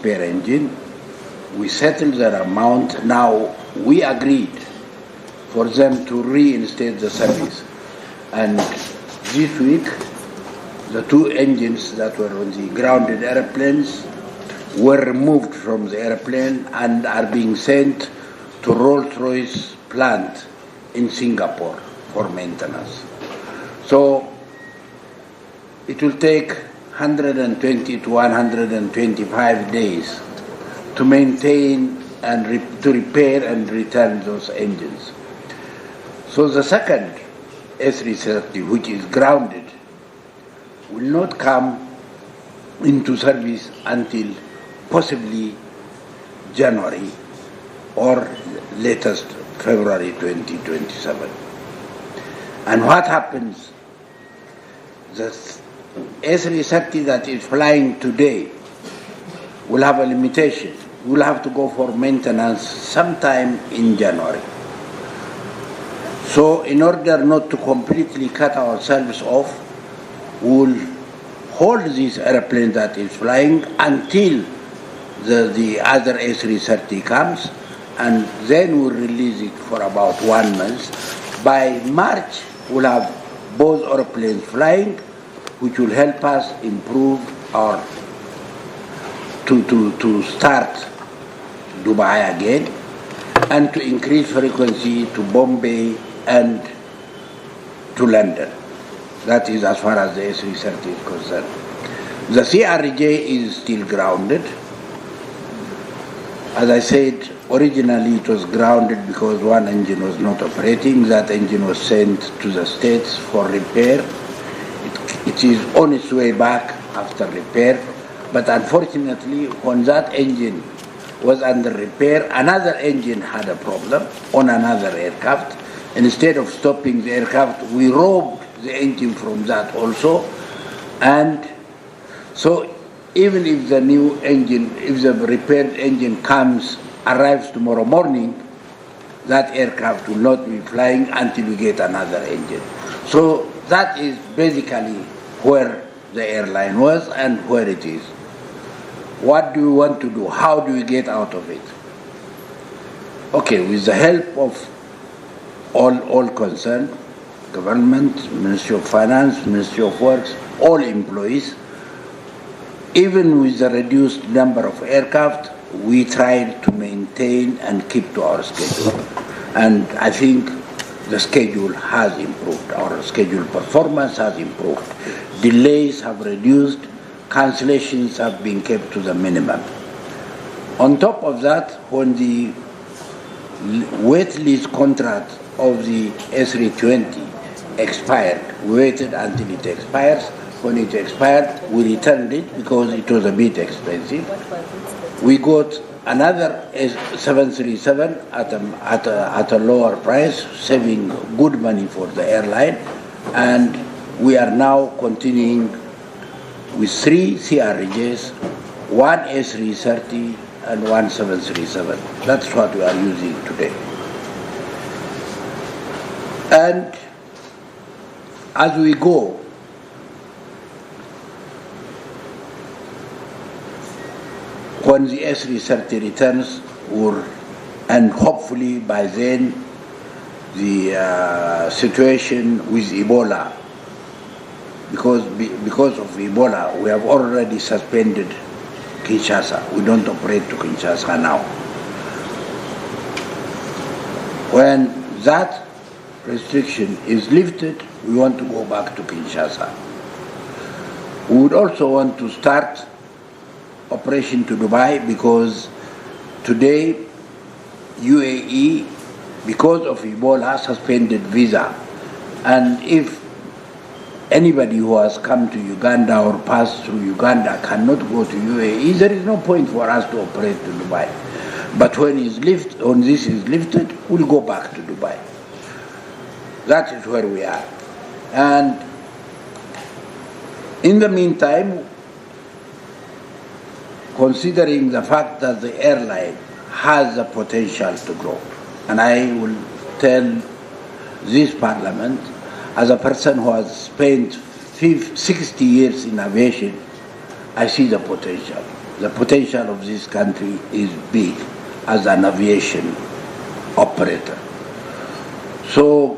per engine. We settled their amount. Now we agreed for them to reinstate the service. And this week, the two engines that were on the grounded airplanes were removed from the airplane and are being sent to Rolls-Royce plant in Singapore for maintenance. So it will take 120 to 125 days to maintain and to repair and return those engines. So the second A330, which is grounded, will not come into service until possibly January or latest February 2027. And what happens? The A330 that is flying today will have a limitation. We'll have to go for maintenance sometime in January. So in order not to completely cut ourselves off, we'll hold this airplane that is flying until the other A330 comes, and then we'll release it for about 1 month. By March, we'll have both airplanes flying, which will help us improve our to start Dubai again and to increase frequency to Bombay and to London. That is as far as the A330 is concerned. The CRJ is still grounded. As I said, originally it was grounded because one engine was not operating. That engine was sent to the States for repair. It is on its way back after repair. But unfortunately, when that engine was under repair, another engine had a problem on another aircraft. Instead of stopping the aircraft, we robbed the engine from that also. And so even if the new engine, if the repaired engine arrives tomorrow morning, that aircraft will not be flying until we get another engine. So that is basically where the airline was and where it is. What do we want to do? How do we get out of it? Okay, with the help of all concerned, government, Ministry of Finance, Ministry of Works, all employees, even with the reduced number of aircraft, we tried to maintain and keep to our schedule. And I think the schedule has improved. Our schedule performance has improved. Delays have reduced. Cancellations have been kept to the minimum. On top of that, when the wait lease contract of the A320 expired, we waited until it expires. When it expired, we returned it because it was a bit expensive. We got another 737 at a lower price, saving good money for the airline, and we are now continuing with 3 CRJs, 1 A330 and 1 737. That's what we are using today. And as we go, when the A330 returns, and hopefully by then the situation with Ebola, because of Ebola, we have already suspended Kinshasa. We don't operate to Kinshasa now. When that restriction is lifted, we want to go back to Kinshasa. We would also want to start operation to Dubai because today UAE, because of Ebola, suspended visa. And if anybody who has come to Uganda or passed through Uganda cannot go to UAE, there is no point for us to operate to Dubai. But when this is lifted, we'll go back to Dubai. That is where we are. And in the meantime, considering the fact that the airline has the potential to grow, and I will tell this parliament, as a person who has spent 60 years in aviation, I see the potential. the potential of this country is big as an aviation operator. So,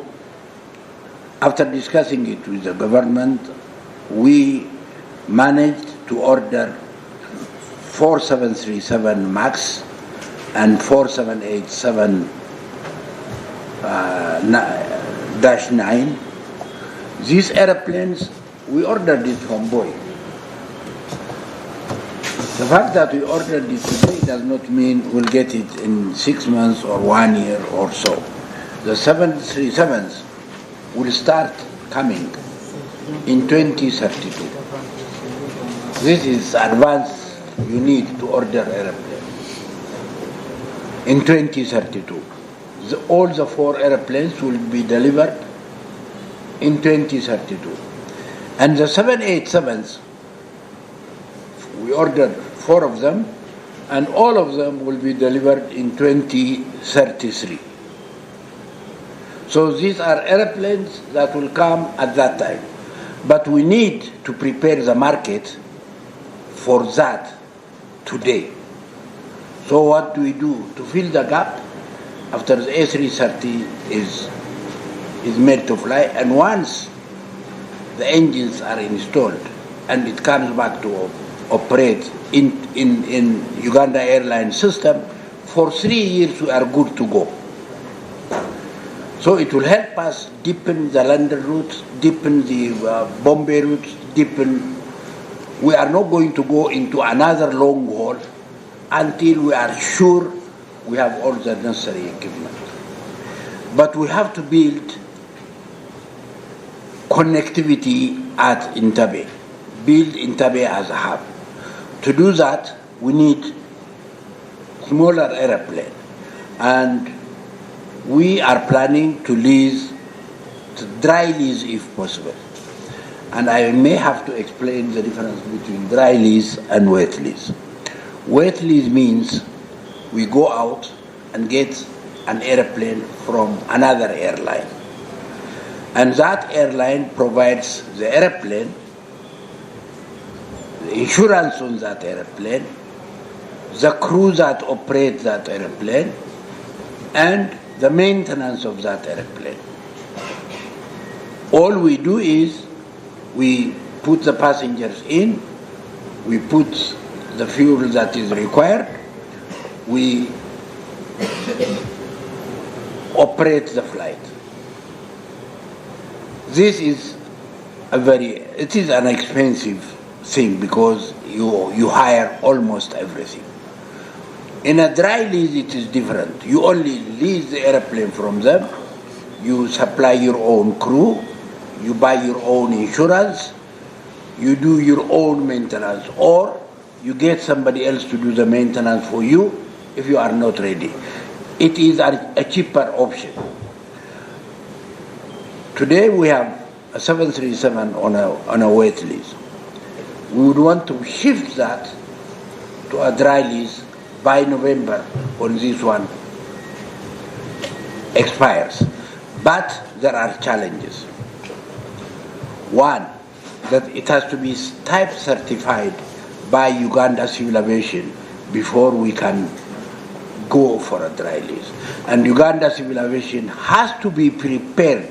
after discussing it with the government, we managed to order 4737 MAX and 4787-9. These airplanes, we ordered it from Boeing. The fact that we ordered it today does not mean we'll get it in 6 months or 1 year or so. The 737s will start coming in 2032. This is advance you need to order airplane. In 2032. All the 4 airplanes will be delivered in 2032. And the 787s, we ordered 4 of them, and all of them will be delivered in 2033. So these are airplanes that will come at that time. But we need to prepare the market for that today. So what do we do to fill the gap after the A330 is made to fly? And once the engines are installed and it comes back to operate in Uganda Airlines system, for 3 years we are good to go. So it will help us deepen the London routes, deepen the Bombay routes, deepen. We are not going to go into another long haul until we are sure we have all the necessary equipment. But we have to build connectivity at Entebbe, build Entebbe as a hub. To do that, we need smaller airplane, and we are planning to lease, to dry lease if possible. And I may have to explain the difference between dry lease and wet lease. Wet lease means we go out and get an airplane from another airline. And that airline provides the airplane, the insurance on that airplane, the crew that operate that airplane, and the maintenance of that airplane. All we do is we put the passengers in, we put the fuel that is required, we operate the flight. This is it is an expensive thing because you hire almost everything. In a dry lease it is different. You only lease the airplane from them, you supply your own crew, you buy your own insurance, you do your own maintenance, or you get somebody else to do the maintenance for you if you are not ready. It is a cheaper option. Today we have a 737 on a wet lease. We would want to shift that to a dry lease by November when this one expires. But there are challenges. One, that it has to be type certified by Uganda Civil Aviation before we can go for a dry lease. And Uganda Civil Aviation has to be prepared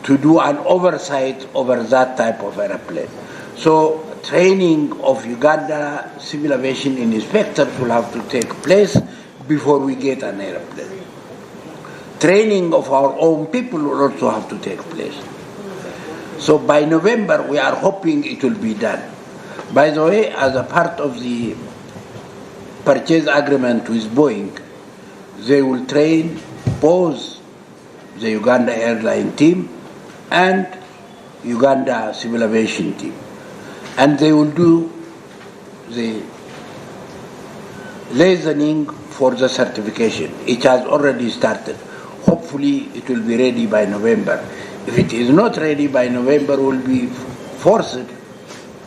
to do an oversight over that type of airplane. So training of Uganda Civil Aviation inspectors will have to take place before we get an airplane. Training of our own people will also have to take place. So by November, we are hoping it will be done. By the way, as a part of the purchase agreement with Boeing, they will train both the Uganda airline team and Uganda Civil Aviation team. And they will do the liaising for the certification. It has already started. Hopefully it will be ready by November. If it is not ready by November, we'll be forced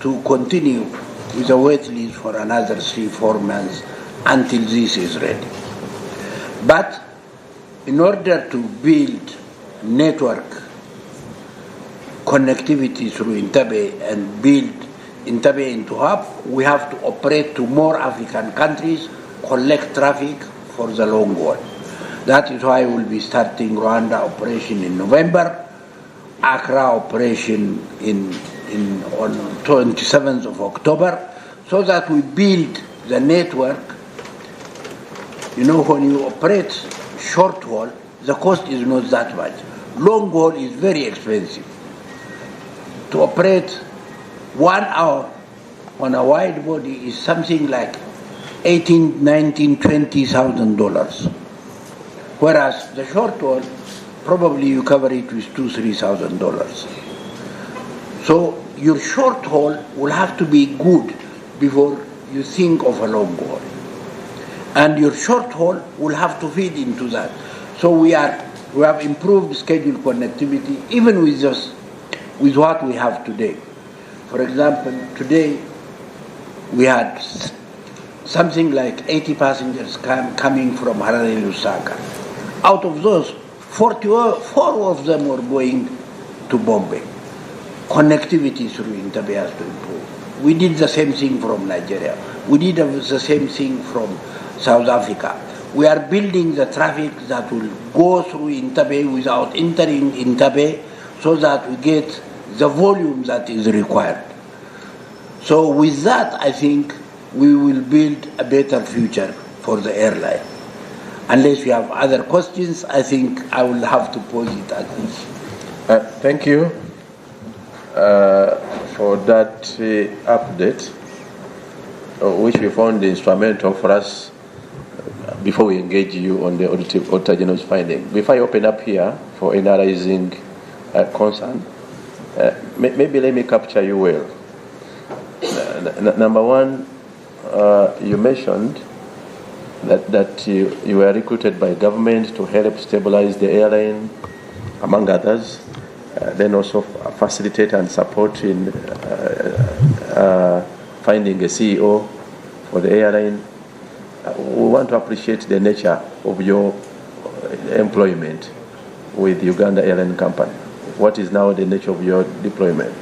to continue with a wait list for another 3-4 months until this is ready. But in order to build network connectivity through Entebbe and build Entebbe into hub, we have to operate to more African countries, collect traffic for the long haul. That is why we'll be starting Rwanda operation in November, Accra operation on 27th of October, so that we build the network. You know, when you operate short haul, the cost is not that much. Long haul is very expensive. To operate 1 hour on a wide body is something like $18,000, $19,000, $20,000. Whereas the short haul, probably you cover it with $2,000, $3,000. So your short haul will have to be good before you think of a long haul. And your short haul will have to fit into that. So we have improved schedule connectivity even with what we have today. For example, today we had something like 80 passengers coming from Harare and Lusaka. Out of those, 4 of them were going to Bombay. Connectivity through Entebbe has to improve. We did the same thing from Nigeria. We did the same thing from South Africa. We are building the traffic that will go through Entebbe without entering Entebbe, so that we get the volume that is required. So with that, I think we will build a better future for the airline. Unless you have other questions, I think I will have to pose it at this. Thank you for that update, which we found instrumental for us before we engage you on the Auditor General's finding. Before I open up here for analyzing concern, maybe let me capture you well. Number one, you mentioned that you were recruited by government to help stabilize the airline, among others, then also facilitate and support in finding a CEO for the airline. We want to appreciate the nature of your employment with Uganda Airline Company. What is now the nature of your deployment?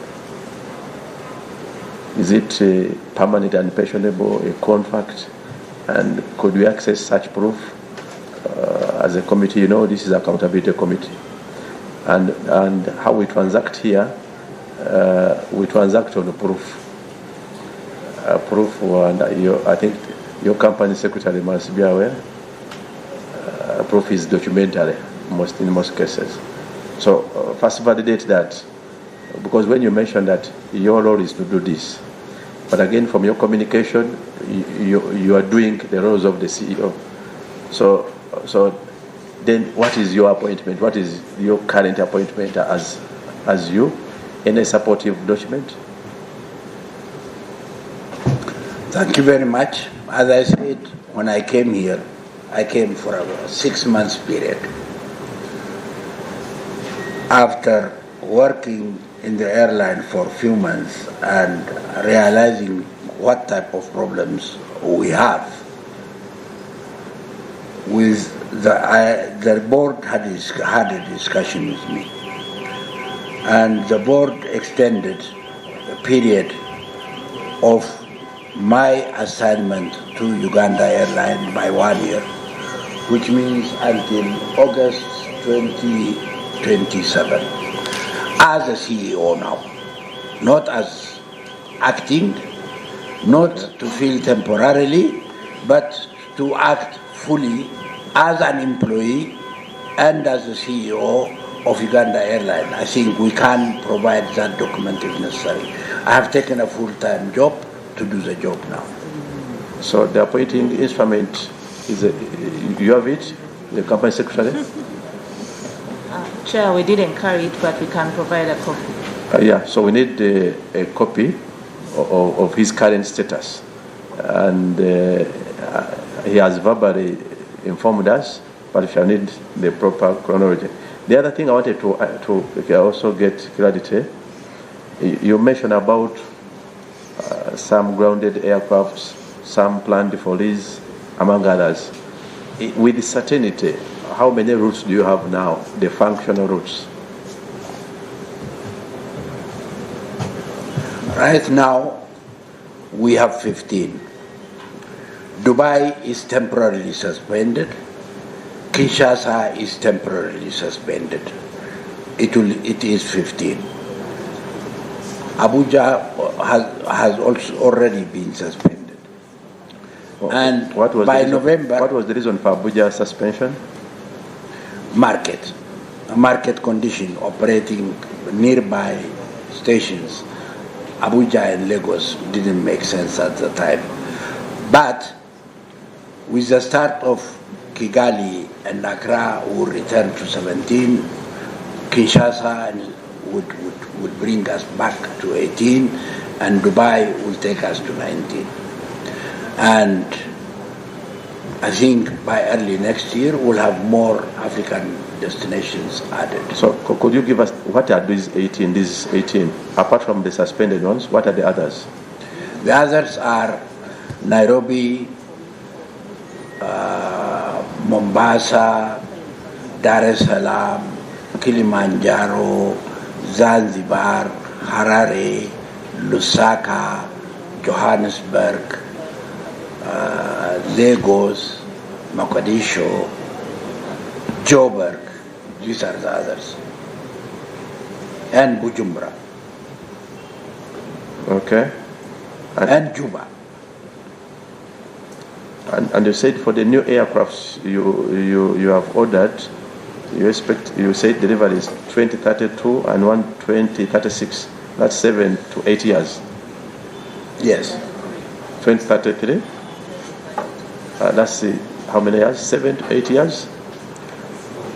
Is it permanent and pensionable, a contract? And could we access such proof as a committee? You know, this is accountability committee. And how we transact here, we transact on proof. Proof, and I think your company secretary must be aware. Proof is documentary in most cases. So first validate that, because when you mention that your role is to do this, but again from your communication, you are doing the roles of the CEO. So then what is your appointment? What is your current appointment as you? Any supportive document? Thank you very much. As I said, when I came here, I came for a 6 months period. After working in the airline for a few months and realizing what type of problems we have, the board had a discussion with me, and the board extended a period of my assignment to Uganda Airlines by 1 year, which means until August 2027, as a CEO now, not as acting, not to fill temporarily, but to act fully as an employee and as the CEO of Uganda Airlines. I think we can provide that document if necessary. I have taken a full-time job to do the job now. So the appointing instrument is you have it, the company secretary? Chair, we didn't carry it, but we can provide a copy. Yeah, so we need a copy of his current status, and he has verbally informed us, but we shall need the proper chronology. The other thing I wanted to also get clarity, you mentioned about some grounded aircrafts, some planned for lease, among others. With certainty, how many routes do you have now, the functional routes? Right now, we have 15. Dubai is temporarily suspended. Kinshasa is temporarily suspended. It is 15. Abuja has also already been suspended. And by November... What was the reason for Abuja suspension? Market condition operating nearby stations. Abuja and Lagos didn't make sense at the time. But with the start of Kigali and Accra would return to 17, Kinshasa would bring us back to 18, and Dubai will take us to 19. And I think by early next year we'll have more African destinations added. So could you give us, what are these 18? Apart from the suspended ones, what are the others? The others are Nairobi, Mombasa, Dar es Salaam, Kilimanjaro, Zanzibar, Harare, Lusaka, Johannesburg, Lagos, Mogadishu, Joburg, these are the others, and Bujumbura. Okay. And Juba. And you said for the new aircrafts you have ordered, you said delivery is 2032 and one 2036. That's 7 to 8 years. Yes. 2033. That's how many years? 7 to 8 years.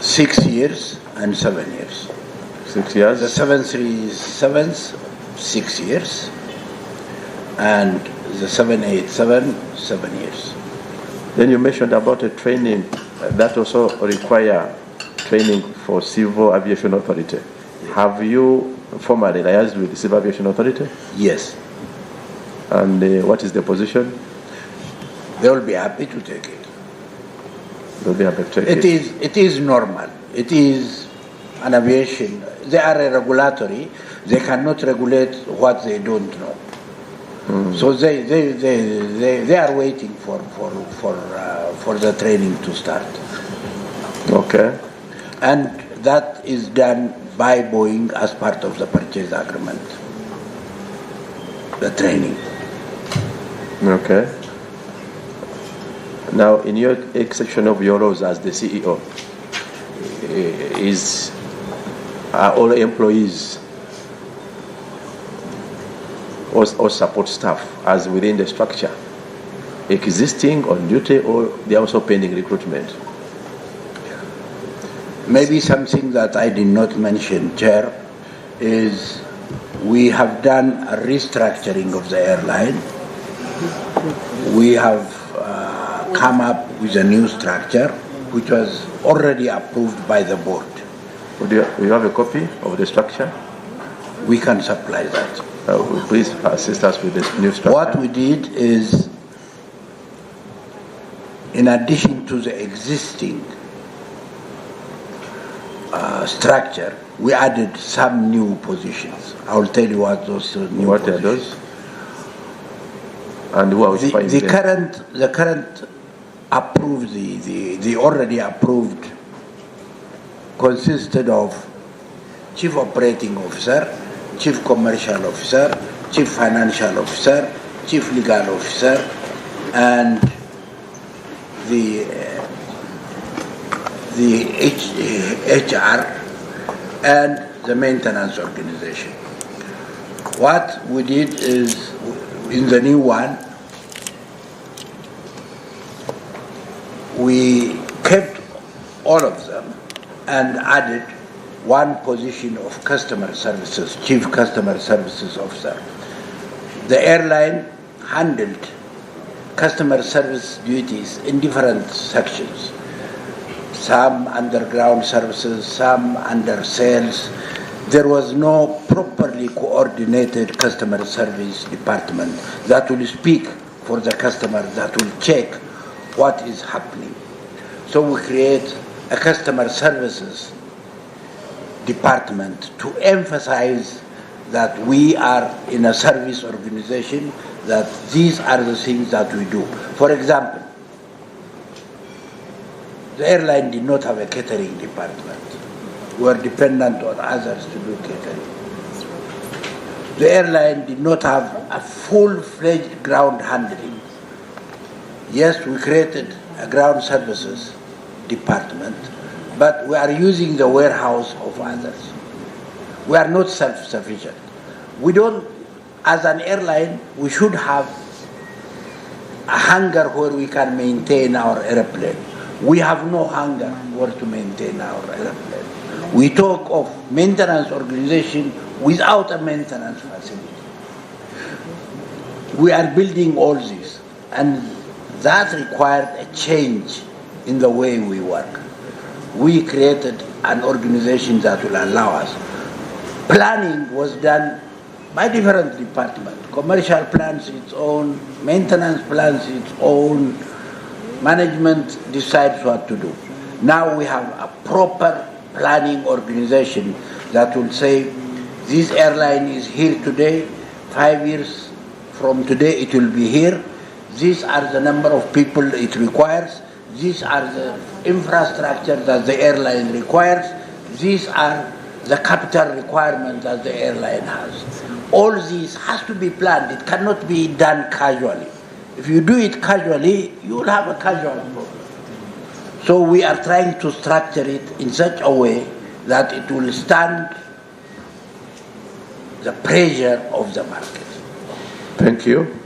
6 years and 7 years. 6 years. The 737s, 6 years, and the 787, 7 years. Then you mentioned about a training that also require training for Civil Aviation Authority. Have you formally liaised with the Civil Aviation Authority? Yes. And what is the position? They will be happy to take it. They'll be happy to take it. It is normal. It is an aviation. They are a regulatory. They cannot regulate what they don't know. So they are waiting for the training to start. Okay. And that is done by Boeing as part of the purchase agreement. The training. Okay. Now, in your section of your roles as the CEO, are all employees or support staff as within the structure existing on duty, or they are also pending recruitment? Maybe something that I did not mention, Chair, is we have done a restructuring of the airline. We have come up with a new structure which was already approved by the board. Do you have a copy of the structure? We can supply that. Please assist us with this new structure. What we did is, in addition to the existing structure, we added some new positions. I will tell you what those new what positions. Are those? And who are the current approved, the already approved consisted of Chief Operating Officer, Chief Commercial Officer, Chief Financial Officer, Chief Legal Officer, and the HR and the maintenance organization. What we did is, in the new one, we kept all of them and added one position of customer services, Chief Customer Services Officer. The airline handled customer service duties in different sections. Some underground services, some under sales. There was no properly coordinated customer service department that will speak for the customer, that will check what is happening. So we create a customer services department to emphasize that we are in a service organization that these are the things that we do. For example, the airline did not have a catering department. We were dependent on others to do catering. The airline did not have a full-fledged ground handling. Yes, we created a ground services department, but we are using the warehouse of others. We are not self-sufficient. We don't, as an airline, we should have a hangar where we can maintain our airplane. We have no hangar where to maintain our airplane. We talk of maintenance organization without a maintenance facility. We are building all this, and that required a change in the way we work. We created an organization that will allow us. Planning was done by different departments. Commercial plans its own, maintenance plans its own, management decides what to do. Now we have a proper planning organization that will say, this airline is here today, 5 years from today it will be here, these are the number of people it requires, these are the infrastructure that the airline requires, these are the capital requirements that the airline has. All this has to be planned. It cannot be done casually. If you do it casually, you will have a casual problem. So we are trying to structure it in such a way that it will stand the pressure of the market. Thank you.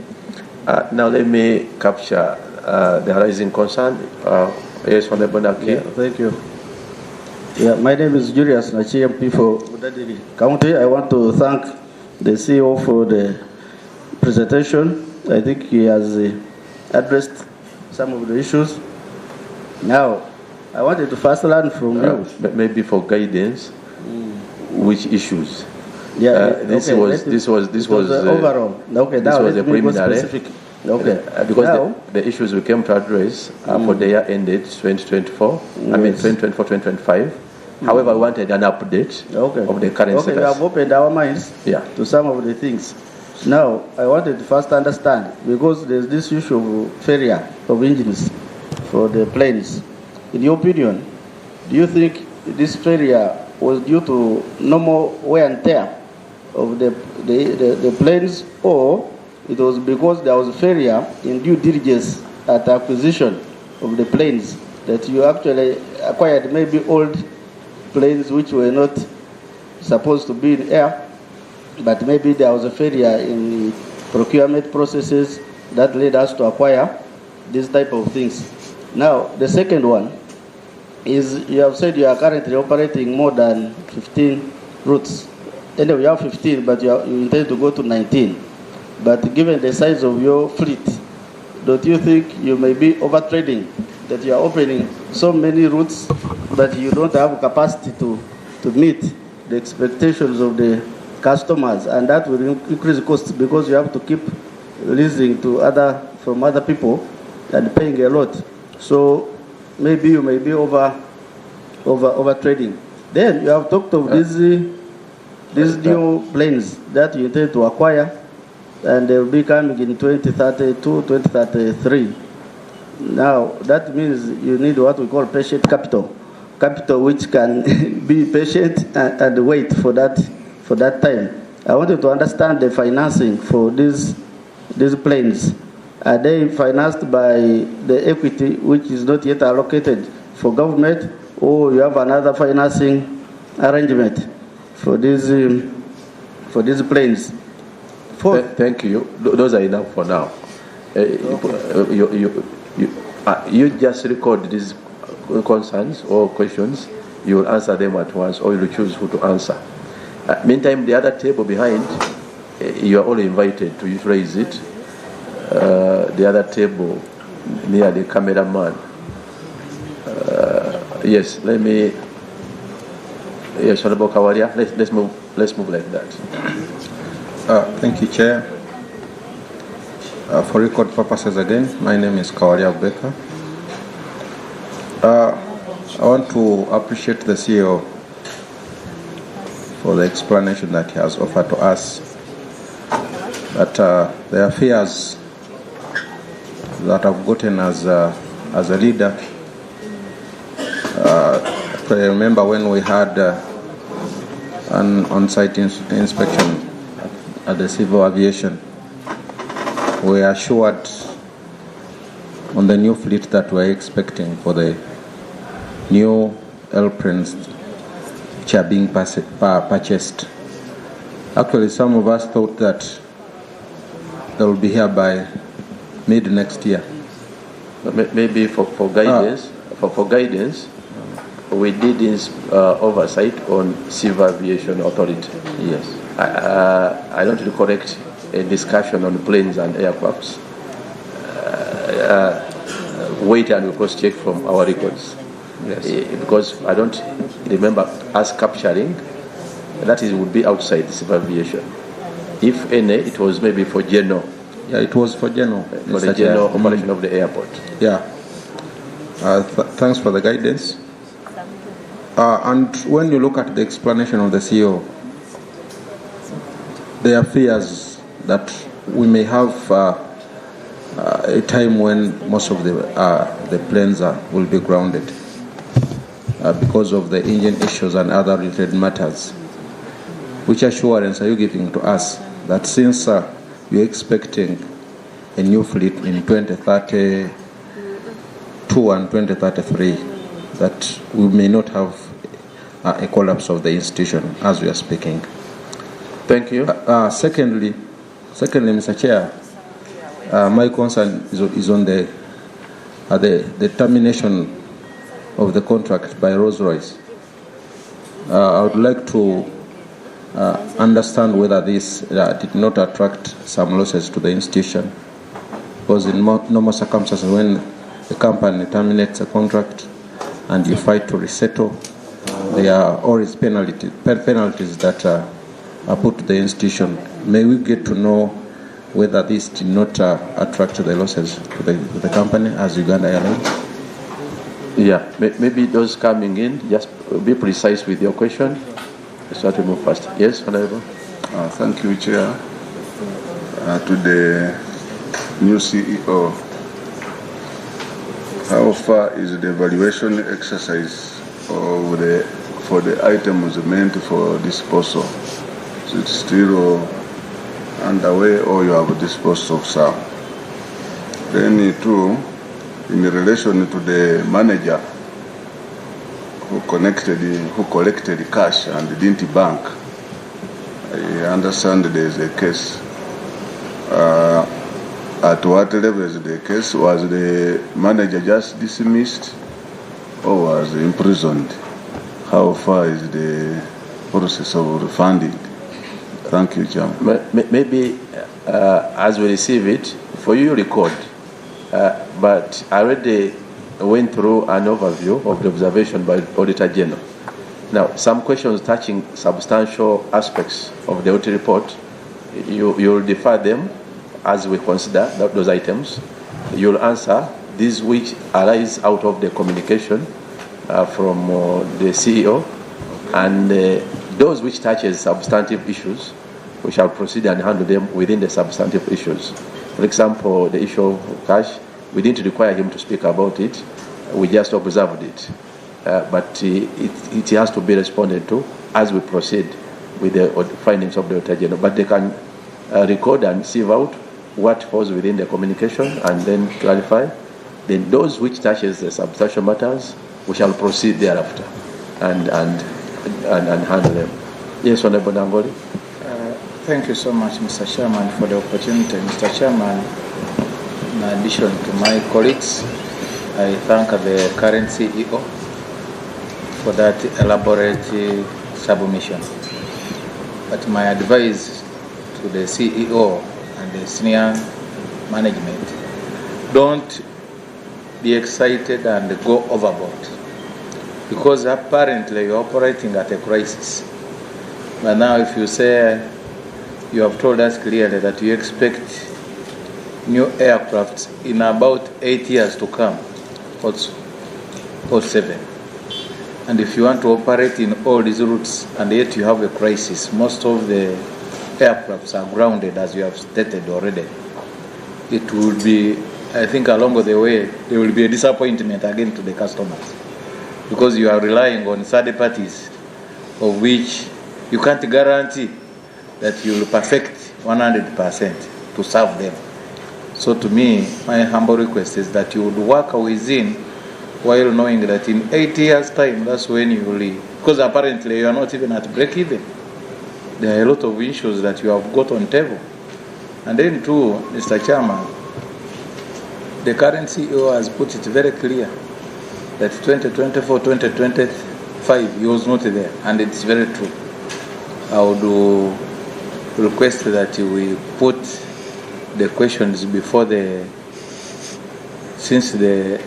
Now let me capture the rising concern. Yes, Honorable Naki. Yeah, thank you. Yeah, my name is Julius Nachi, MP for Udadiri County. I want to thank the CEO for the presentation. I think he has addressed some of the issues. Now, I wanted to first learn from you. Maybe for guidance, which issues? Yeah, this was overall. Okay, now this was a preliminary. Specific. Okay, because now, the issues we came to address for the year ended 2024. Yes. I mean 2024, 2025. However, I wanted an update of the current status. We have opened our minds to some of the things. Now, I wanted to first understand, because there's this issue of failure of engines for the planes. In your opinion, do you think this failure was due to normal wear and tear of the planes, or it was because there was failure in due diligence at acquisition of the planes, that you actually acquired maybe old planes which were not supposed to be in air, but maybe there was a failure in the procurement processes that led us to acquire this type of things. Now, the second one is, you have said you are currently operating more than 15 routes. Anyway, you have 15, but you intend to go to 19. But given the size of your fleet, don't you think you may be overtrading, that you are opening so many routes, but you don't have capacity to meet the expectations of the customers, and that will increase costs because you have to keep leasing from other people and paying a lot. So maybe you may be over trading. Then you have talked of these new planes that you intend to acquire, and they will be coming in 2032, 2033. Now, that means you need what we call patient capital which can be patient and wait for that time. I wanted to understand the financing for these planes. Are they financed by the equity which is not yet allocated for government, or you have another financing arrangement for these planes? Thank you. Those are enough for now. You just record these concerns or questions. You will answer them at once, or you will choose who to answer. Meantime, the other table behind, you are all invited to raise it. The other table near the cameraman. Yes, Yes, Honorable Kawaria. Let's move like that. Thank you, Chair. For record purposes again, my name is Kawaria Beka. I want to appreciate the CEO for the explanation that he has offered to us. that there are fears that I've gotten as a leader. I remember when we had an on-site inspection at the civil aviation, we are assured on the new fleet that we're expecting for the new airplanes which are being purchased. Actually, some of us thought that they will be here by mid next year. Maybe for guidance, for guidance, we did this oversight on Civil Aviation Authority. Yes. I don't recollect a discussion on planes and aircrafts. Wait and we'll cross-check from our records. Yes. Because I don't remember us capturing. That is, would be outside civil aviation. If any, it was maybe for general. Yeah, it was for general. For the general operation of the airport. Yeah. Thanks for the guidance. And when you look at the explanation of the CEO, there are fears that we may have a time when most of the planes will be grounded because of the engine issues and other related matters. Which assurance are you giving to us that since you're expecting a new fleet in 2032 and 2033, that we may not have a collapse of the institution as we are speaking? Thank you. Secondly, Mr. Chair, my concern is on the termination of the contract by Rolls-Royce. I would like to understand whether this did not attract some losses to the institution, because in normal circumstances, when the company terminates a contract and you fight to resettle, there are always penalties that are put to the institution. May we get to know whether this did not attract the losses to the company as Uganda Airlines? Yeah, maybe those coming in, just be precise with your question. Let's try to move fast. Yes, Honorable. Thank you, Chair. To the new CEO, how far is the evaluation exercise for the items meant for disposal? Is it still underway or you have disposed of some? Then two, in relation to the manager who collected cash and didn't bank, I understand there is a case. At what level is the case? Was the manager just dismissed or was imprisoned? How far is the process of refunding? Thank you, Chairman. Maybe as we receive it, for you record, but I already went through an overview of the observation by Auditor General. Now, some questions touching substantial aspects of the audit report, you'll defer them as we consider those items. You'll answer these which arise out of the communication from the CEO, and those which touches substantive issues, we shall proceed and handle them within the substantive issues. For example, the issue of cash, we didn't require him to speak about it. We just observed it. But it has to be responded to as we proceed with the findings of the Auditor General. But they can record and sieve out what falls within the communication and then clarify. Then those which touches the substantial matters, we shall proceed thereafter and handle them. Yes, Honorable Nangoli. Thank you so much, Mr. Chairman, for the opportunity. Mr. Chairman, in addition to my colleagues, I thank the current CEO for that elaborate submission. But my advice to the CEO and the senior management, don't be excited and go overboard, because apparently you're operating at a crisis. But now if you say, you have told us clearly that you expect new aircraft in about 8 years to come, or 7. And if you want to operate in all these routes and yet you have a crisis, most of the aircrafts are grounded, as you have stated already, it will be, I think along the way, there will be a disappointment again to the customers, because you are relying on third parties of which you can't guarantee that you will perfect 100% to serve them. So to me, my humble request is that you would work within, while knowing that in 8 years' time, that's when you will leave. Because apparently you are not even at break even. There are a lot of issues that you have got on table. And then too, Mr. Chairman, the current CEO has put it very clear that 2024, 2025, he was not there, and it's very true. I would request that we put the questions before since the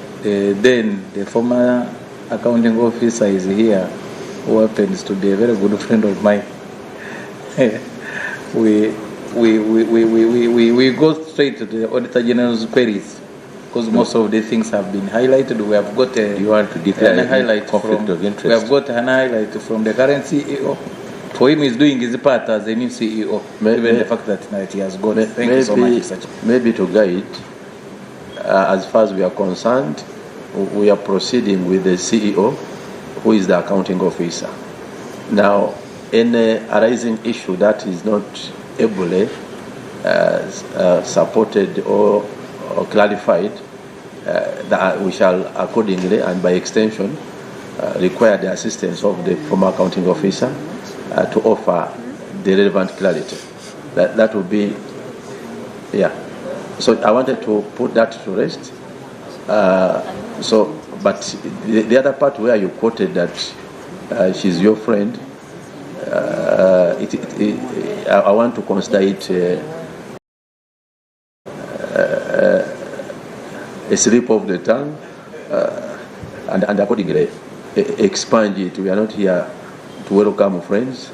former accounting officer is here, who happens to be a very good friend of mine. we go straight to the Auditor General's queries, because most of the things have been highlighted. We have got you want to declare a highlight conflict of interest. We have got an highlight from the current CEO. For him, he's doing his part as a new CEO, given the fact that tonight he has got. Thank you so much, Mr. Chairman. Maybe to guide, as far as we are concerned, we are proceeding with the CEO, who is the accounting officer. Now, any arising issue that is not ably supported or clarified, that we shall accordingly and by extension require the assistance of the former accounting officer to offer the relevant clarity. That would be, yeah. So I wanted to put that to rest. But the other part where you quoted that she's your friend, I want to consider it a slip of the tongue, and accordingly expand it. We are not here to welcome friends.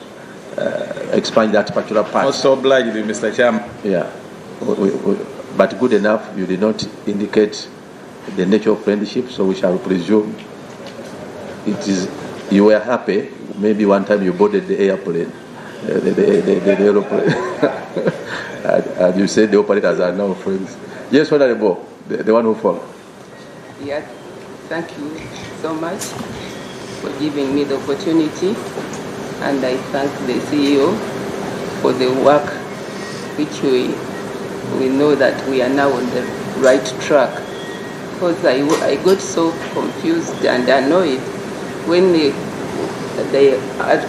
Expand that particular part. Also obliged, Mr. Chairman. Yeah, but good enough. You did not indicate the nature of friendship, so we shall presume it is. You were happy. Maybe one time you boarded the airplane, the aeroplane, and you said the operators are now friends. Yes, Honorable, the one who followed. Yes, thank you so much for giving me the opportunity, and I thank the CEO for the work which we know that we are now on the right track. Because I got so confused and annoyed when the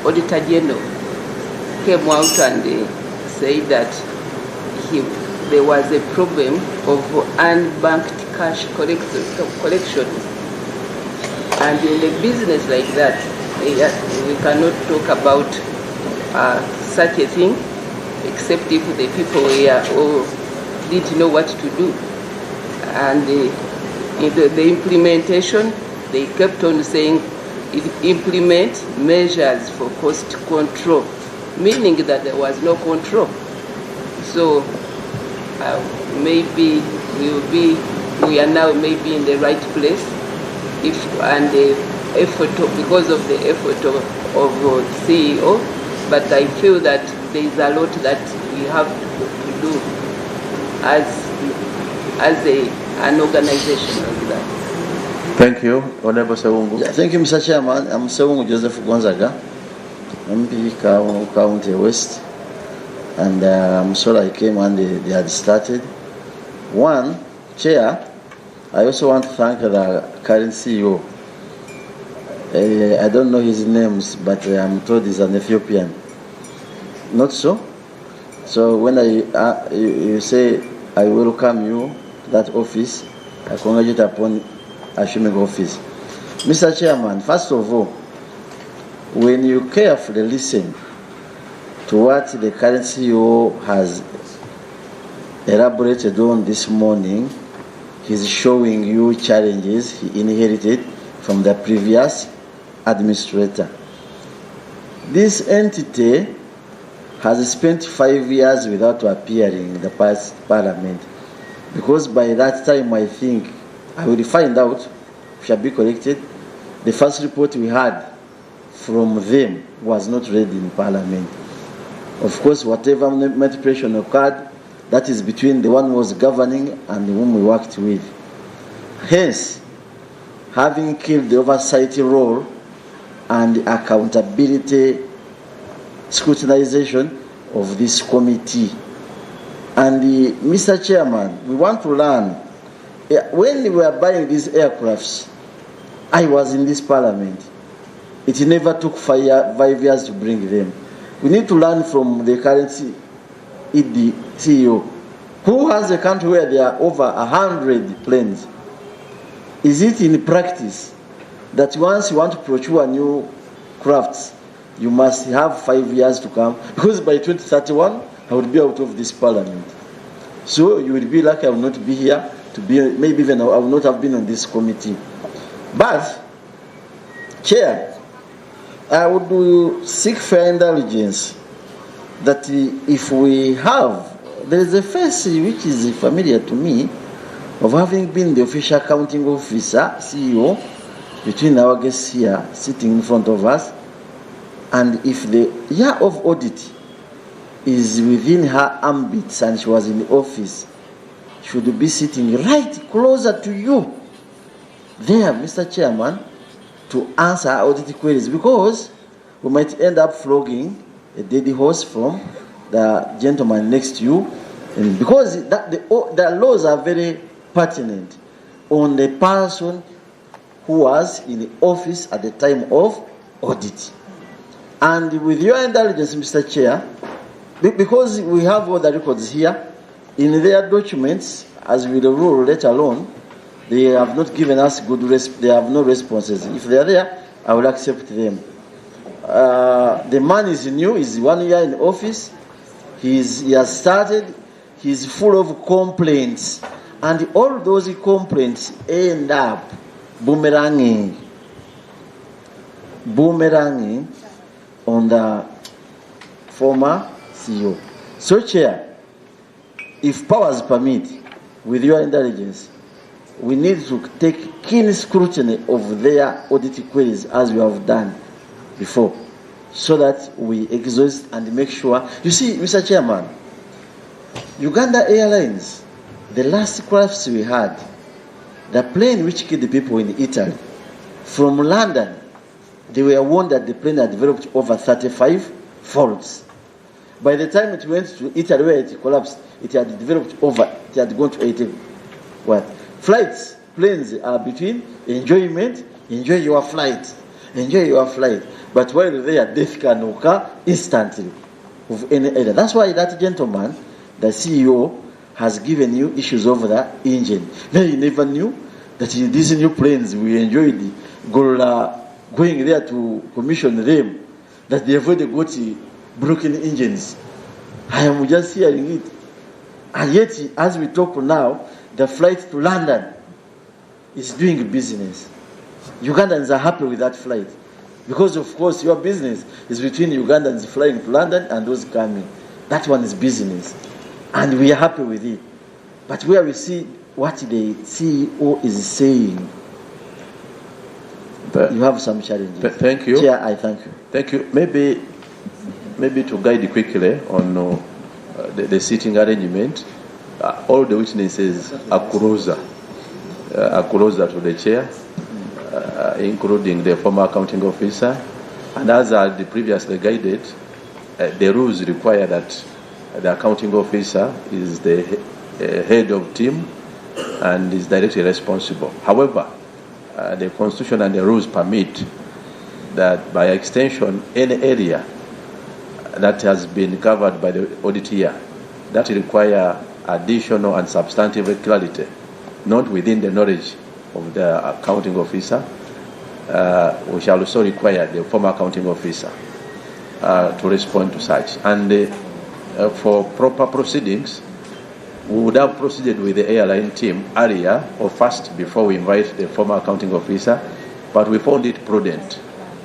Auditor General came out and said that there was a problem of unbanked cash collection. And in a business like that, we cannot talk about such a thing except if the people were or didn't know what to do. And in the implementation, they kept on saying, implement measures for cost control, meaning that there was no control. So maybe we are now maybe in the right place, because of the effort of CEO. But I feel that there is a lot that we have to do as an organization like that. Thank you, Honorable Sewungu. Yeah, thank you, Mr. Chairman. I'm Sewungu Joseph Gonzaga, MP County West, and I'm sorry I came when they had started. One, Chair, I also want to thank the current CEO. I don't know his names, but I'm told he's an Ethiopian. Not so? So when you say I welcome you to that office, I congratulate upon assuming office. Mr. Chairman, first of all, when you carefully listen to what the current CEO has elaborated on this morning, he's showing you challenges he inherited from the previous administrator. This entity has spent 5 years without appearing in the past parliament, because by that time I think I will find out, shall be corrected, the first report we had from them was not read in parliament. Of course, whatever manipulation occurred, that is between the one who was governing and whom we worked with. Hence, having killed the oversight role and accountability scrutinization of this committee. And Mr. Chairman, we want to learn, when we were buying these aircrafts, I was in this parliament. It never took 5 years to bring them. We need to learn from the current CEO, who has a country where there are over 100 planes. Is it in practice that once you want to procure new crafts, you must have 5 years to come? Because by 2031, I would be out of this parliament. So you will be lucky I will not be here to be, maybe even I will not have been on this committee. But, Chair, I would seek fair indulgence that if we have, there is a face which is familiar to me of having been the official accounting officer, CEO, between our guests here sitting in front of us, and if the year of audit is within her ambits and she was in the office, should be sitting right closer to you there, Mr. Chairman, to answer our audit queries, because we might end up flogging a dead horse from the gentleman next to you, and because the laws are very pertinent on the person who was in the office at the time of audit. And with your indulgence, Mr. Chair, because we have all the records here, in their documents, as with the rule, let alone, they have not given us good they have no responses. If they are there, I will accept them. The man is new, he's 1 year in office, he has started, he's full of complaints, and all those complaints end up boomeranging on the former CEO. So, Chair, if powers permit, with your indulgence, we need to take keen scrutiny of their audit queries as we have done before, so that we exhaust and make sure. You see, Mr. Chairman, Uganda Airlines, the last crafts we had, the plane which killed the people in Italy, from London, they were warned that the plane had developed over 35 faults. By the time it went to Italy where it collapsed, it had gone to 80 flights. Planes are between enjoyment, enjoy your flight. But while there, death can occur instantly of any error. That's why that gentleman, the CEO, has given you issues over the engine. Now he never knew that in these new planes we enjoyed going there to commission them, that they have already got broken engines. I am just hearing it. And yet, as we talk now, the flight to London is doing business. Ugandans are happy with that flight. Because, of course, your business is between Ugandans flying to London and those coming. That one is business. And we are happy with it. But where we see what the CEO is saying, you have some challenges. Thank you. Chair, I thank you. Thank you. Maybe to guide you quickly on the seating arrangement, all the witnesses are closer to the chair, including the former accounting officer, and as are the previously guided, the rules require that the accounting officer is the head of team and is directly responsible. However, the constitution and the rules permit that by extension, any area that has been covered by the audit year that require additional and substantive clarity, not within the knowledge of the accounting officer, we shall also require the former accounting officer to respond to such. And for proper proceedings, we would have proceeded with the airline team earlier or first before we invite the former accounting officer, but we found it prudent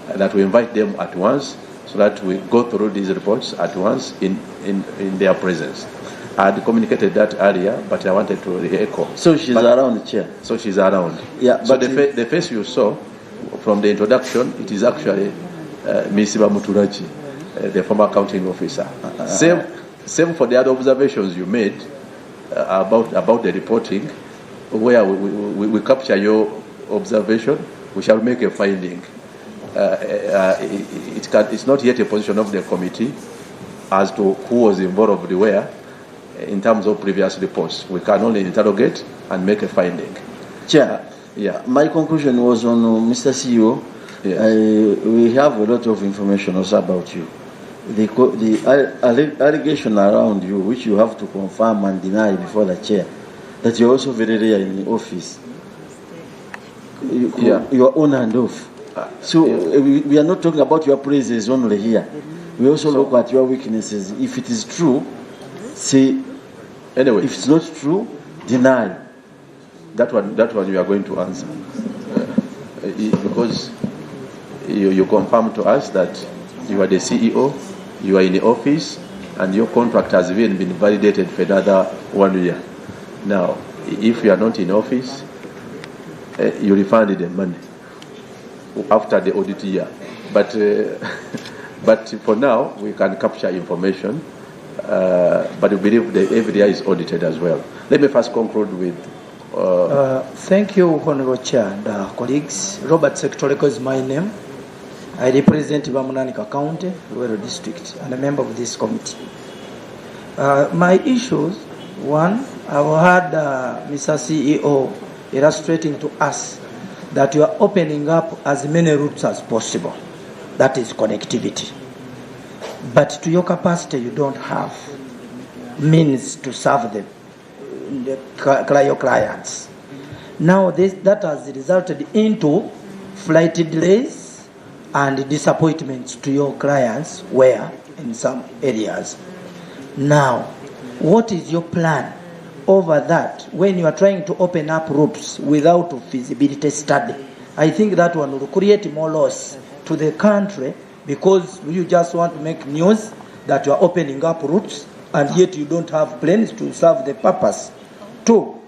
that we invite them at once so that we go through these reports at once in their presence. I had communicated that earlier, but I wanted to re-echo. So she's around, Chair? So she's around. Yeah, so the face you saw from the introduction, it is actually Ms. Bamuturachi. the former accounting officer. Same for the other observations you made about the reporting, where we capture your observation, we shall make a finding. It's not yet a position of the committee as to who was involved where in terms of previous reports. We can only interrogate and make a finding. Chair, Yeah. my conclusion was on Mr. CEO. Yes. We have a lot of information also about you. The allegation around you, which you have to confirm and deny before the chair, that you're also very rare in the office. You are on and off. So we are not talking about your praises only here. We also look at your weaknesses. If it is true, say. Anyway, if it's not true, deny. That one you are going to answer because you confirmed to us that you are the CEO, you are in the office, and your contract has even been validated for another 1 year. Now, if you are not in office, you refund the money after the audit year. But for now, we can capture information. But we believe the every year is audited as well. Let me first conclude with. Thank you, Honorable Chair and colleagues. Robert Sectorico is my name. I represent Bamunanika County, Luero District, and a member of this committee. My issues, one, I've had Mr. CEO illustrating to us that you are opening up as many routes as possible. That is connectivity. But to your capacity, you don't have means to serve your clients. Now that has resulted into flight delays and disappointments to your clients where in some areas. Now, what is your plan over that when you are trying to open up routes without a feasibility study? I think that one will create more loss to the country because you just want to make news that you are opening up routes and yet you don't have plans to serve the purpose. Two,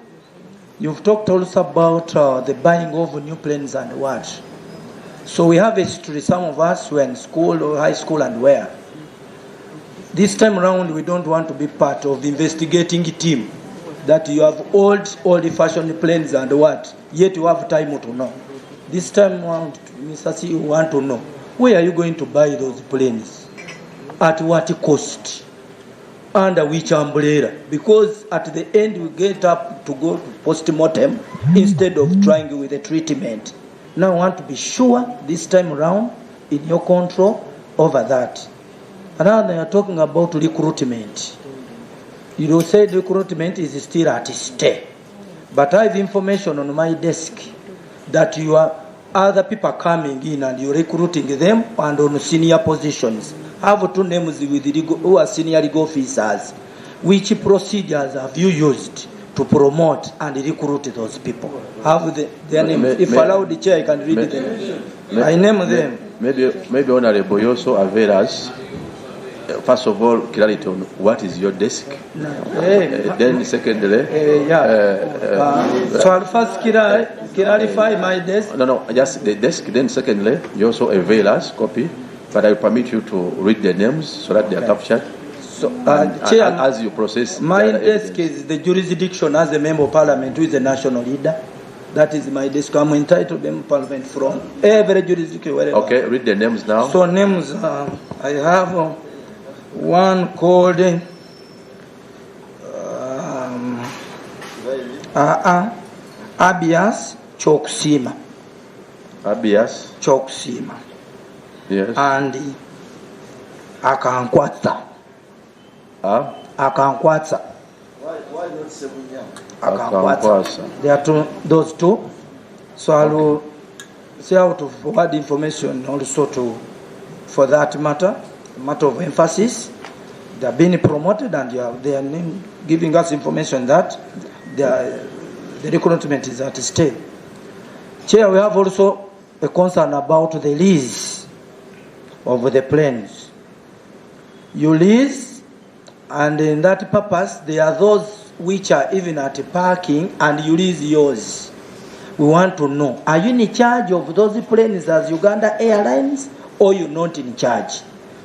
you've talked also about the buying of new planes and what. So we have a history, some of us were in school or high school and where. This time around we don't want to be part of the investigating team that you have old-fashioned planes and what, yet you have time to know. This time around, Mr. C, you want to know, where are you going to buy those planes? At what cost? Under which umbrella? Because at the end we get up to go to post-mortem instead of trying with the treatment. Now I want to be sure this time around in your control over that. And now they are talking about recruitment. You said recruitment is still at stay. But I have information on my desk that you are other people coming in and you're recruiting them and on senior positions. I have two names with who are senior legal officers. Which procedures have you used to promote and recruit those people? Have their names. If allowed the chair, I can read them. I name them. Maybe Honorable, you also avail us. First of all, clarity on what is your desk. Then secondly, so I'll first clarify my desk. No, just the desk. Then secondly, you also avail us copy, but I permit you to read the names so that they are captured. So, Chair, as you process, my desk is the jurisdiction as a member of Parliament who is a national leader. That is my desk. I'm entitled to member of Parliament from every jurisdiction. Wherever. Okay, read the names now. So names, I have one called Abias Choksima. Abias Choksima. Yes. And Akankwatsa. Akankwatsa. Why not Sebunyam? Akankwatsa. There are those two. So I will see how to forward information also for that matter of emphasis. They are being promoted and they are giving us information that the recruitment is at stake. Chair, we have also a concern about the lease of the planes. You lease, and in that purpose, there are those which are even at parking, and you lease yours. We want to know, are you in charge of those planes as Uganda Airlines, or you're not in charge?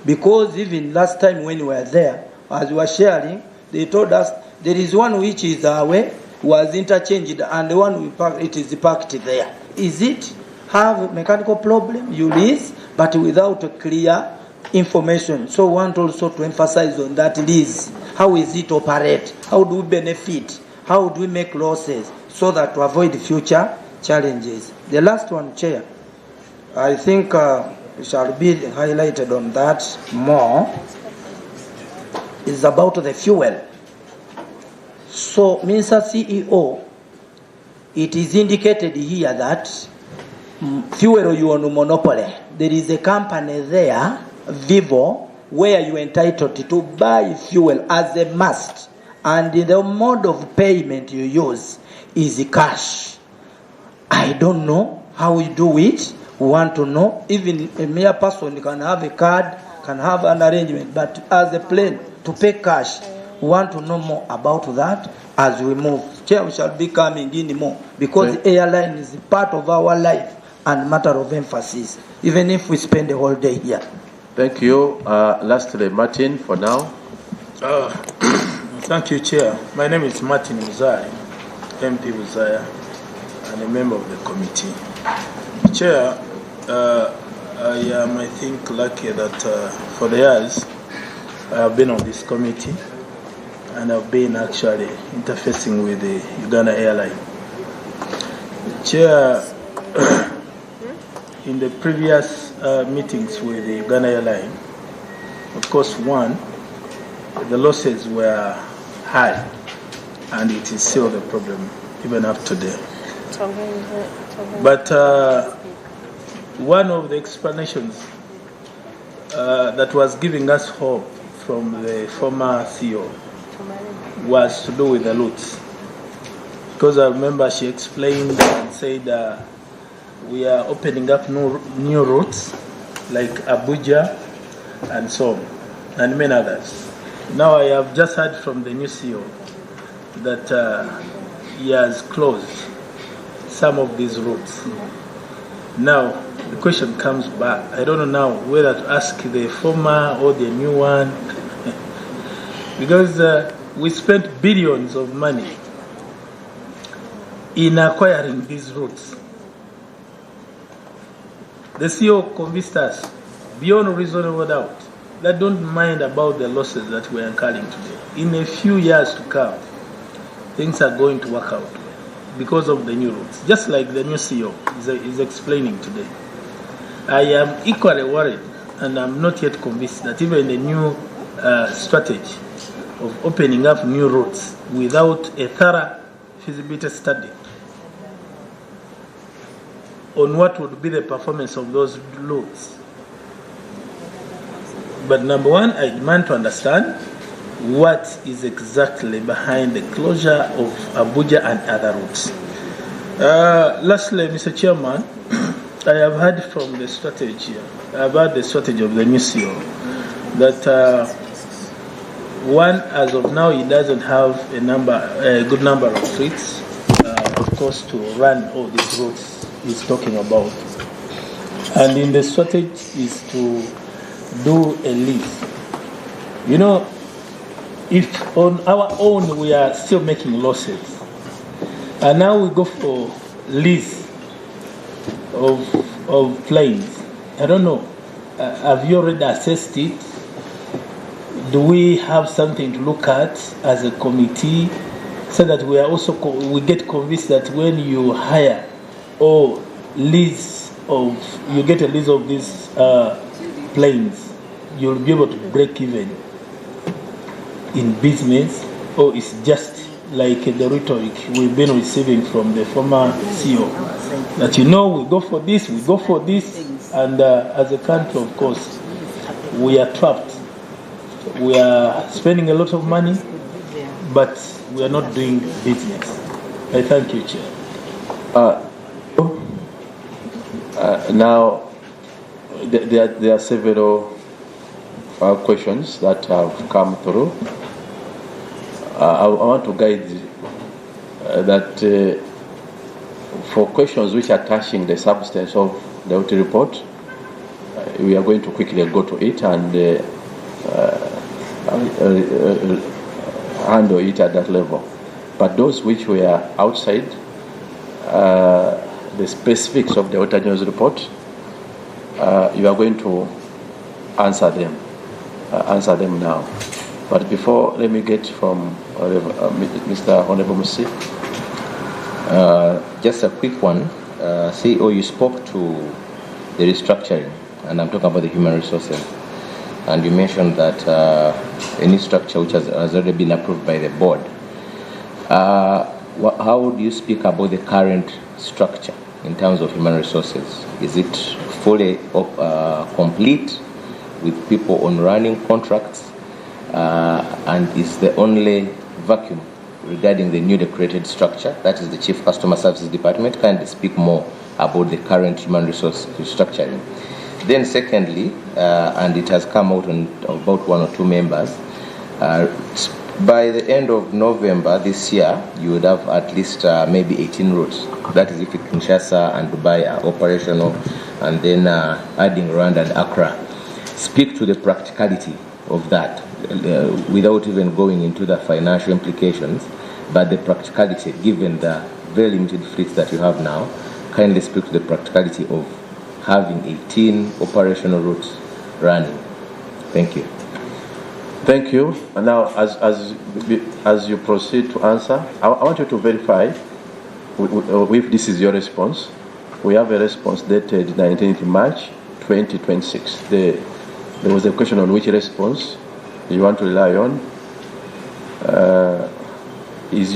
Because even last time when we were there, as we were sharing, they told us there is one which is away, was interchanged, and the one we park, it is parked there. Is it have mechanical problem? You lease, but without a clear information. So we want also to emphasize on that lease. How is it operate? How do we benefit? How do we make losses so that to avoid future challenges? The last one, Chair, I think shall be highlighted on that more, is about the fuel. So, Mr. CEO, it is indicated here that fuel you own monopoly. There is a company there, Vivo, where you are entitled to buy fuel as a must, and the mode of payment you use is cash. I don't know how we do it. We want to know. Even a mere person can have a card, can have an arrangement, but as a plane to pay cash, we want to know more about that as we move. Chair, we shall be coming in more because airline is part of our life and matter of emphasis, even if we spend the whole day here. Thank you. Lastly, Martin, for now. Thank you, Chair. My name is Martin Uzai, MP Uzaya, and a member of the committee. Chair, I am, I think, lucky that for the years I have been on this committee and I've been actually interfacing with the Uganda Airlines. Chair, in the previous meetings with the Uganda Airlines, of course, one, the losses were high, and it is still the problem even up to today. But one of the explanations that was giving us hope from the former CEO was to do with the routes. Because I remember she explained and said we are opening up new routes like Abuja and so on, and many others. Now I have just heard from the new CEO that he has closed some of these routes. Now the question comes back. I don't know now whether to ask the former or the new one because we spent billions of money in acquiring these routes. The CEO convinced us beyond reasonable doubt that don't mind about the losses that we're incurring today. In a few years to come, things are going to work out because of the new routes, just like the new CEO is explaining today. I am equally worried, and I'm not yet convinced that even the new strategy of opening up new routes without a thorough feasibility study on what would be the performance of those routes. But number one, I demand to understand what is exactly behind the closure of Abuja and other routes. Lastly, Mr. Chairman, I have heard from the strategy, about the strategy of the new CEO, that one, as of now, he doesn't have a good number of fleets, of course, to run all these routes he's talking about. And in the strategy is to do a lease. You know, if on our own we are still making losses, and now we go for lease of planes, I don't know, have you already assessed it? Do we have something to look at as a committee so that we are also we get convinced that when you hire or lease of, you get a lease of these planes, you'll be able to break even in business, or it's just like the rhetoric we've been receiving from the former CEO, that we go for this, and as a country, of course, we are trapped. We are spending a lot of money, but we are not doing business. I thank you, Chair. Now, there are several questions that have come through. I want to guide that for questions which are touching the substance of the audit report, we are going to quickly go to it and handle it at that level. But those which were outside the specifics of the Auditor General's report, you are going to answer them now. But before, let me get from Mr. Honorable Musi. Just a quick one. CEO, you spoke to the restructuring, and I'm talking about the human resources. And you mentioned that any structure which has already been approved by the board. How would you speak about the current structure in terms of human resources? Is it fully complete with people on running contracts? And is the only vacuum regarding the newly created structure, that is the Chief Customer Services Department? Kindly speak more about the current human resource restructuring. Then secondly, and it has come out on about 1 or 2 members, by the end of November this year, you would have at least maybe 18 routes. That is if Kinshasa and Dubai are operational, and then adding Rwanda and Accra. Speak to the practicality of that without even going into the financial implications, but the practicality given the very limited fleets that you have now. Kindly speak to the practicality of having 18 operational routes running. Thank you. Thank you. And now, as you proceed to answer, I want you to verify if this is your response. We have a response dated 19th March 2026. There was a question on which response you want to rely on. Is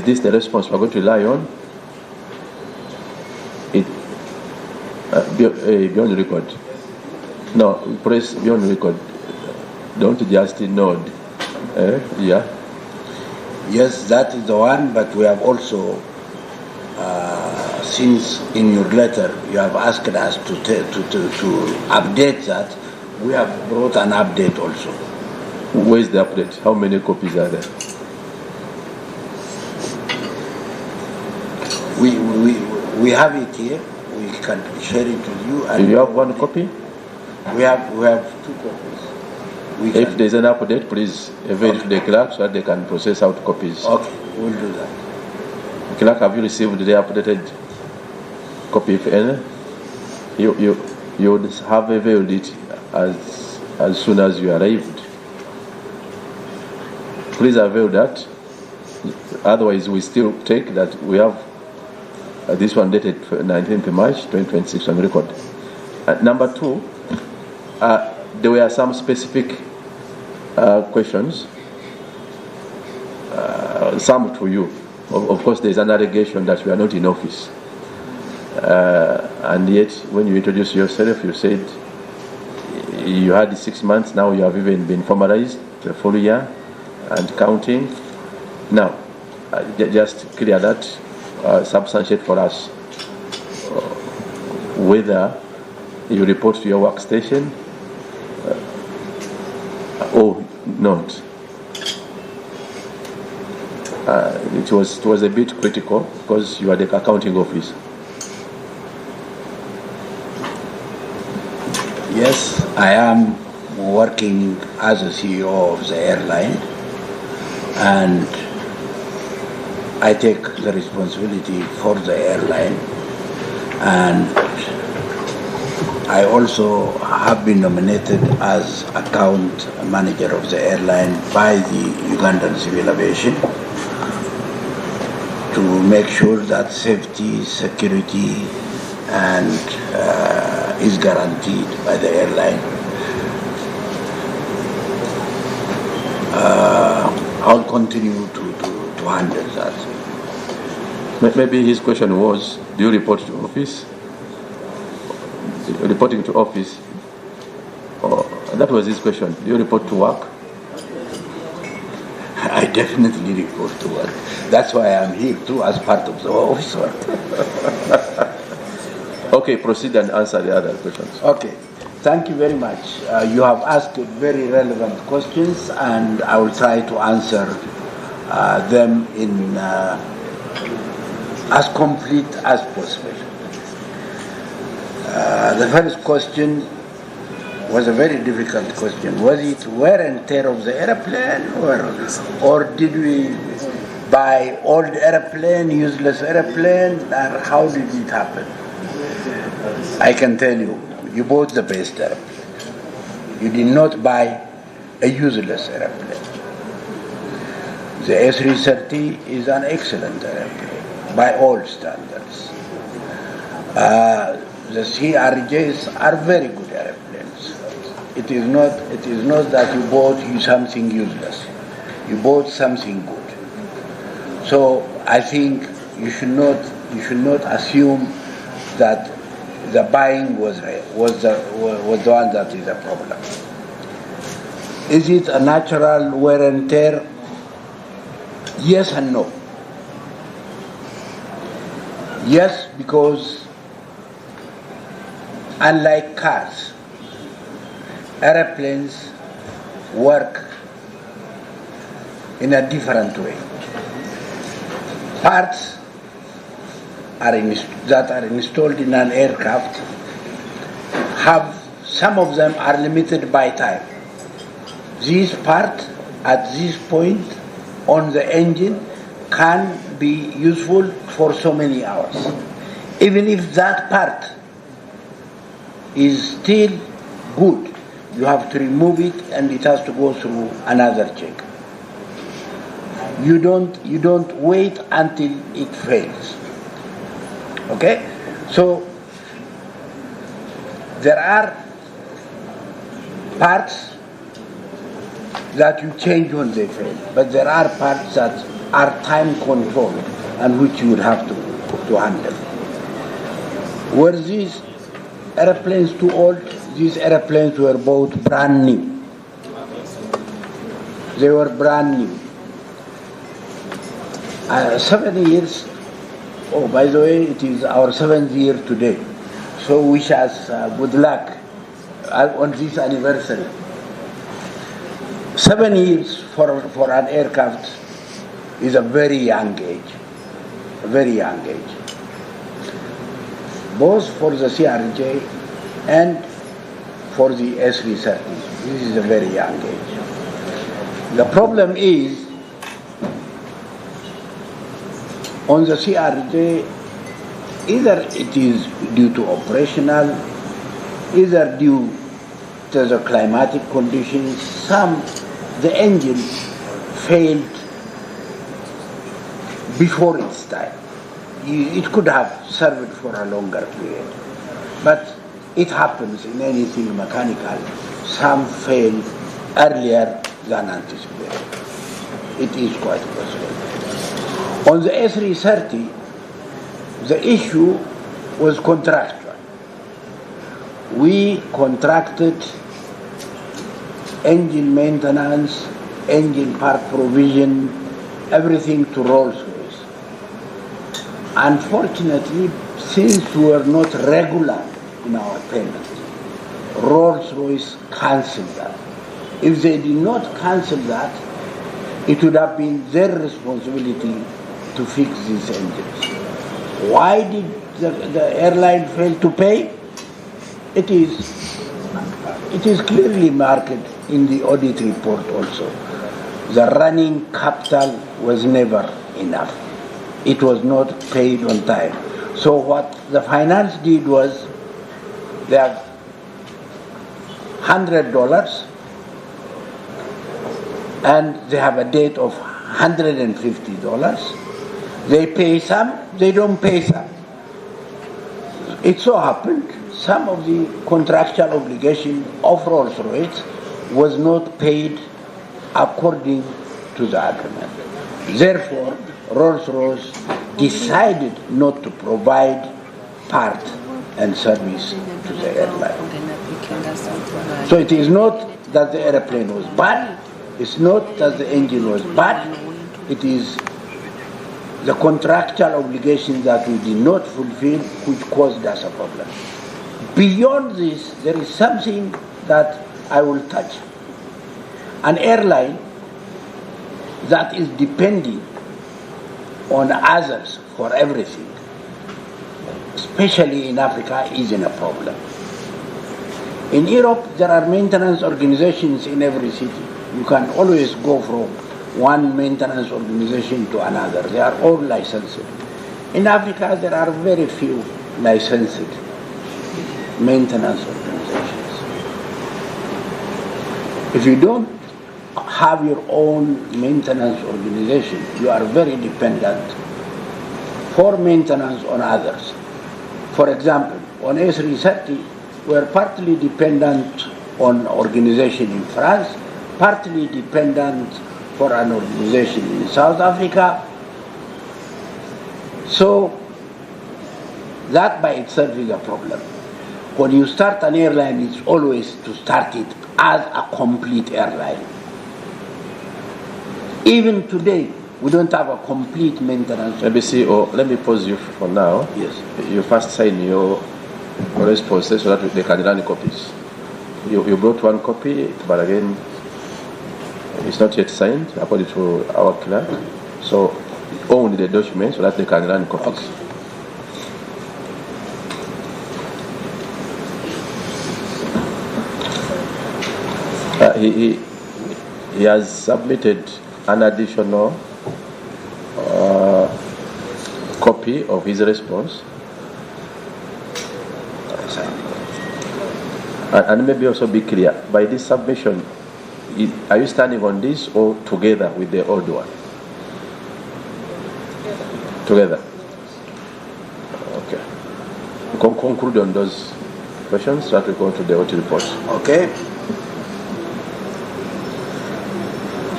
this the response we're going to rely on? Beyond record. No, press beyond record. Don't just nod. Yeah. Yes, that is the one, but we have also, since in your letter you have asked us to update that, we have brought an update also. Where is the update? How many copies are there? We have it here. We can share it with you. Do you have one copy? We have 2 copies. If there's an update, please avail to the clerk so that they can process out copies. Okay, we'll do that. Clerk, have you received the updated copy? If any, you would have availed it as soon as you arrived. Please avail that. Otherwise, we still take that we have this one dated 19th March 2026 on record. Number 2, there were some specific questions, some to you. Of course, there's an allegation that you are not in office. And yet, when you introduced yourself, you said you had 6 months, now you have even been formalized to a full year and counting. Now, just clear that, substantiate for us whether you report to your workstation or not. It was a bit critical because you are the accounting office. Yes, I am working as a CEO of the airline, and I take the responsibility for the airline, and I also have been nominated as account manager of the airline by the Ugandan Civil Aviation to make sure that safety, security, and is guaranteed by the airline. I'll continue to handle that. Maybe his question was, do you report to office? Reporting to office, that was his question. Do you report to work? I definitely report to work. That's why I'm here too, as part of the office work. Okay, proceed and answer the other questions. Okay, thank you very much. You have asked very relevant questions, and I will try to answer them in as complete as possible. The first question was a very difficult question. Was it wear and tear of the airplane, or did we buy old airplane, useless airplane, or how did it happen? I can tell you, you bought the best airplane. You did not buy a useless airplane. The A330 is an excellent airplane by all standards. The CRJs are very good airplanes. It is not that you bought something useless. You bought something good. So I think you should not assume that the buying was the one that is a problem. Is it a natural wear and tear? Yes and no. Yes, because unlike cars, airplanes work in a different way. Parts that are installed in an aircraft some of them are limited by time. This part at this point on the engine can be useful for so many hours. Even if that part is still good, you have to remove it and it has to go through another check. You don't wait until it fails. Okay? So there are parts that you change when they fail, but there are parts that are time controlled and which you would have to handle. Were these airplanes too old? These airplanes were both brand new. They were brand new. 7 years. Oh, by the way, it is our 7th year today. So wish us good luck on this anniversary. 7 years for an aircraft is a very young age. A very young age. Both for the CRJ and for the A330. This is a very young age. The problem is, on the CRJ, either it is due to operational, either due to the climatic conditions, the engine failed before its time. It could have served for a longer period. But it happens in anything mechanical. Some fail earlier than anticipated. It is quite possible. On the A330, the issue was contractual. We contracted engine maintenance, engine part provision, everything to Rolls-Royce. Unfortunately, since we were not regular in our payment, Rolls-Royce cancelled that. If they did not cancel that, it would have been their responsibility to fix these engines. Why did the airline fail to pay? It is clearly marked in the audit report also. The running capital was never enough. It was not paid on time. So what the finance did was, they have $100 and they have a date of $150. They pay some, they don't pay some. It so happened some of the contractual obligation of Rolls-Royce was not paid according to the agreement. Therefore, Rolls-Royce decided not to provide part and service to the airline. So it is not that the airplane was bad, it's not that the engine was bad, it is the contractual obligations that we did not fulfill which caused us a problem. Beyond this, there is something that I will touch. An airline that is depending on others for everything, especially in Africa, is in a problem. In Europe, there are maintenance organizations in every city. You can always go from one maintenance organization to another. They are all licensed. In Africa, there are very few licensed maintenance organizations. If you don't have your own maintenance organization, you are very dependent for maintenance on others. For example, on A330, we are partly dependent on organization in France, partly dependent for an organization in South Africa. So that by itself is a problem. When you start an airline, it's always to start it as a complete airline. Even today, we don't have a complete maintenance. ABC, let me pause you for now. Yes. You first sign your responses so that they can run copies. You brought one copy, but again, it's not yet signed according to our clerk. So own the document so that they can run copies. Okay. He has submitted an additional copy of his response. And maybe also be clear, by this submission, are you standing on this or together with the old one? Together. Okay. Conclude on those questions so that we go to the OT report. Okay.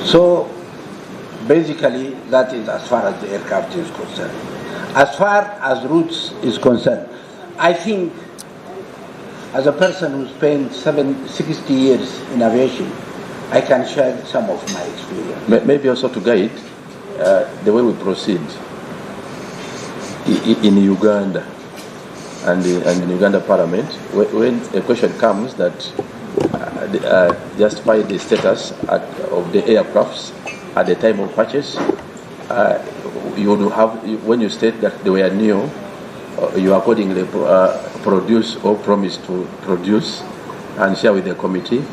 So basically that is as far as the aircraft is concerned. As far as routes is concerned, I think as a person who spent 60 years in aviation, I can share some of my experience. Maybe also to guide the way we proceed in Uganda and in Uganda Parliament. When a question comes that justify the status of the aircrafts at the time of purchase, you would have, when you state that they were new, you accordingly produce or promise to produce and share with the committee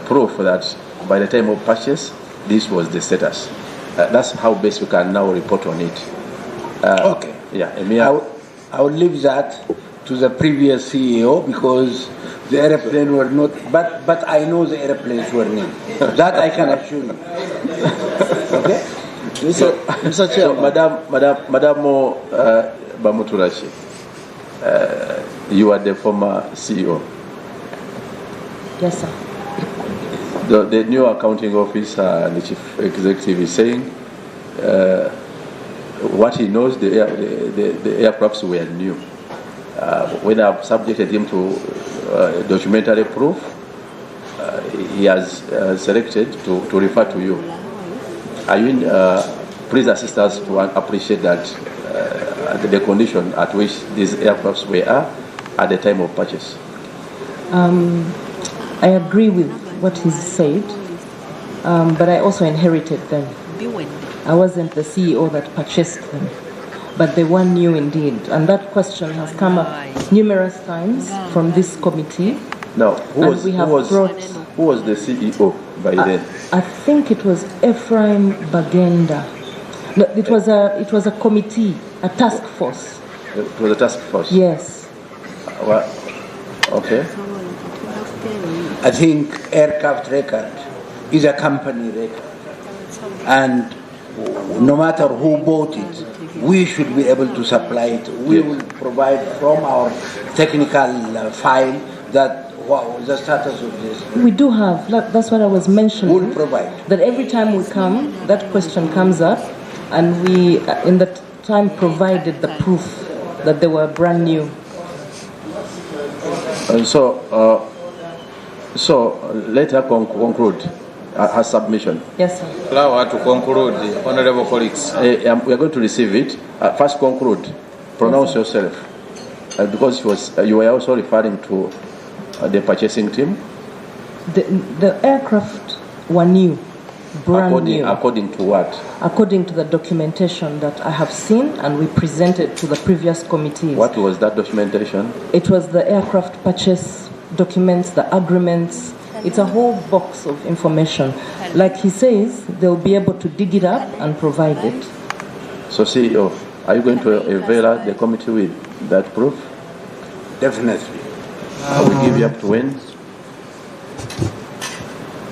proof that by the time of purchase, this was the status. That's how best we can now report on it. Okay. Yeah, I will leave that to the previous CEO because the airplanes were not, but I know the airplanes were new. That I can assure you. Okay? Mr. Chair, Madam Bamuturashi, you are the former CEO. Yes, sir. The new accounting officer and the chief executive is saying what he knows, the aircrafts were new. When I've subjected him to documentary proof, he has selected to refer to you. Are you please assist us to appreciate that the condition at which these aircrafts were at the time of purchase? I agree with what he's said, but I also inherited them. I wasn't the CEO that purchased them, but they were new indeed. And that question has come up numerous times from this committee. Now, who was the CEO by then? I think it was Ephraim Bagenda. No, it was a committee, a task force. It was a task force? Yes. Well, okay. I think aircraft record is a company record. And no matter who bought it, we should be able to supply it. We will provide from our technical file that the status of this. We do have, that's what I was mentioning. We'll provide. That every time we come, that question comes up, and we, in that time, provided the proof that they were brand new. And so let her conclude her submission. Yes, sir. Allow her to conclude, honorable colleagues. We are going to receive it. First conclude. Pronounce yourself. Because you were also referring to the purchasing team. The aircraft were new, brand new. According to what? According to the documentation that I have seen and we presented to the previous committees. What was that documentation? It was the aircraft purchase documents, the agreements. It's a whole box of information. Like he says, they'll be able to dig it up and provide it. So CEO, are you going to avail the committee with that proof? Definitely. I will give you up to when?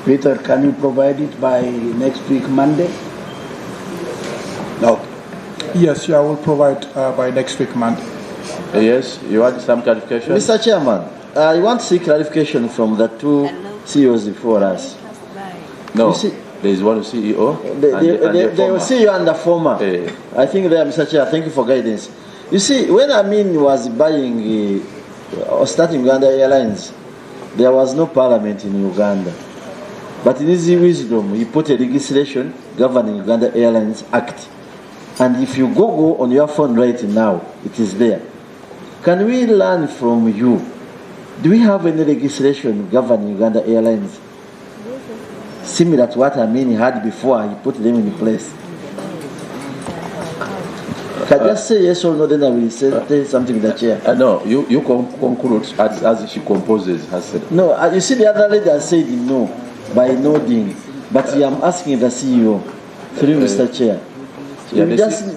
Peter, can you provide it by next week, Monday? No. Yes, I will provide by next week, Monday. Yes, you want some clarification? Mr. Chairman, I want to see clarification from the two CEOs before us. No, you see, there is one CEO. They will see you under former. I think there, Mr. Chair, thank you for guidance. You see, when Amin was buying or starting Uganda Airlines, there was no parliament in Uganda. But in his wisdom, he put a legislation governing Uganda Airlines Act. And if you go on your phone right now, it is there. Can we learn from you? Do we have any legislation governing Uganda Airlines similar to what Amin had before he put them in place? Can I just say yes or no, then I will say something to the chair. No, you conclude as she composes herself. No, you see the other lady has said no by nodding, but I am asking the CEO through Mr. Chair.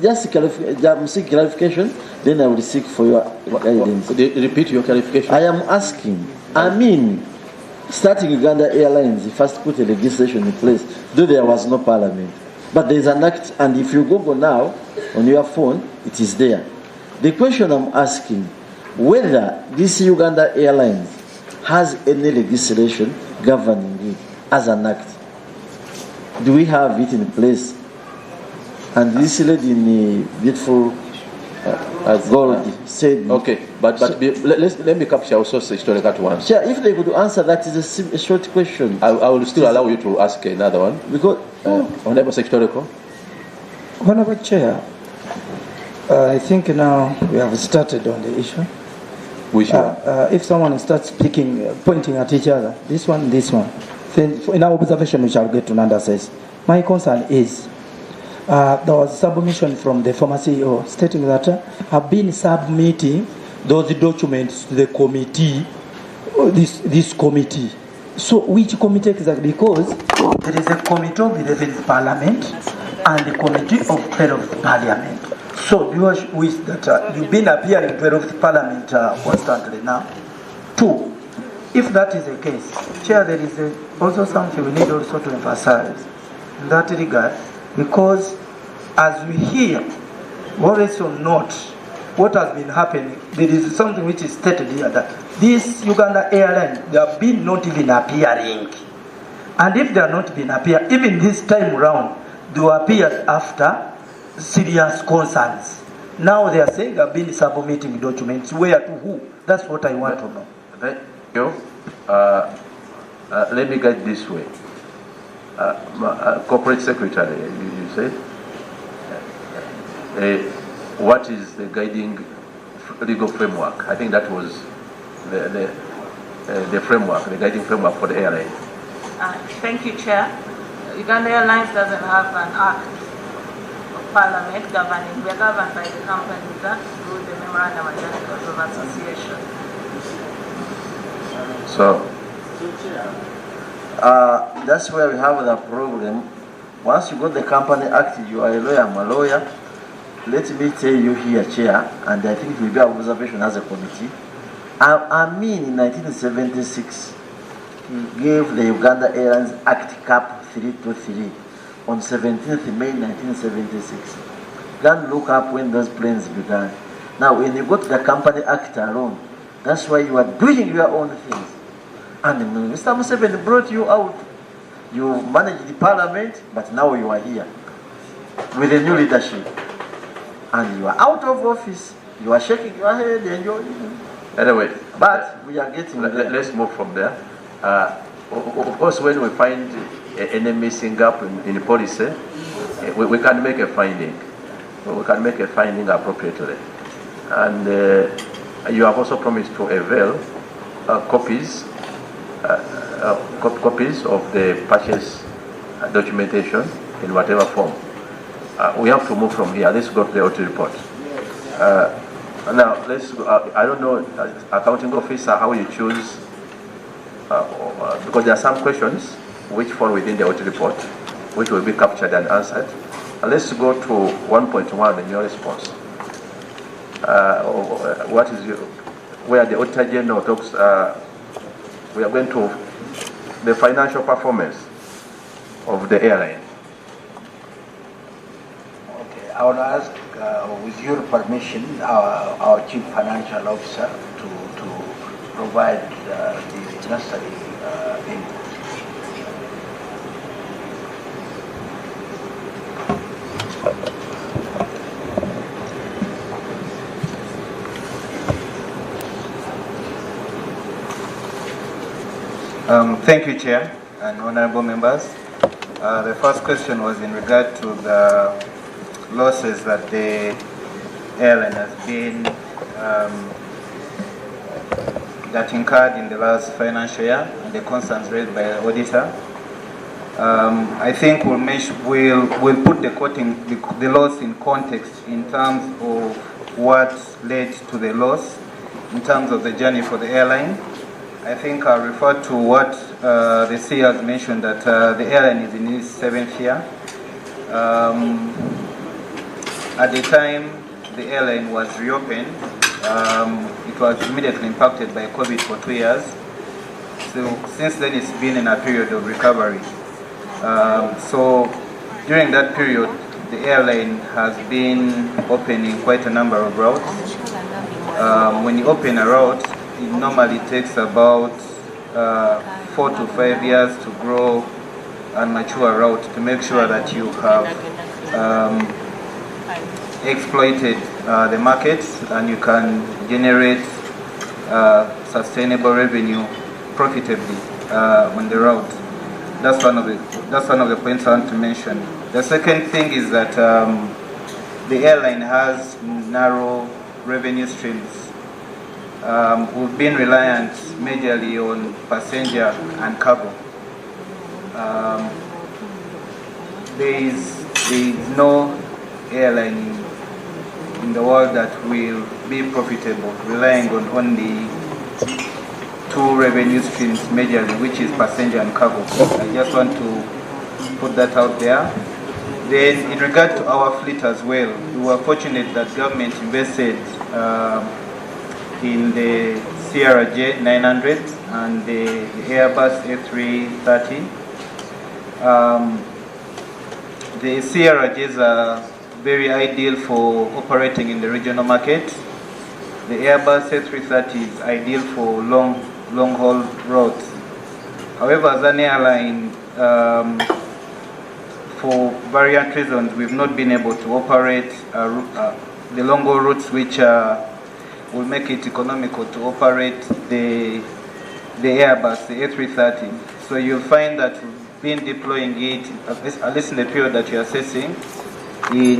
Just seek clarification, then I will seek for your guidance. Repeat your clarification. I am asking, starting Uganda Airlines, he first put a legislation in place, though there was no parliament. But there is an act, and if you Google now on your phone, it is there. The question I'm asking, whether this Uganda Airlines has any legislation governing it as an act. Do we have it in place? And this lady in the beautiful gold said... Okay, but let me capture also historical one. Sure, if they could answer that is a short question. I will still allow you to ask another one. Because... Honorable Secretarial. Honorable Chair, I think now we have started on the issue. Which one? If someone starts pointing at each other, this one, then in our observation we shall get to Nanda says. My concern is there was a submission from the former CEO stating that have been submitting those documents to the committee, this committee. So which committee exactly? Because there is a committee of the 11th Parliament and the committee of 12th Parliament. So you wish that you've been appearing 12th Parliament constantly now. 2, if that is the case, Chair, there is also something we need also to emphasize in that regard, because as we hear, more or not, what has been happening, there is something which is stated here that this Uganda Airlines, they have been not even appearing. And if they are not been appearing, even this time round, they appeared after serious concerns. Now they are saying they have been submitting documents. Where to who? That's what I want to know. Thank you. Let me get this way. Corporate Secretary, you say? What is the guiding legal framework? I think that was the framework, the guiding framework for the airline. Thank you, Chair. Uganda Airlines doesn't have an act of Parliament governing. We are governed by the Companies Act through the Memorandum of Association. So, that's where we have the problem. Once you got the Company Act, you are a lawyer, I'm a lawyer. Let me tell you here, Chair, and I think it will be our observation as a committee. Amin in 1976 gave the Uganda Airlines Act Cap 323 on 17th May 1976. Go and look up when those planes began. Now, when you got the Company Act alone, that's why you are doing your own things. And Mr. Museveni brought you out. You managed the parliament, but now you are here with a new leadership. And you are out of office. You are shaking your head and you're... Anyway, but we are getting there. Let's move from there. Of course, when we find any missing gap in policy, we can make a finding. We can make a finding appropriately. And you have also promised to avail copies of the purchase documentation in whatever form. We have to move from here. Let's go to the audit report. Now, let's go. I don't know, accounting officer, how you choose because there are some questions which fall within the audit report, which will be captured and answered. Let's go to 1.1 in your response. What is where the Auditor General talks, we are going to the financial performance of the airline. Okay, I would ask, with your permission, our Chief Financial Officer to provide the necessary input. Thank you, Chair and honorable members. The first question was in regard to the losses that the airline has been that incurred in the last financial year and the concerns raised by the auditor. I think we'll put the loss in context in terms of what led to the loss, in terms of the journey for the airline. I think I'll refer to what the CEO has mentioned, that the airline is in its 7th year. At the time the airline was reopened, it was immediately impacted by COVID for 2 years. So since then it's been in a period of recovery. So during that period, the airline has been opening quite a number of routes. When you open a route, it normally takes about 4 to 5 years to grow and mature a route to make sure that you have exploited the market and you can generate sustainable revenue profitably on the route. That's one of the points I want to mention. The second thing is that the airline has narrow revenue streams. We've been reliant majorly on passenger and cargo. There is no airline in the world that will be profitable relying on only 2 revenue streams majorly, which is passenger and cargo. I just want to put that out there. Then in regard to our fleet as well, we were fortunate that government invested in the CRJ 900 and the Airbus A330. The CRJs are very ideal for operating in the regional market. The Airbus A330 is ideal for long-haul routes. However, as an airline, for various reasons, we've not been able to operate the long-haul routes which will make it economical to operate the Airbus, the A330. So you'll find that we've been deploying it, at least in the period that you're assessing, we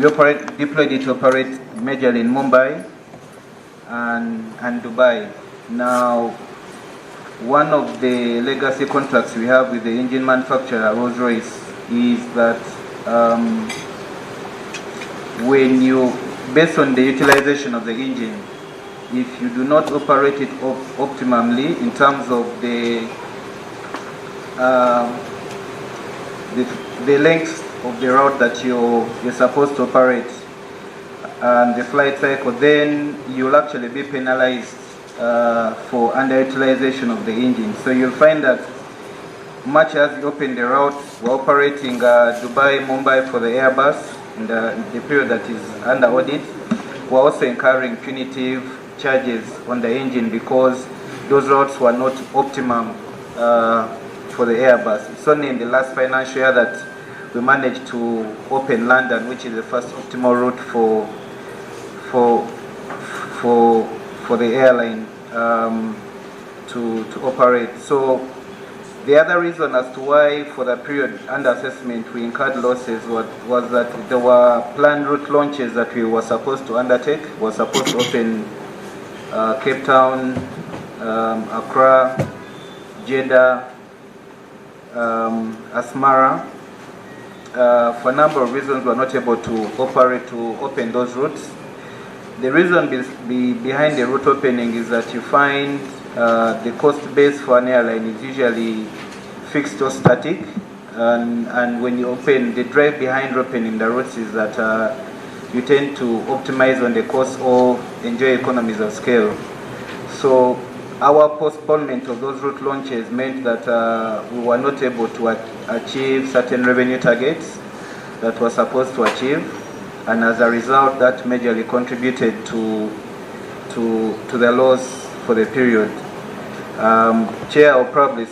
deployed it to operate majorly in Mumbai and Dubai. Now, one of the legacy contracts we have with the engine manufacturer, Rolls-Royce, is that based on the utilization of the engine, if you do not operate it optimally in terms of the length of the route that you're supposed to operate and the flight cycle, then you'll actually be penalized for underutilization of the engine. So you'll find that much as you open the route, we're operating Dubai, Mumbai for the Airbus in the period that is under audit. We're also incurring punitive charges on the engine because those routes were not optimum for the Airbus. It's only in the last financial year that we managed to open London, which is the first optimal route for the airline to operate. So the other reason as to why for the period under assessment we incurred losses was that there were planned route launches that we were supposed to undertake. We were supposed to open Cape Town, Accra, Jeddah, Asmara. For a number of reasons we were not able to open those routes. The reason behind the route opening is that you find the cost base for an airline is usually fixed or static, and when you open, the drive behind opening the routes is that you tend to optimize on the cost or enjoy economies of scale. So our postponement of those route launches meant that we were not able to achieve certain revenue targets that were supposed to achieve, and as a result, that majorly contributed to the loss for the period. Chair will probably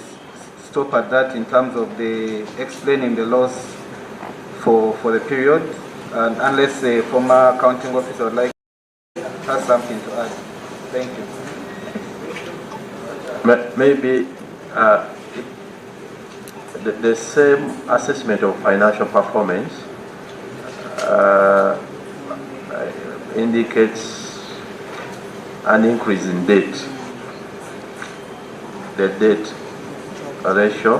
stop at that in terms of the explaining the loss for the period, and unless the former accounting officer would like has something to add. Thank you. Maybe the same assessment of financial performance indicates an increase in debt. The debt ratio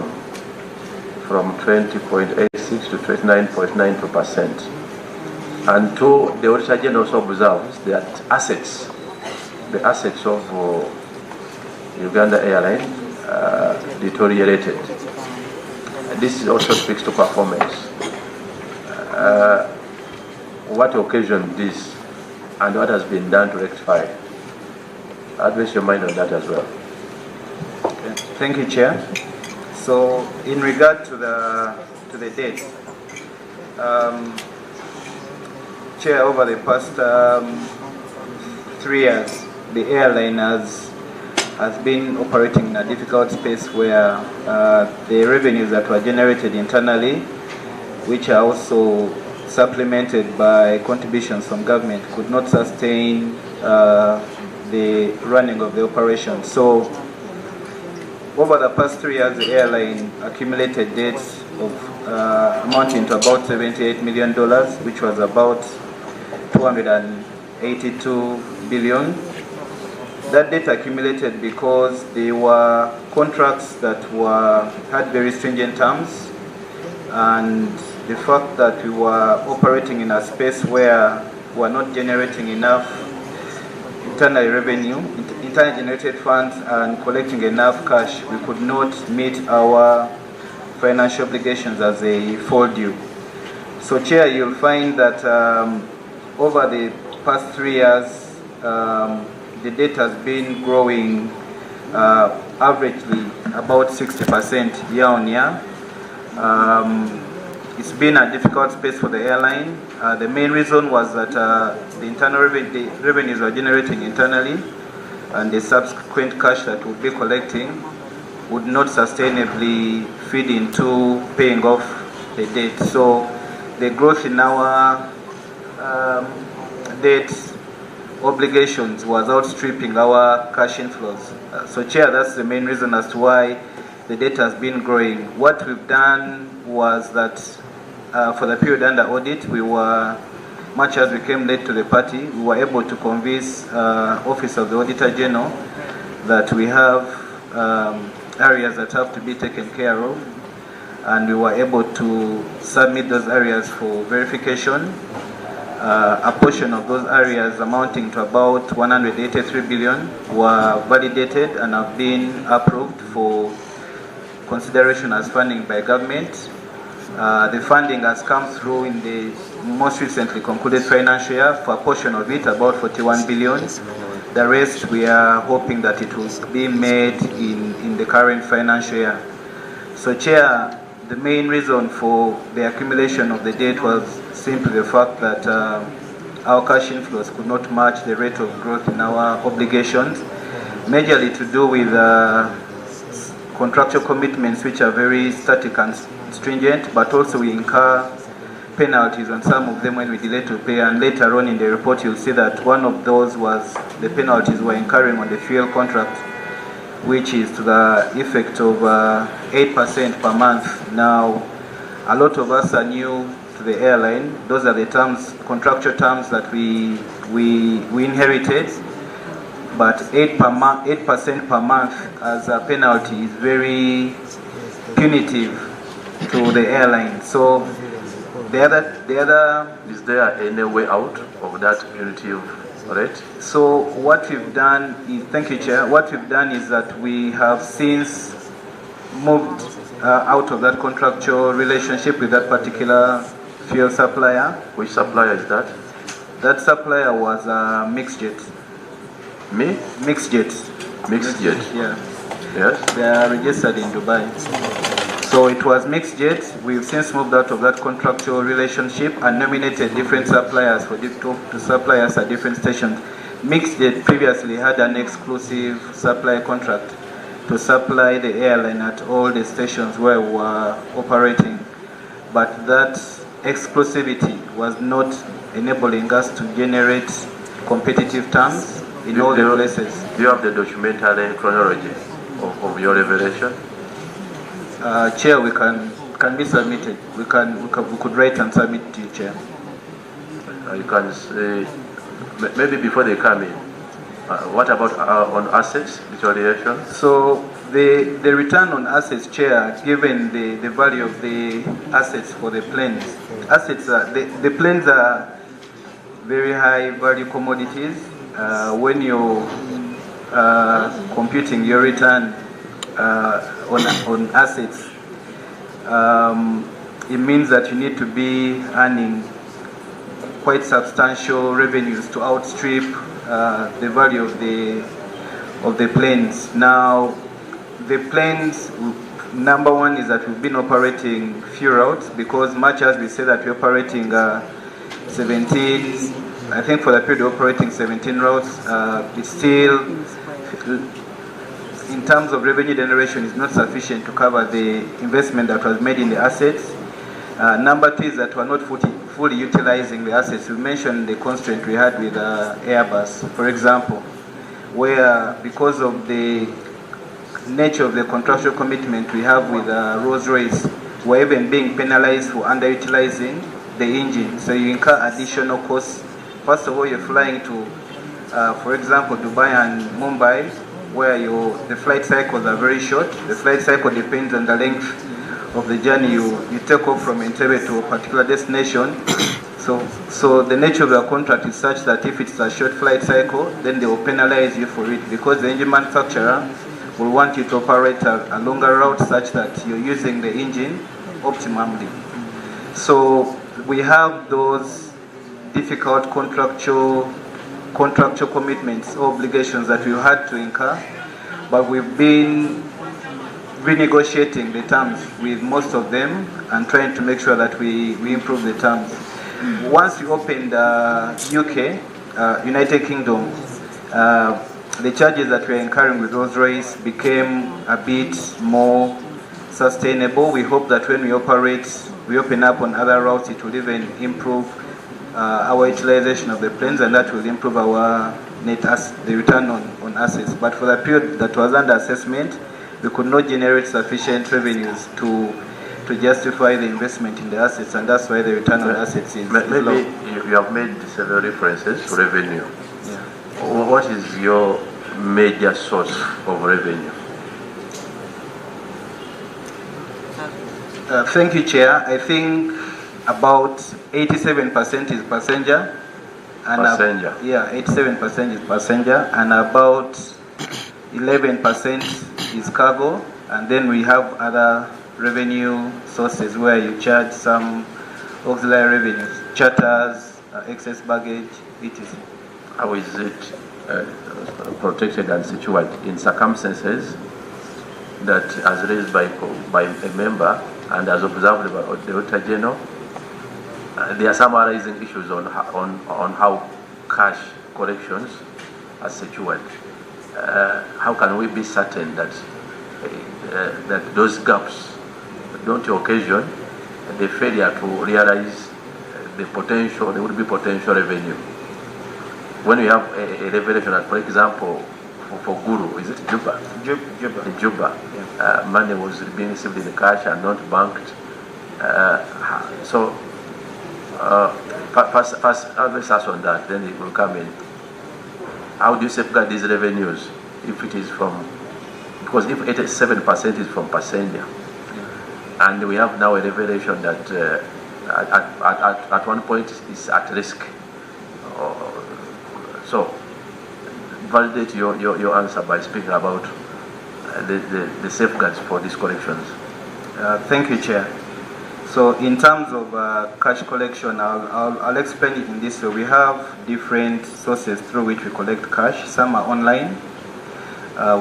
from 20.86 to 29.92%. And two, the Auditor General also observes that the assets of Uganda Airlines deteriorated. This also speaks to performance. What occasioned this and what has been done to rectify? Address your mind on that as well. Okay. Thank you, Chair. So, in regard to the debt, Chair, over the past 3 years, the airline has been operating in a difficult space where the revenues that were generated internally, which are also supplemented by contributions from government, could not sustain the running of the operation. So, over the past 3 years, the airline accumulated debts of amounting to about $78 million, which was about 282 billion. That debt accumulated because there were contracts that had very stringent terms, and the fact that we were operating in a space where we were not generating enough internal revenue, internally generated funds, and collecting enough cash, we could not meet our financial obligations as they fall due. So, Chair, you'll find that over the past 3 years, the debt has been growing averagely about 60% year on year. It's been a difficult space for the airline. The main reason was that the revenues were generating internally, and the subsequent cash that we'll be collecting would not sustainably feed into paying off the debt. So the growth in our debt obligations was outstripping our cash inflows. So, Chair, that's the main reason as to why the debt has been growing. What we've done was that for the period under audit, we were, much as we came late to the party, we were able to convince Office of the Auditor General that we have areas that have to be taken care of, and we were able to submit those areas for verification. A portion of those areas amounting to about 183 billion were validated and have been approved for consideration as funding by government. The funding has come through in the most recently concluded financial year for a portion of it, about 41 billion. The rest, we are hoping that it will be made in the current financial year. So, Chair, the main reason for the accumulation of the debt was simply the fact that our cash inflows could not match the rate of growth in our obligations, majorly to do with contractual commitments which are very static and stringent, but also we incur penalties on some of them when we delay to pay, and later on in the report you'll see that one of those was the penalties we're incurring on the fuel contract, which is to the effect of 8% per month. Now, a lot of us are new to the airline. Those are the terms, contractual terms that we inherited, but 8% per month as a penalty is very punitive to the airline. So the other is there any way out of that punitive All right. So what we've done is, thank you, Chair. What we've done is that we have since moved out of that contractual relationship with that particular fuel supplier. Which supplier is that? That supplier was MixJet. MixJet. MixJet. Yeah. Yes. They are registered in Dubai. So it was MixJet. We've since moved out of that contractual relationship and nominated different suppliers for to suppliers at different stations. MixJet previously had an exclusive supply contract to supply the airline at all the stations where we were operating. But that exclusivity was not enabling us to generate competitive terms in all the places. Do you have the documentary chronology of your revelation? Chair, we can be submitted. We could write and submit to you, Chair. You can say, maybe before they come in, what about on assets, deterioration? So the return on assets, Chair, given the value of the assets for the planes, the planes are very high value commodities. When you're computing your return on assets, it means that you need to be earning quite substantial revenues to outstrip the value of the planes. Now, the planes, number one is that we've been operating few routes, because much as we say that we're operating 17, I think for the period of operating 17 routes, it's still, in terms of revenue generation, is not sufficient to cover the investment that was made in the assets. Number two is that we're not fully utilizing the assets. We mentioned the constraint we had with Airbus, for example, where because of the nature of the contractual commitment we have with Rolls-Royce, we're even being penalized for underutilizing the engine. So you incur additional costs. First of all, you're flying to, for example, Dubai and Mumbai, where the flight cycles are very short. The flight cycle depends on the length of the journey you take off from Entebbe to a particular destination. So the nature of the contract is such that if it's a short flight cycle, then they will penalize you for it, because the engine manufacturer will want you to operate a longer route such that you're using the engine optimally. So we have those difficult contractual commitments or obligations that we had to incur, but we've been renegotiating the terms with most of them and trying to make sure that we improve the terms. Once we opened UK, United Kingdom, the charges that we are incurring with Rolls-Royce became a bit more sustainable. We hope that when we open up on other routes, it will even improve our utilization of the planes, and that will improve our the return on assets. But for the period that was under assessment, we could not generate sufficient revenues to justify the investment in the assets, and that's why the return on assets is low. Maybe you have made several references to revenue. Yeah. What is your major source of revenue? Thank you, Chair. I think about 87% is passenger. And 87% is passenger, and about 11% is cargo, and then we have other revenue sources where you charge some auxiliary revenues, charters, excess baggage, etc. How is it protected and secured in circumstances that, as raised by a member and as observed by the Auditor General, there are some arising issues on how cash collections are secured. How can we be certain that those gaps don't occasion the failure to realize the would be potential revenue? When we have a revelation, for example, for Guru, is it Juba? Juba. Yeah. Money was being received in cash and not banked. First, let's ask on that, then it will come in. How do you safeguard these revenues if it is from, because if 87% is from passenger, and we have now a revelation that at one point is at risk. So, validate your answer by speaking about the safeguards for these collections. Thank you, Chair. So in terms of cash collection, I'll explain it in this way. We have different sources through which we collect cash. Some are online.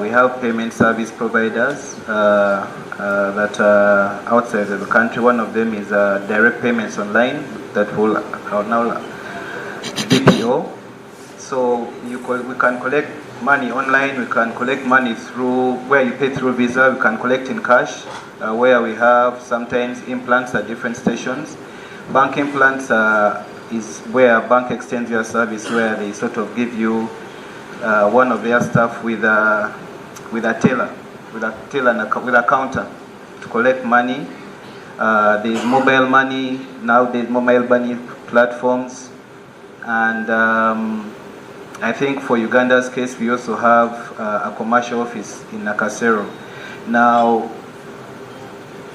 We have payment service providers that are outside of the country. One of them is direct payments online that will now DPO. So we can collect money online, we can collect money through where you pay through Visa, we can collect in cash, where we have sometimes implants at different stations. Bank implants is where a bank extends your service, where they sort of give you one of their staff with a teller and a counter to collect money. There's mobile money, now there's mobile money platforms, and I think for Uganda's case, we also have a commercial office in Nakasero. Now,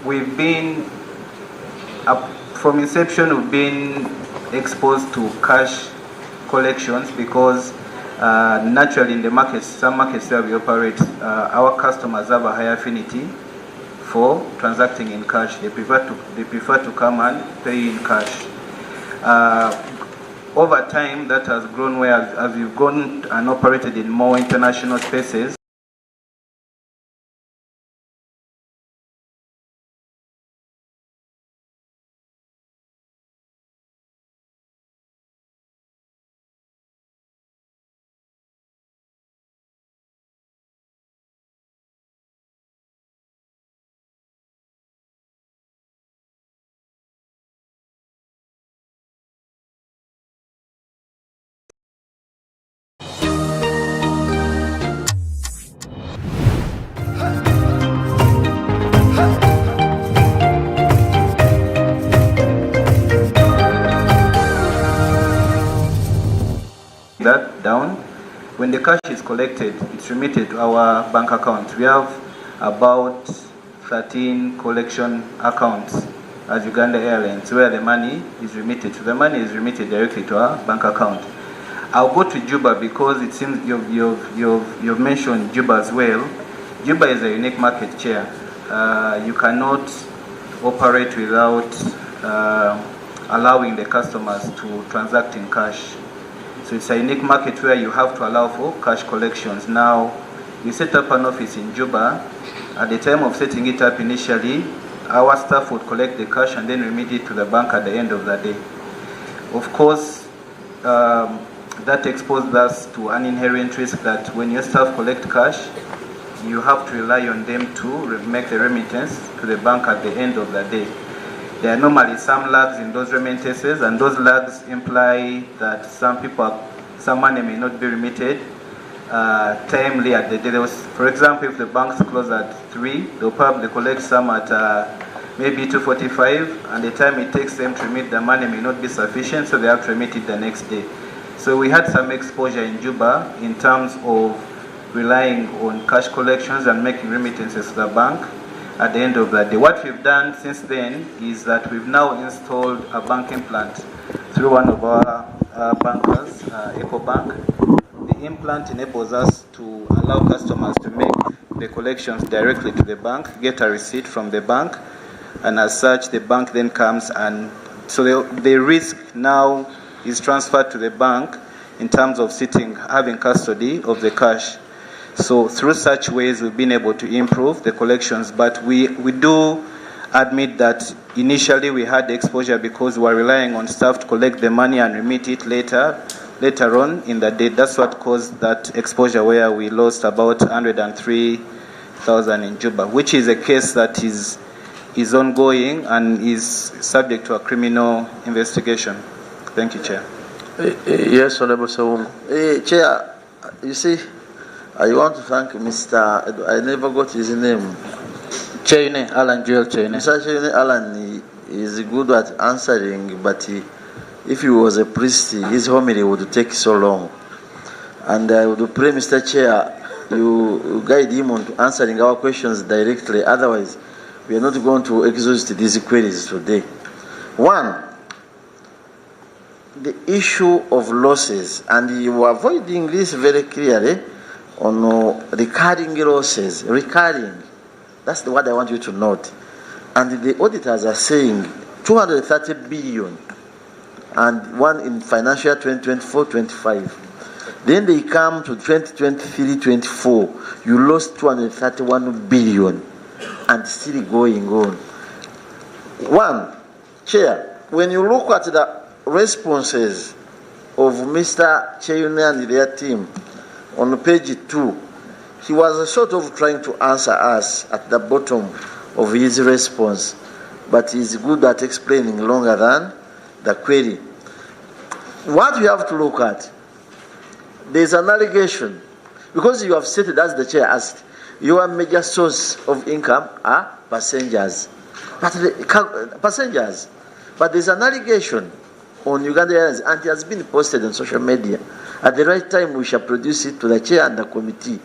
we've been, from inception, we've been exposed to cash collections because naturally in the markets, some markets where we operate, our customers have a high affinity for transacting in cash. They prefer to come and pay in cash. Over time, that has grown where as we've gone and operated in more international spaces, that down. When the cash is collected, it's remitted to our bank account. We have about 13 collection accounts at Uganda Airlines where the money is remitted. So the money is remitted directly to our bank account. I'll go to Juba because it seems you've mentioned Juba as well. Juba is a unique market, Chair. You cannot operate without allowing the customers to transact in cash. So it's a unique market where you have to allow for cash collections. Now, we set up an office in Juba. At the time of setting it up initially, our staff would collect the cash and then remit it to the bank at the end of the day. Of course, that exposed us to an inherent risk that when your staff collect cash, you have to rely on them to make the remittance to the bank at the end of the day. There are normally some lags in those remittances, and those lags imply that some money may not be remitted timely at the day. For example, if the banks close at 3, they'll probably collect some at maybe 2:45, and the time it takes them to remit the money may not be sufficient, so they have to remit it the next day. So we had some exposure in Juba in terms of relying on cash collections and making remittances to the bank at the end of the day. What we've done since then is that we've now installed a banking plant through one of our bankers, EcoBank. The implant enables us to allow customers to make the collections directly to the bank, get a receipt from the bank, and as such, the bank then comes and so the risk now is transferred to the bank in terms of having custody of the cash. So through such ways, we've been able to improve the collections, but we do admit that initially we had the exposure because we were relying on staff to collect the money and remit it later on in the day. That's what caused that exposure where we lost about 103,000 in Juba, which is a case that is ongoing and is subject to a criminal investigation. Thank you, Chair. Yes, Honorable Sawungu. Chair, you see, I want to thank Mr. I never got his name. Chaine, Alan Joel Chaine. Mr. Chaine Alan is good at answering, but if he was a priest, his homily would take so long. And I would pray, Mr. Chair, you guide him on answering our questions directly. Otherwise, we are not going to exhaust these queries today. One, the issue of losses, and you are avoiding this very clearly on recurring losses. Recurring, that's what I want you to note. And the auditors are saying 230 billion, and one in financial year 2024-25. Then they come to 2023-24. You lost 231 billion, and still going on. One, Chair, when you look at the responses of Mr. Cheyune and their team on page 2, he was sort of trying to answer us at the bottom of his response, but he's good at explaining longer than the query. What you have to look at, there's an allegation, because you have stated, as the chair asked, your major source of income are passengers. But there's an allegation on Uganda Airlines, and it has been posted on social media. At the right time, we shall produce it to the chair and the committee,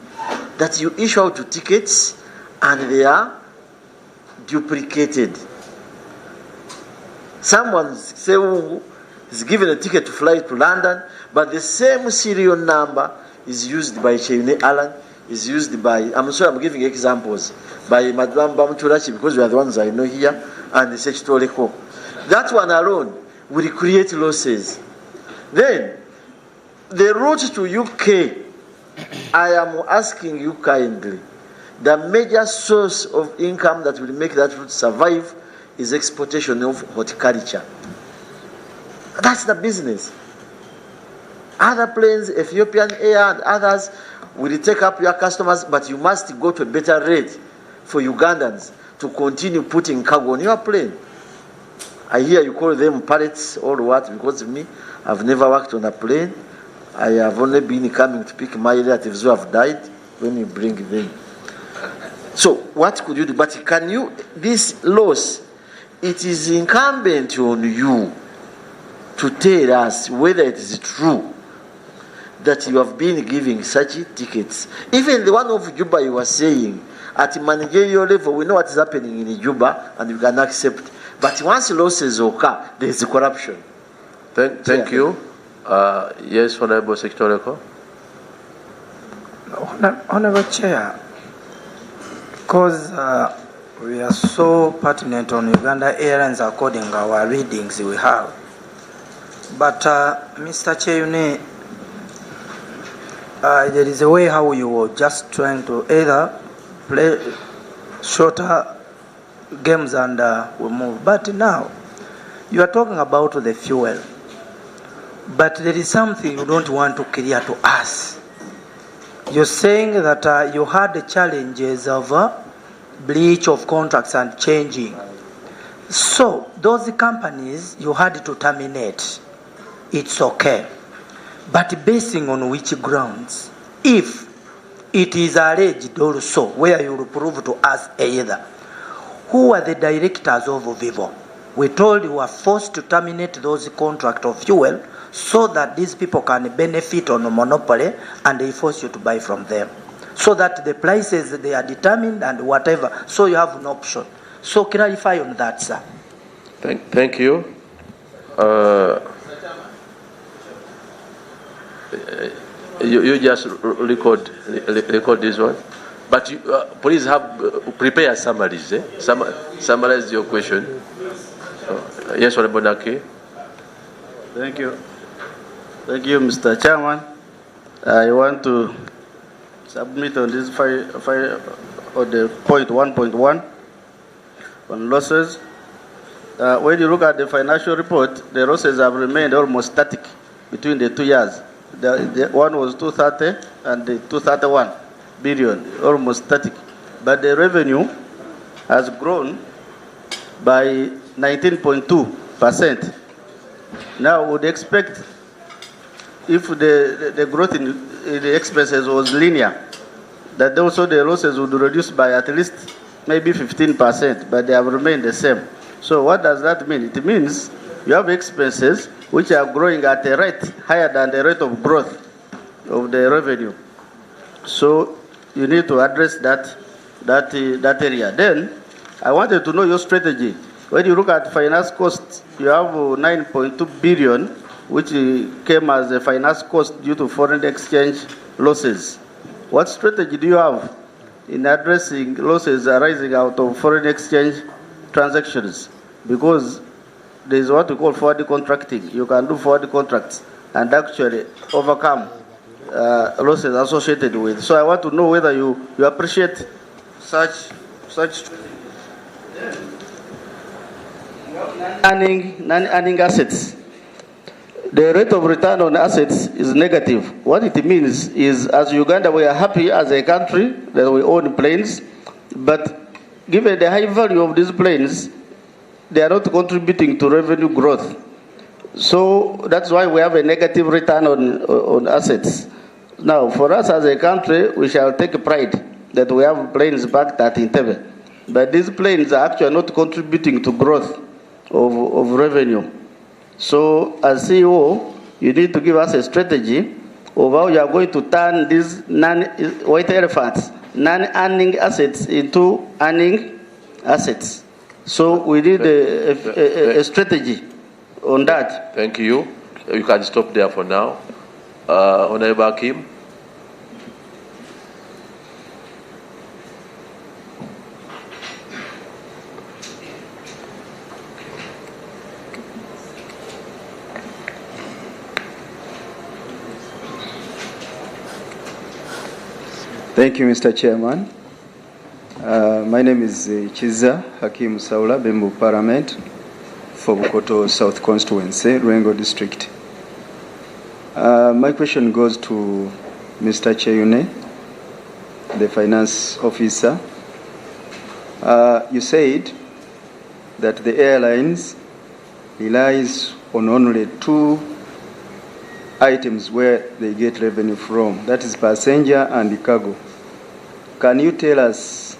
that you issue out tickets and they are duplicated. Someone is given a ticket to fly to London, but the same serial number is used by Cheyune Alan, is used by, I'm sorry, I'm giving examples, by Madame Bamuturachi, because we are the ones I know here, and the Sechitoleko. That one alone will create losses. Then, the route to UK, I am asking you kindly, the major source of income that will make that route survive is exportation of horticulture. That's the business. Other planes, Ethiopian Air and others, will take up your customers, but you must go to a better rate for Ugandans to continue putting cargo on your plane. I hear you call them pirates or what, because of me, I've never worked on a plane. I have only been coming to pick my relatives who have died when you bring them. So what could you do? But can you, this loss, it is incumbent on you to tell us whether it is true that you have been giving such tickets. Even the one of Juba you were saying, at managerial level, we know what is happening in Juba and we can accept. But once losses occur, there is corruption. Thank you. Yes, Honorable Secretary. Honorable Chair, because we are so pertinent on Uganda Airlines according to our readings we have. But Mr. Cheyune, there is a way how you were just trying to either play shorter games and we move. But now, you are talking about the fuel. But there is something you don't want to clear to us. You're saying that you had the challenges of breach of contracts and changing. So, those companies you had to terminate. It's okay. But basing on which grounds? If it is alleged also, where you will prove to us either, who are the directors of Vivo? We told you were forced to terminate those contracts of fuel so that these people can benefit on a monopoly, and they force you to buy from them. So that the prices, they are determined and whatever, so you have an option. So clarify on that, sir. Thank you. You just record this one, but you, please prepare summaries. Summarize your question. Yes, Honorable Naki. Thank you, Mr. Chairman. I want to submit on this on the point 1.1 on losses. When you look at the financial report, the losses have remained almost static between the 2 years. The one was 230 and the 231 billion, almost static. But the revenue has grown by 19.2%. Now, we would expect if the growth in the expenses was linear, that also the losses would reduce by at least maybe 15%, but they have remained the same. So what does that mean? It means you have expenses which are growing at a rate higher than the rate of growth of the revenue. So you need to address that area. Then I wanted to know your strategy. When you look at finance costs, you have 9.2 billion which came as a finance cost due to foreign exchange losses. What strategy do you have in addressing losses arising out of foreign exchange transactions? Because there is what we call forward contracting. You can do forward contracts and actually overcome losses associated with. So I want to know whether you appreciate such non-earning assets. The rate of return on assets is negative. What it means is, as Uganda, we are happy as a country that we own planes, but given the high value of these planes, they are not contributing to revenue growth. So that's why we have a negative return on assets. Now, for us as a country, we shall take pride that we have planes backed at Entebbe. But these planes are actually not contributing to growth of revenue. So, as CEO, you need to give us a strategy of how you are going to turn these white elephants, non-earning assets into earning assets. So we need a strategy on that. Thank you. You can stop there for now. Honorable Akim. Thank you, Mr. Chairman. My name is Chiza Hakim Saula, Bembu Parliament for Bukoto South Constituency, Rengo District. My question goes to Mr. Cheyune, the Finance Officer. You said that the airlines relies on only two items where they get revenue from, that is passenger and cargo. Can you tell us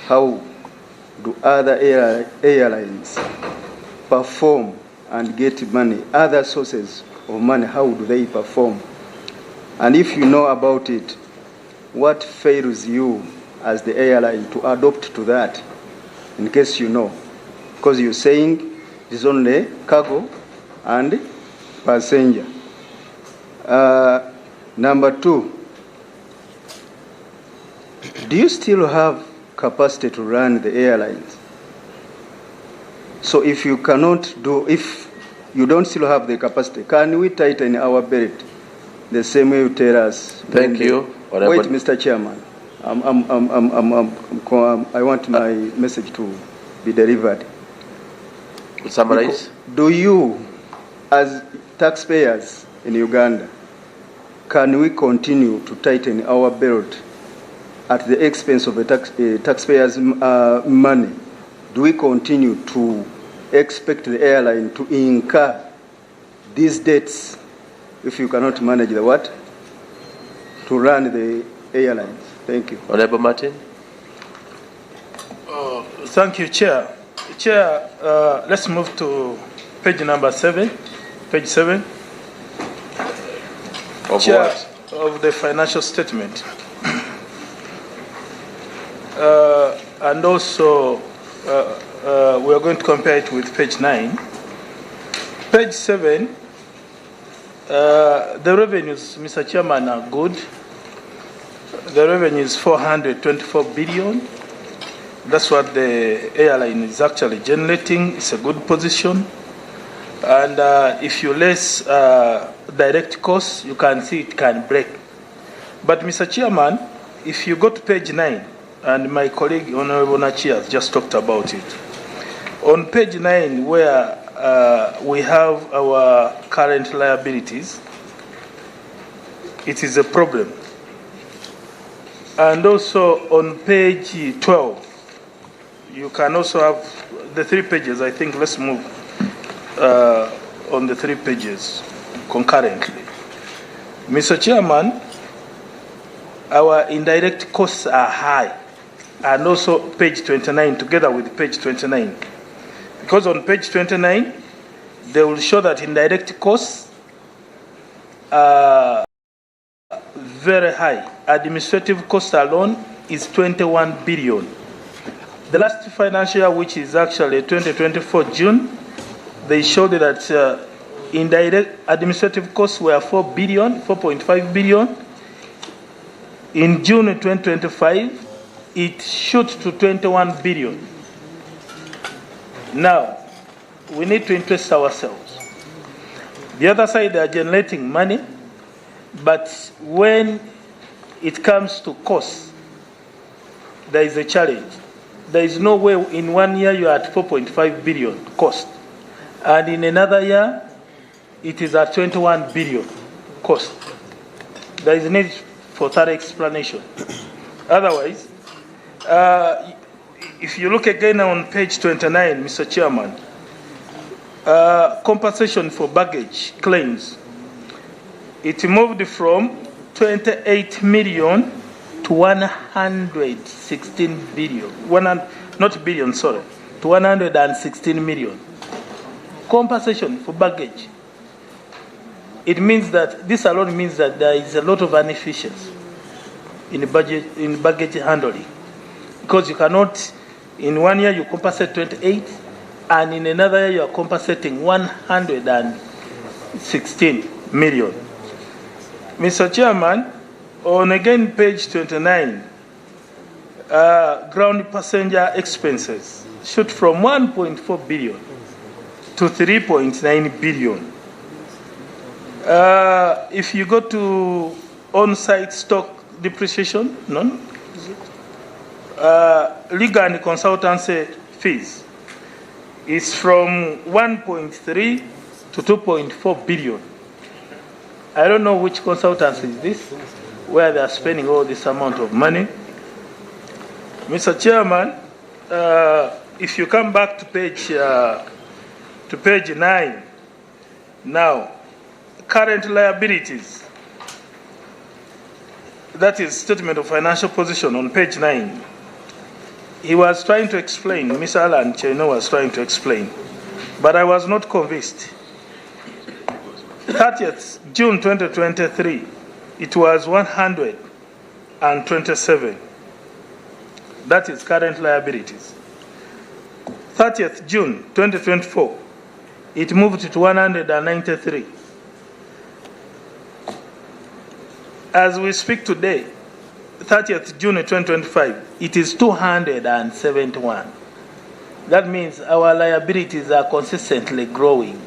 how do other airlines perform and get money, other sources of money, how do they perform? And if you know about it, what fails you as the airline to adopt to that, in case you know? Because you're saying it's only cargo and passenger. Number two, do you still have capacity to run the airlines? So if you cannot do, if you don't still have the capacity, can we tighten our belt the same way you tell us? Thank you. Wait, Mr. Chairman. I want my message to be delivered. Summarize. Do you, as taxpayers in Uganda, can we continue to tighten our belt at the expense of the taxpayers' money? Do we continue to expect the airline to incur these debts if you cannot manage the what? To run the airlines? Thank you. Honorable Martin. Thank you, Chair. Chair, let's move to page number 7. Page 7. Of Chair, what? Of the financial statement. And also, we are going to compare it with page 9. Page 7, the revenues, Mr. Chairman, are good. The revenue is 424 billion. That's what the airline is actually generating. It's a good position. And if you less direct costs, you can see it can break. But Mr. Chairman, if you go to page 9, and my colleague Honorable Nachi has just talked about it. On page 9, where we have our current liabilities, it is a problem. And also on page 12, you can also have the 3 pages. I think let's move on the 3 pages concurrently. Mr. Chairman, our indirect costs are high. And also page 29, together with page 29. Because on page 29, they will show that indirect costs are very high. Administrative cost alone is 21 billion. The last financial year, which is actually 2024 June, they showed that indirect administrative costs were 4.5 billion. In June 2025, it shot to 21 billion. Now, we need to interest ourselves. The other side, they are generating money, but when it comes to costs, there is a challenge. There is no way in 1 year you are at 4.5 billion cost, and in another year, it is at 21 billion cost. There is a need for thorough explanation. Otherwise, if you look again on page 29, Mr. Chairman, compensation for baggage claims, it moved from 28 million to 116 billion. Not billion, sorry, to 116 million. Compensation for baggage. It means that this alone means that there is a lot of inefficiency in baggage handling, because you cannot, in 1 year you compensate 28, and in another year you are compensating 116 million. Mr. Chairman, on again page 29, ground passenger expenses shoot from 1.4 billion to 3.9 billion. If you go to on-site stock depreciation, legal and consultancy fees is from 1.3 to 2.4 billion. I don't know which consultancy is this, where they are spending all this amount of money. Mr. Chairman, if you come back to page 9, now, current liabilities, that is statement of financial position on page 9. He was trying to explain, Mr. Alan Cheno was trying to explain, but I was not convinced. 30th June 2023, it was 127. That is current liabilities. 30th June 2024, it moved to 193. As we speak today, 30th June 2025, it is 271. That means our liabilities are consistently growing,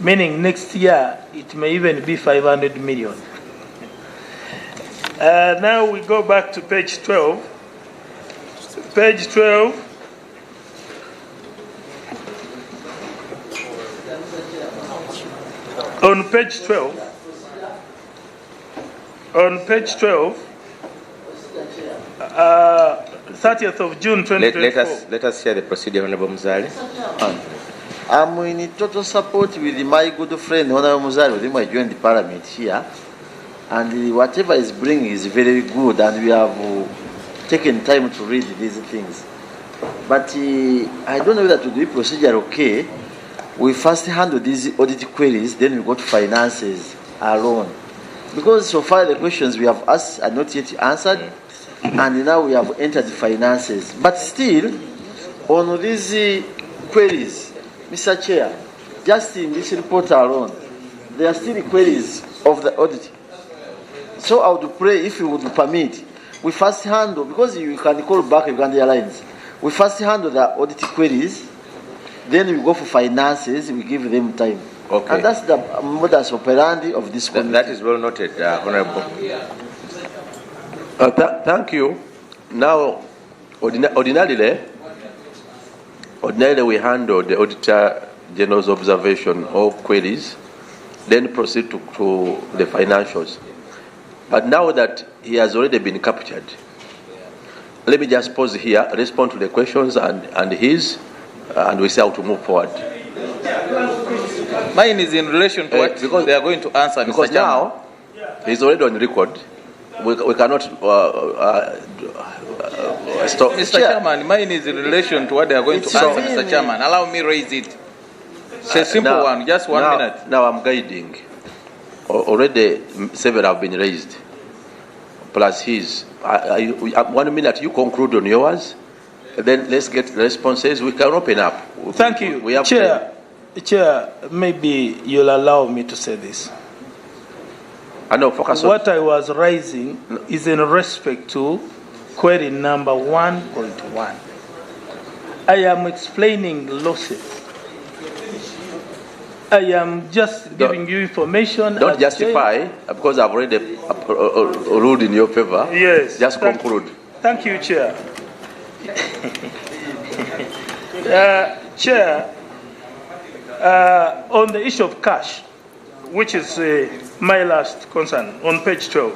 meaning next year it may even be 500 million. Now we go back to page 12. Page 12. On page 12, 30th of June 2024. Let us hear the procedure, Honorable Muzali. I'm in total support with my good friend, Honorable Muzali, with whom I joined the parliament here. And whatever is bringing is very good, and we have taken time to read these things. But I don't know whether to do procedure okay. We first handle these audit queries, then we go to finances alone. Because so far the questions we have asked are not yet answered, and now we have entered finances. But still, on these queries, Mr. Chair, just in this report alone, there are still queries of the audit. So I would pray, if you would permit, we first handle, because you can call back Uganda Airlines, we first handle the audit queries, then we go for finances, we give them time. Okay. And that's the modus operandi of this committee. That is well noted, Honorable. Thank you. Now, ordinarily we handle the Auditor General's observation or queries, then proceed to the financials. But now that he has already been captured, let me just pause here, respond to the questions and we see how to move forward. Mine is in relation to what because they are going to answer, because Mr. now he's already on record. We cannot stop. Mr. Chairman, mine is in relation to what they are going to answer, Mr. Chairman. Allow me raise it. It's a simple one, just 1 minute. Now I'm guiding. Already several have been raised. Plus his. 1 minute, you conclude on yours. Then let's get responses. We can open up. Thank you, we have Chair. Chair, maybe you'll allow me to say this. What I was raising is in respect to query number 1.1. I am explaining losses. I am just giving you information. Don't justify, because I've already ruled in your favor. Yes. Just conclude. Thank you, Chair. Chair, on the issue of cash, which is my last concern, on page 12,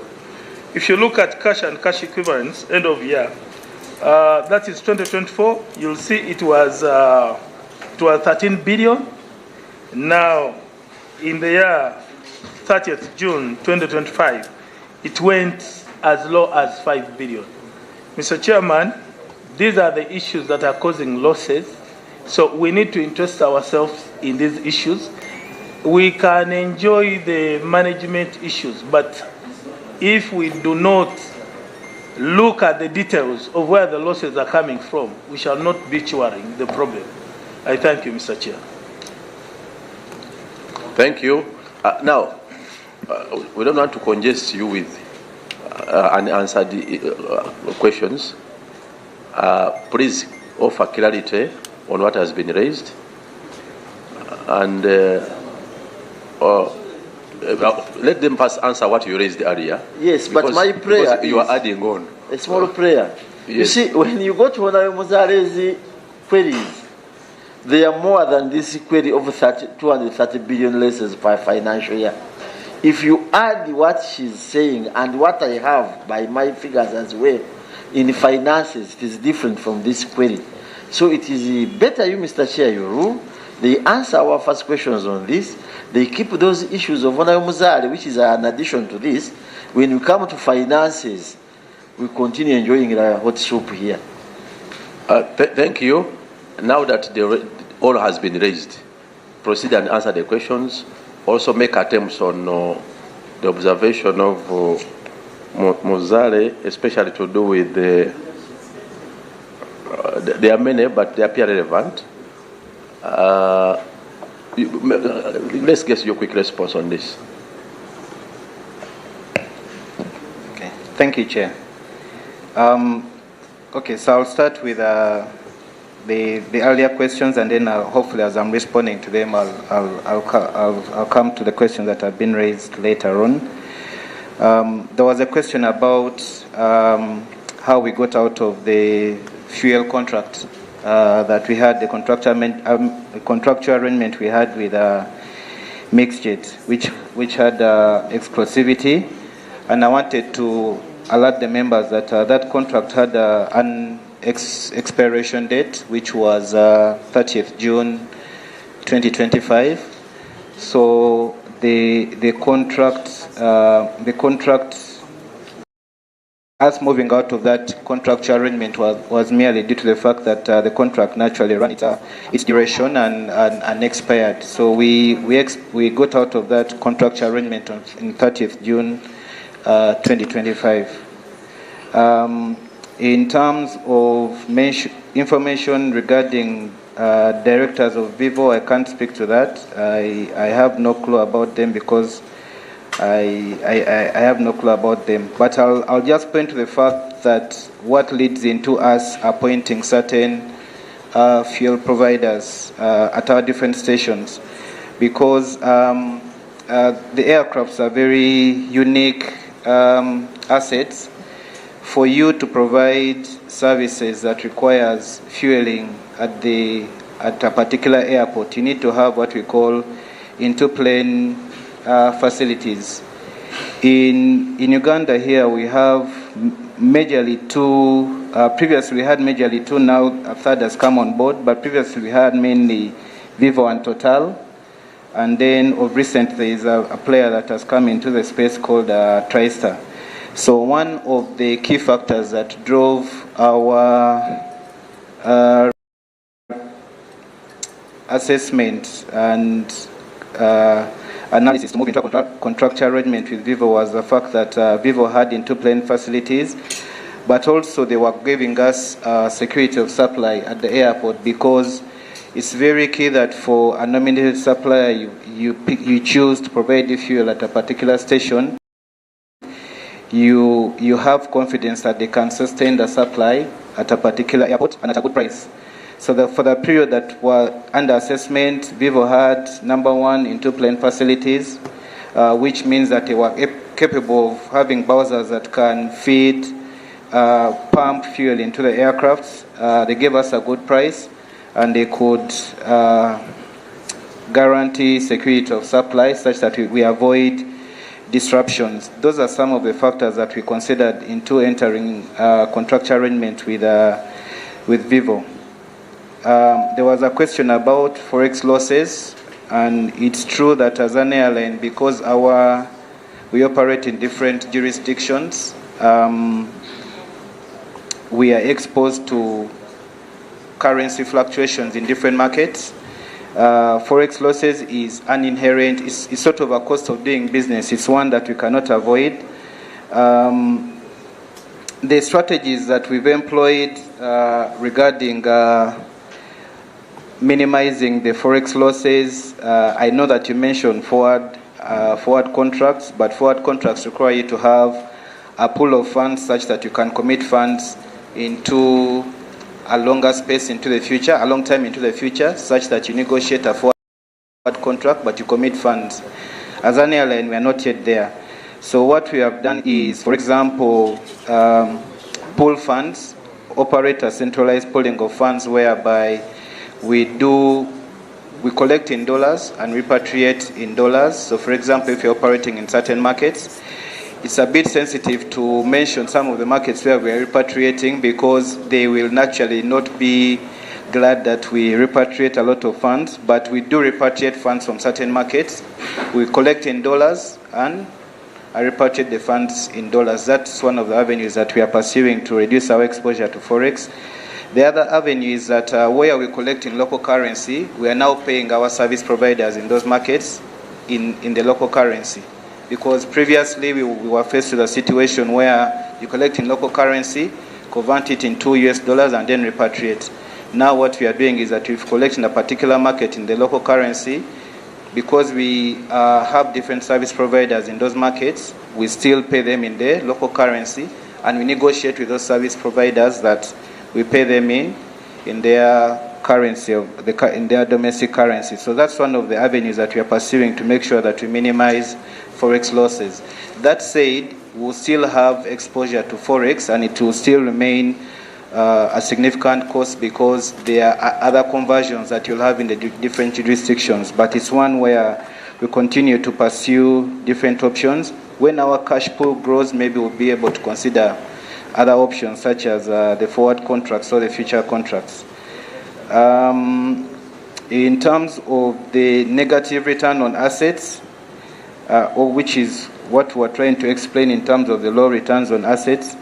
if you look at cash and cash equivalents, end of year, that is 2024, you'll see it was 13 billion. Now, in the year 30th June 2025, it went as low as 5 billion. Mr. Chairman, these are the issues that are causing losses. So we need to interest ourselves in these issues. We can enjoy the management issues, but if we do not look at the details of where the losses are coming from, we shall not be curing the problem. I thank you, Mr. Chair. Thank you. Now, we don't want to congest you with unanswered questions. Please offer clarity on what has been raised, and let them first answer what you raised earlier. Yes, but my prayer is you are adding on. a small prayer. Yes. You see, when you go to Honorable Muzare's queries, they are more than this query of 230 billion losses per financial year. If you add what she's saying and what I have by my figures as well in finances, it is different from this query. So it is better you, Mr. Chair, you rule. They answer our first questions on this. They keep those issues of Honorable Muzare, which is an addition to this. When we come to finances, we continue enjoying the hot soup here. Thank you. Now that all has been raised, proceed and answer the questions. Also make attempts on the observation of Muzare, especially to do with there are many, but they appear relevant. Let's get your quick response on this. Okay, thank you, Chair. Okay, so I'll start with the earlier questions, and then hopefully, as I'm responding to them, I'll come to the questions that have been raised later on. There was a question about how we got out of the fuel contract that we had, the contractual arrangement we had with Mixjet, which had exclusivity, and I wanted to alert the members that that contract had an expiration date, which was 30th June 2025. So the contract, us moving out of that contractual arrangement was merely due to the fact that the contract naturally ran its duration and expired. So we got out of that contractual arrangement on 30th June 2025. In terms of information regarding directors of Vivo, I can't speak to that. I have no clue about them because I have no clue about them. But I'll just point to the fact that what leads into us appointing certain fuel providers at our different stations, because the aircrafts are very unique assets. For you to provide services that requires fueling at a particular airport, you need to have what we call into-plane facilities. In Uganda here, we have majorly two. Previously, we had majorly two. Now a third has come on board, but previously we had mainly Vivo and Total. And then of recent, there is a player that has come into the space called TriStar. So one of the key factors that drove our assessment and analysis to move into a contractual arrangement with Vivo was the fact that Vivo had into-plane facilities, but also they were giving us security of supply at the airport, because it's very key that for a nominated supplier, you choose to provide the fuel at a particular station. You have confidence that they can sustain the supply at a particular airport and at a good price. So for the period that were under assessment, Vivo had number 1 in 2 plane facilities, which means that they were capable of having bowsers that can feed, pump fuel into the aircrafts. They gave us a good price, and they could guarantee security of supply such that we avoid disruptions. Those are some of the factors that we considered into entering contractual arrangement with Vivo. There was a question about forex losses, and it's true that as an airline, because we operate in different jurisdictions, we are exposed to currency fluctuations in different markets. Forex losses is an inherent, it's sort of a cost of doing business. It's one that we cannot avoid. The strategies that we've employed regarding minimizing the forex losses, I know that you mentioned forward contracts, but forward contracts require you to have a pool of funds such that you can commit funds into a longer space into the future, a long time into the future, such that you negotiate a forward contract, but you commit funds. As an airline, we are not yet there. So what we have done is, for example, pool funds, operate a centralized pooling of funds whereby we collect in dollars and repatriate in dollars. So for example, if you're operating in certain markets, it's a bit sensitive to mention some of the markets where we are repatriating, because they will naturally not be glad that we repatriate a lot of funds, but we do repatriate funds from certain markets. We collect in dollars and repatriate the funds in dollars. That's one of the avenues that we are pursuing to reduce our exposure to forex. The other avenue is that where we collect in local currency, we are now paying our service providers in those markets in the local currency. Because previously we were faced with a situation where you collect in local currency, convert it into US dollars, and then repatriate. Now what we are doing is that if we collect in a particular market in the local currency, because we have different service providers in those markets, we still pay them in the local currency, and we negotiate with those service providers that we pay them in their currency, in their domestic currency. So that's one of the avenues that we are pursuing to make sure that we minimize forex losses. That said, we'll still have exposure to forex, and it will still remain a significant cost because there are other conversions that you'll have in the different jurisdictions. But it's one where we continue to pursue different options. When our cash pool grows, maybe we'll be able to consider other options such as the forward contracts or the future contracts. In terms of the negative return on assets, or which is what we're trying to explain in terms of the low returns on assets,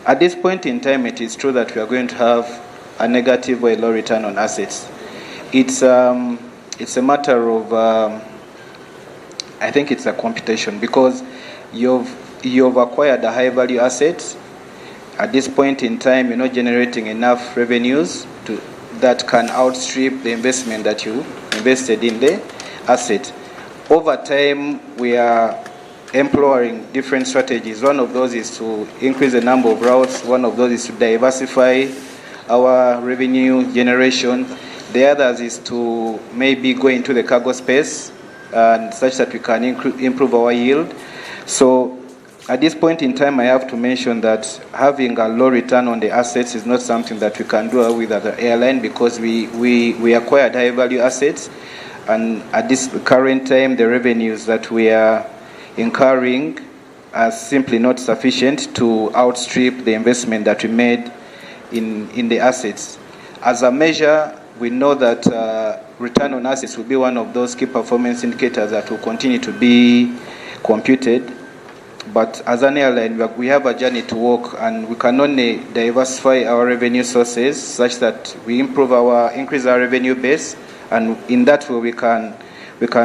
at this point in time, it is true that we are going to have a negative or a low return on assets. It's a matter of, I think it's a computation, because you've acquired a high value asset. At this point in time, you're not generating enough revenues that can outstrip the investment that you invested in the asset. Over time, we are employing different strategies. One of those is to increase the number of routes. One of those is to diversify our revenue generation. The others is to maybe go into the cargo space and such that we can improve our yield. So at this point in time, I have to mention that having a low return on the assets is not something that we can do with other airline, because we acquired high value assets, and at this current time, the revenues that we are incurring are simply not sufficient to outstrip the investment that we made in the assets. As a measure, we know that return on assets will be one of those key performance indicators that will continue to be computed. But as an airline, we have a journey to walk, and we can only diversify our revenue sources such that we increase our revenue base, and in that way we can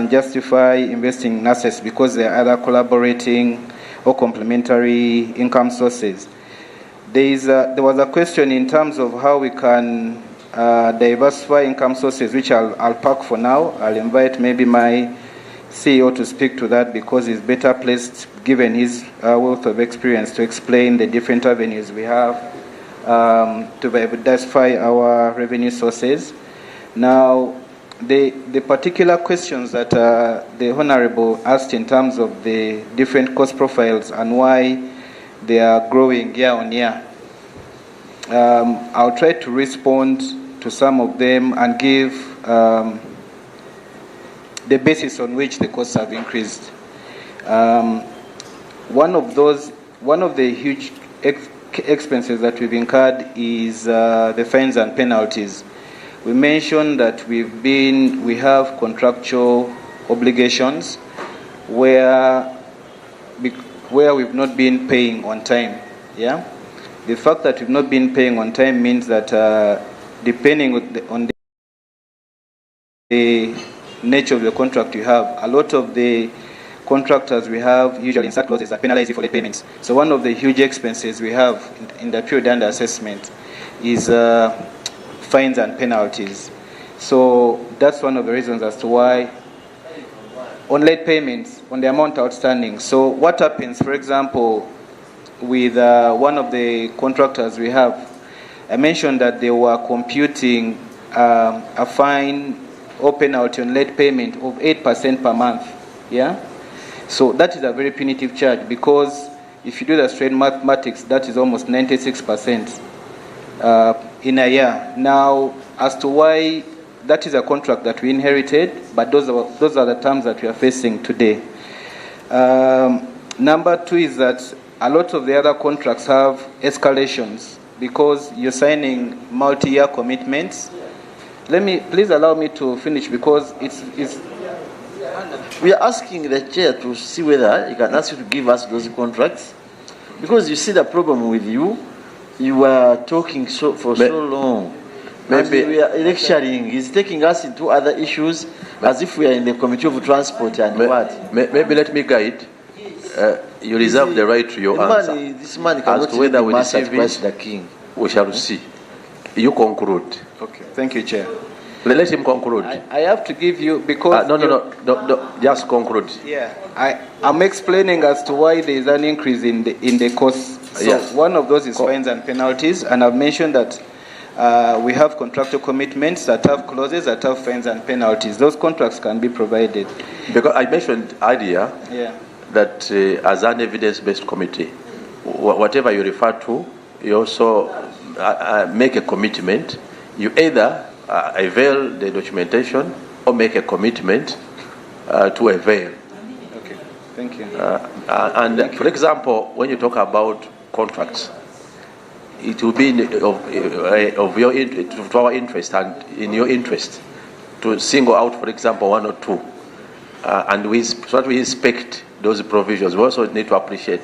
justify investing in assets, because there are other collaborating or complementary income sources. There was a question in terms of how we can diversify income sources, which I'll park for now. I'll invite maybe my CEO to speak to that because he's better placed, given his wealth of experience, to explain the different avenues we have to diversify our revenue sources. Now, the particular questions that the Honorable asked in terms of the different cost profiles and why they are growing year on year, I'll try to respond to some of them and give the basis on which the costs have increased. One of the huge expenses that we've incurred is the fines and penalties. We mentioned that we have contractual obligations where we've not been paying on time. Yeah, the fact that we've not been paying on time means that depending on the nature of the contract you have, a lot of the contractors we have usually in such clauses are penalized for late payments. So one of the huge expenses we have in the period under assessment is fines and penalties. So that's one of the reasons as to why on late payments, on the amount outstanding. So what happens, for example, with one of the contractors we have, I mentioned that they were computing a fine or penalty on late payment of 8% per month. Yeah? So that is a very punitive charge, because if you do the straight mathematics, that is almost 96% in a year. Now, as to why, that is a contract that we inherited, but those are the terms that we are facing today. Number two is that a lot of the other contracts have escalations because you're signing multi-year commitments. Please allow me to finish, because it's we are asking the chair to see whether he can ask you to give us those contracts, because you see the problem with you were talking for so long. Maybe we are lecturing. He's taking us into other issues as if we are in the Committee of Transport and what? Maybe let me guide. You reserve the right to your answer. This man cannot as to whether we receive receive the king. We shall see. You conclude. Okay. Thank you, Chair. Let him conclude. I have to give you, because no. Just conclude. Yeah, I'm explaining as to why there is an increase in the costs. So yes. One of those is fines and penalties, and I've mentioned that we have contractual commitments that have clauses that have fines and penalties. Those contracts can be provided. Because I mentioned earlier that as an evidence-based committee, whatever you refer to, you also make a commitment. You either avail the documentation or make a commitment to avail. Okay, thank you. For example, when you talk about contracts, it will be of your to our interest and in your interest to single out, for example, one or two, and we inspect those provisions. We also need to appreciate.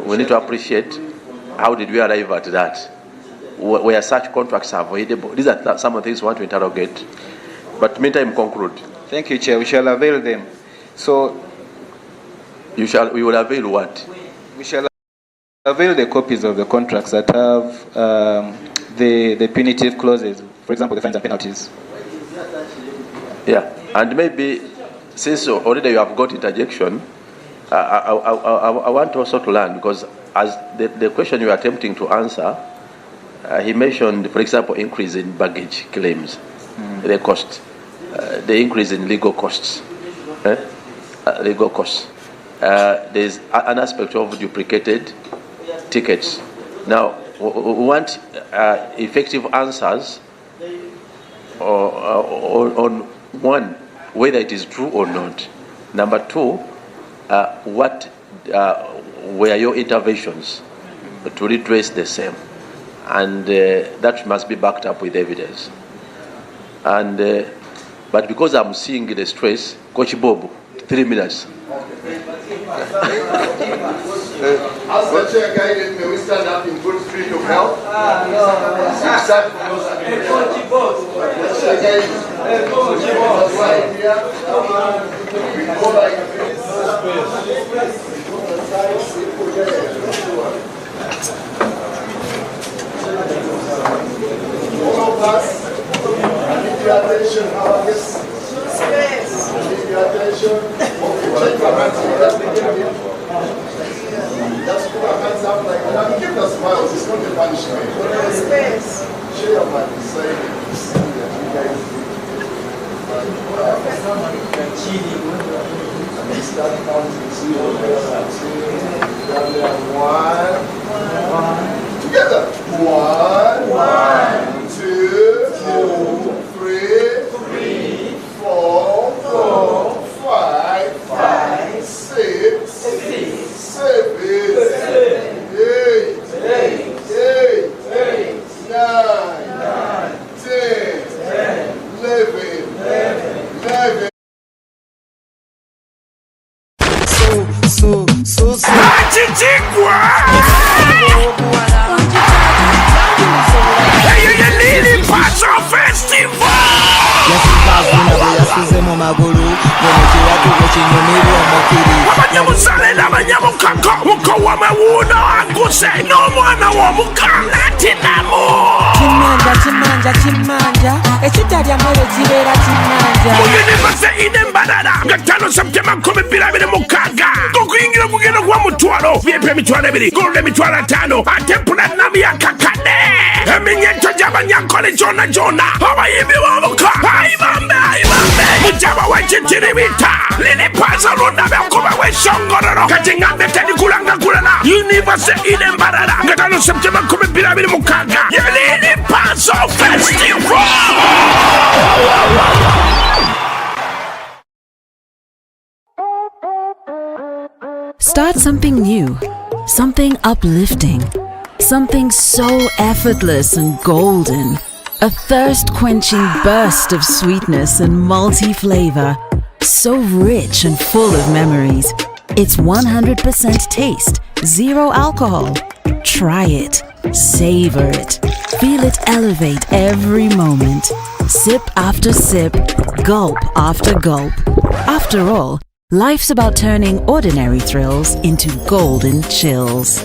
We need to appreciate how did we arrive at that. Where such contracts are avoidable. These are some of the things we want to interrogate. But meantime, conclude. Thank you, Chair. We shall avail them. So, we will avail what? We shall avail the copies of the contracts that have the punitive clauses, for example, the fines and penalties. Yeah, and maybe since already you have got interjection, I want also to learn, because as the question you are attempting to answer, he mentioned, for example, increase in baggage claims, the cost, the increase in legal costs. Legal costs. There's an aspect of duplicated tickets. Now, we want effective answers on one, whether it is true or not. Number two, what were your interventions to redress the same? And that must be backed up with evidence. And but because I'm seeing the stress, Coach Bob, 3 minutes. As the chair guided me, we stand up in good spirit of health. Together. 1, 2, 3, 4, 5, 6, 7, 8, 9, 10, 11. abanyamusale abanyamukako muko wamawuno anguse n'omwana w'omukangatinamu kimanja ekitalya mmere kibeera kimanja muyunivase inembalala nga 5 Septemba 2026 okuyingira kugenda kuwa mutwalo vyepe emitwalo 2 golde emitwalo 5 ate platinum yakakane eminyeto gy'abanyankole kyona abayimbi b'omuka ayibambe mujaba w'ekitiribita lilipaza lundabe okuba w'eshongororo kati ngambe telikulangagulana univase inembalala nga 5 Septemba 2026 yelilipazo festival. Start something new, something uplifting, something so effortless and golden. A thirst-quenching burst of sweetness and malty flavor, so rich and full of memories. It's 100% taste, 0 alcohol. Try it, savor it, feel it elevate every moment. Sip after sip, gulp after gulp. After all, life's about turning ordinary thrills into golden chills.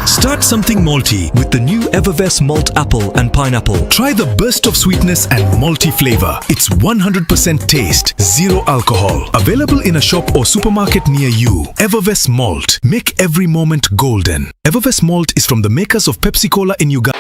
Start something malty with the new Evervest Malt Apple and Pineapple. Try the burst of sweetness and malty flavor. It's 100% taste, 0 alcohol. Available in a shop or supermarket near you. Evervest Malt. Make every moment golden. Evervest Malt is from the makers of Pepsi Cola in Uganda.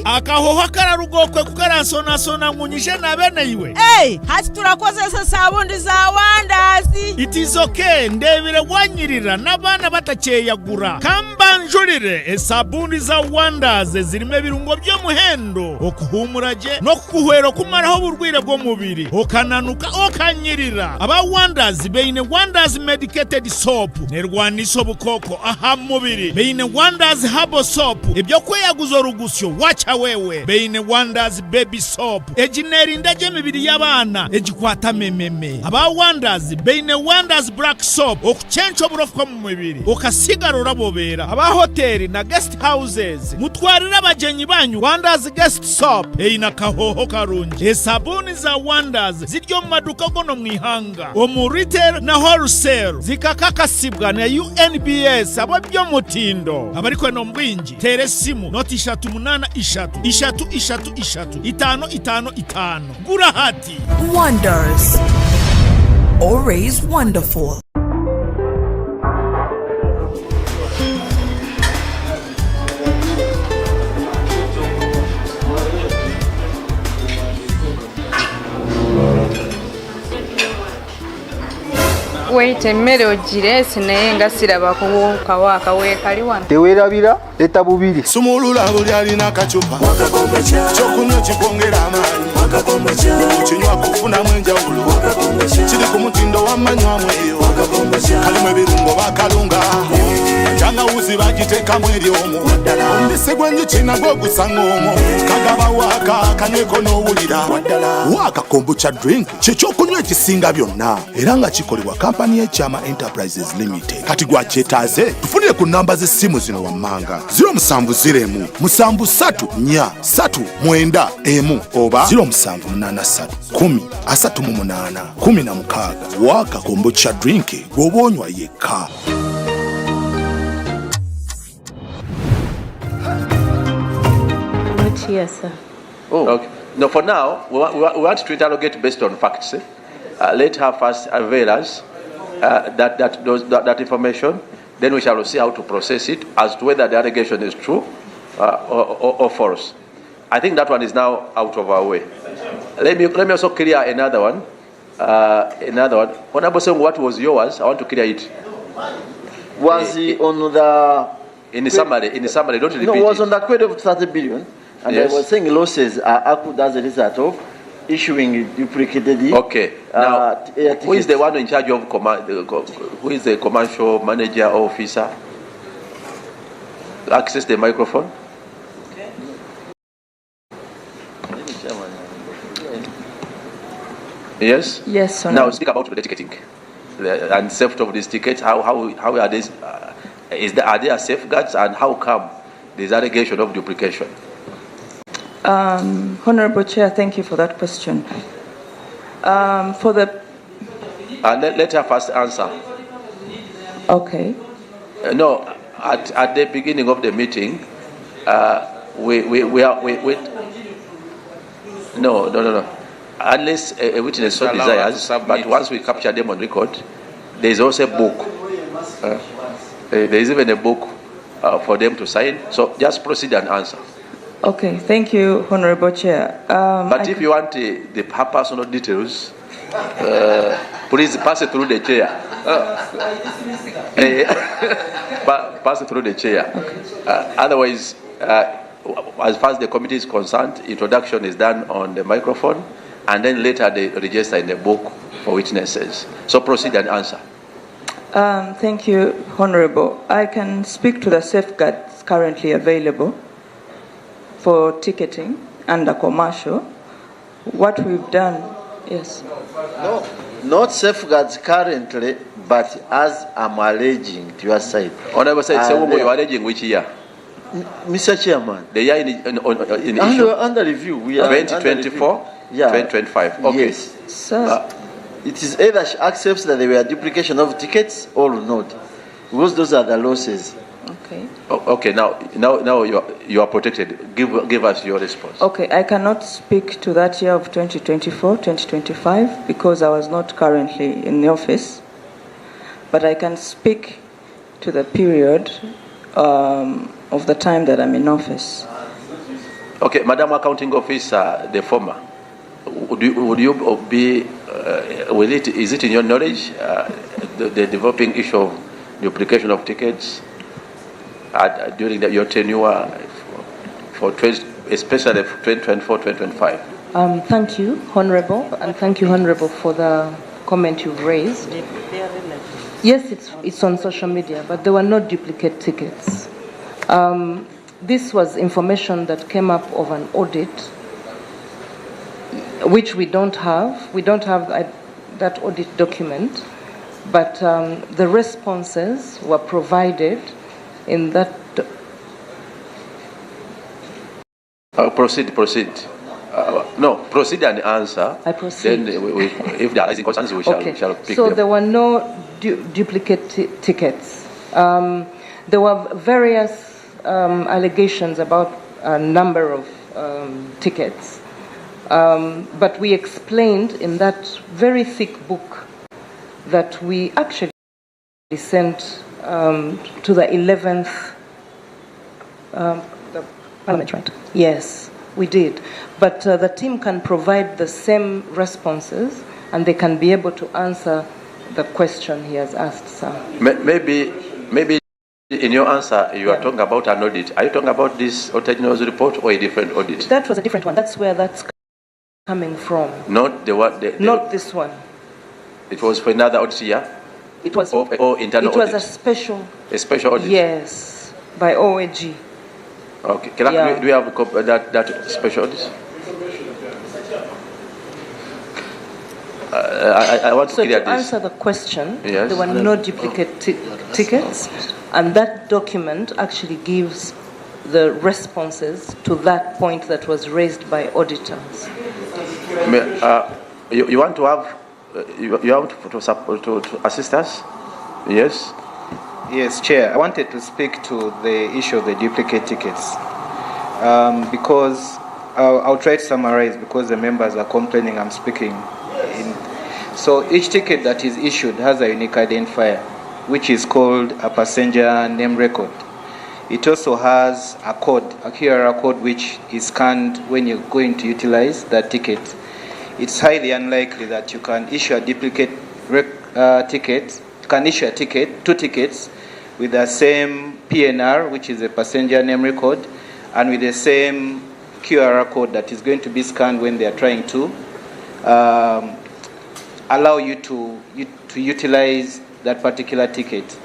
akahoho kararugokwe kukaransonasona nkunyije na bene iwe. Hati turakozesa sabundi za wandazi. It is okay, ndebire wanyirira n'abana batakeyagura kambanjurire esabundi za wandazi zirimo ebirungo by'omuhendo okuhumuraje no kuhwero kumaraho burwire bw'omubiri okananuka okanyirira. Aba wandazi beine wandazi medicated soap nerwaniso bukoko aha mubiri beine wandazi herbal soap ebyo kweyaguza orugusyo wacha wewe beine wandazi baby soap ejinerinda j'emibiri y'abana ejikwata mememe. Aba wandazi beine wandazi black soap okuchencha oburofu mu mubiri okasigarura bobera. Aba hoteli na guest houses mutwarira abajenyi banyu wandazi guest soap eina kahoho karungi. Esabuni za wandazi ziryo mu maduka gono mwihanga omu retail na wholesale zikakakasibwa na UNBS abo byo mutindo abariko no mbwinji tere simu noti 383 gura hati. Wonders, always wonderful. Wait emmere ogire sinaye nga siraba kawaka weekali wano teweerabira leta bubiri sumulula buli alina akacupa kyokunywa kibongera amaanyi kinywa kufunamu enjawulo kiri ku mutindo w'amanywamu eyo kalimu ebirungo bakalunga jangaawuzi bagiteekamu eri omwo omubisi gw'enjuki nagwo gusanga omwo kagaba waaka kanyweko n'owulira waaka kombucha drink kyekyokunywa ekisinga byonna era nga kikolebwa kampani y'ekyama Enterprises Limited. Kati gwakyetaaze tufunire ku namba z'essimu zino wammanga 0701 734 oba 0783 10 38 waaka kombucha drink gw'oba onywa yekka. Yes, sir. Oh. Okay. No, for now, we want to interrogate based on facts. let her first avail us that information. Then we shall see how to process it as to whether the allegation is true or false. I think that one is now out of our way. Let me also clear another one. When I was saying what was yours, I want to clear it. Was he on the... In the summary, don't repeat it. No, it was on the query of 30 billion. And Yes. I was saying losses are accrued as a result of issuing duplicated... Okay. Now, who is the one in charge of who is the commercial manager or officer? Access the microphone. Yes? Yes, sir. Now speak about the ticketing and safety of these tickets. How are these? Are there safeguards, and how come there's allegation of duplication? Honorable Chair, thank you for that question. For the... Let her first answer. Okay. No, at the beginning of the meeting, No. Unless a witness so desires, but once we capture them on record, there is also a book. There is even a book for them to sign. So just proceed and answer. Okay, thank you, Honorable Chair. But if you want the personal details, please pass it through the chair. Pass it through the chair. Okay. Otherwise, as far as the committee is concerned, introduction is done on the microphone, and then later they register in the book for witnesses. So proceed and answer. Thank you, Honorable. I can speak to the safeguards currently available for ticketing under commercial. What we've done, yes. No, not safeguards currently, but as I'm alleging to your side. Honorable said, you are alleging which year? Mr. Chairman. The year in issue? Under review. We are 2024? Yeah. 2025. Okay. Yes. Sir. It is either she accepts that there were duplication of tickets or not, because those are the losses. Okay. Okay. Now you are protected. Give us your response. Okay, I cannot speak to that year of 2024, 2025 because I was not currently in the office, but I can speak to the period of the time that I'm in office. Okay, Madam Accounting Officer, the former, would you be, is it in your knowledge, the developing issue of duplication of tickets during your tenure, especially 2024, 2025? Thank you, Honorable, and thank you, Honorable, for the comment you've raised. Yes, it's on social media, but there were no duplicate tickets. This was information that came up of an audit, which we don't have. We don't have that audit document, but the responses were provided in that. Proceed. No, proceed and answer. I proceed. Then if there are concerns, we shall pick so them. there were no duplicate tickets. There were various allegations about a number of tickets, but we explained in that very thick book that we actually sent to the 11th the Parliament, right? Yes, we did. But the team can provide the same responses, and they can be able to answer the question he has asked, sir. Maybe in your answer, you are talking about an audit. Are you talking about this original report or a different audit? That was a different one. That's where that's coming from. Not the one. Not this one. It was for another audit year? It was or internal audit. It was a special audit? Yes, by OAG. Okay. Do we have that special audit? I want to clear this. To answer the question, yes. There were no duplicate tickets, and that document actually gives the responses to that point that was raised by auditors. You want to have you want to assist us? Yes. Yes, Chair. I wanted to speak to the issue of the duplicate tickets because I'll try to summarize because the members are complaining I'm speaking in. So each ticket that is issued has a unique identifier, which is called a passenger name record. It also has a code, a QR code, which is scanned when you're going to utilize that ticket. It's highly unlikely that you can issue a duplicate ticket. You can issue a ticket, 2 tickets, with the same PNR, which is a passenger name record, and with the same QR code that is going to be scanned when they are trying to allow you to utilize that particular ticket.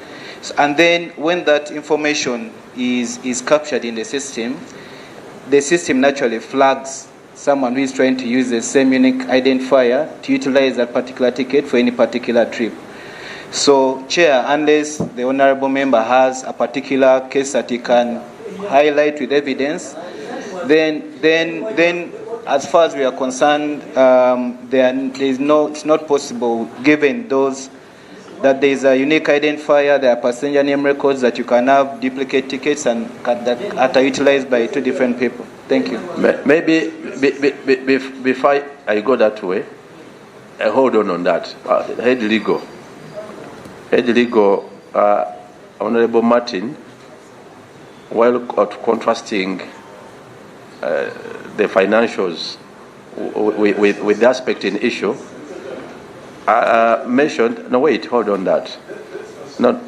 So, and then when that information is captured in the system naturally flags someone who is trying to use the same unique identifier to utilize that particular ticket for any particular trip. So, Chair, unless the Honourable Member has a particular case that he can highlight with evidence, then as far as we are concerned, it's not possible, given those, that there is a unique identifier, there are passenger name records, that you can have duplicate tickets and that are utilized by 2 different people. Thank you. Maybe before I go that way, hold on that. Head legal, Honorable Martin, while contrasting the financials with the aspect in issue, mentioned, no wait, hold on that. No,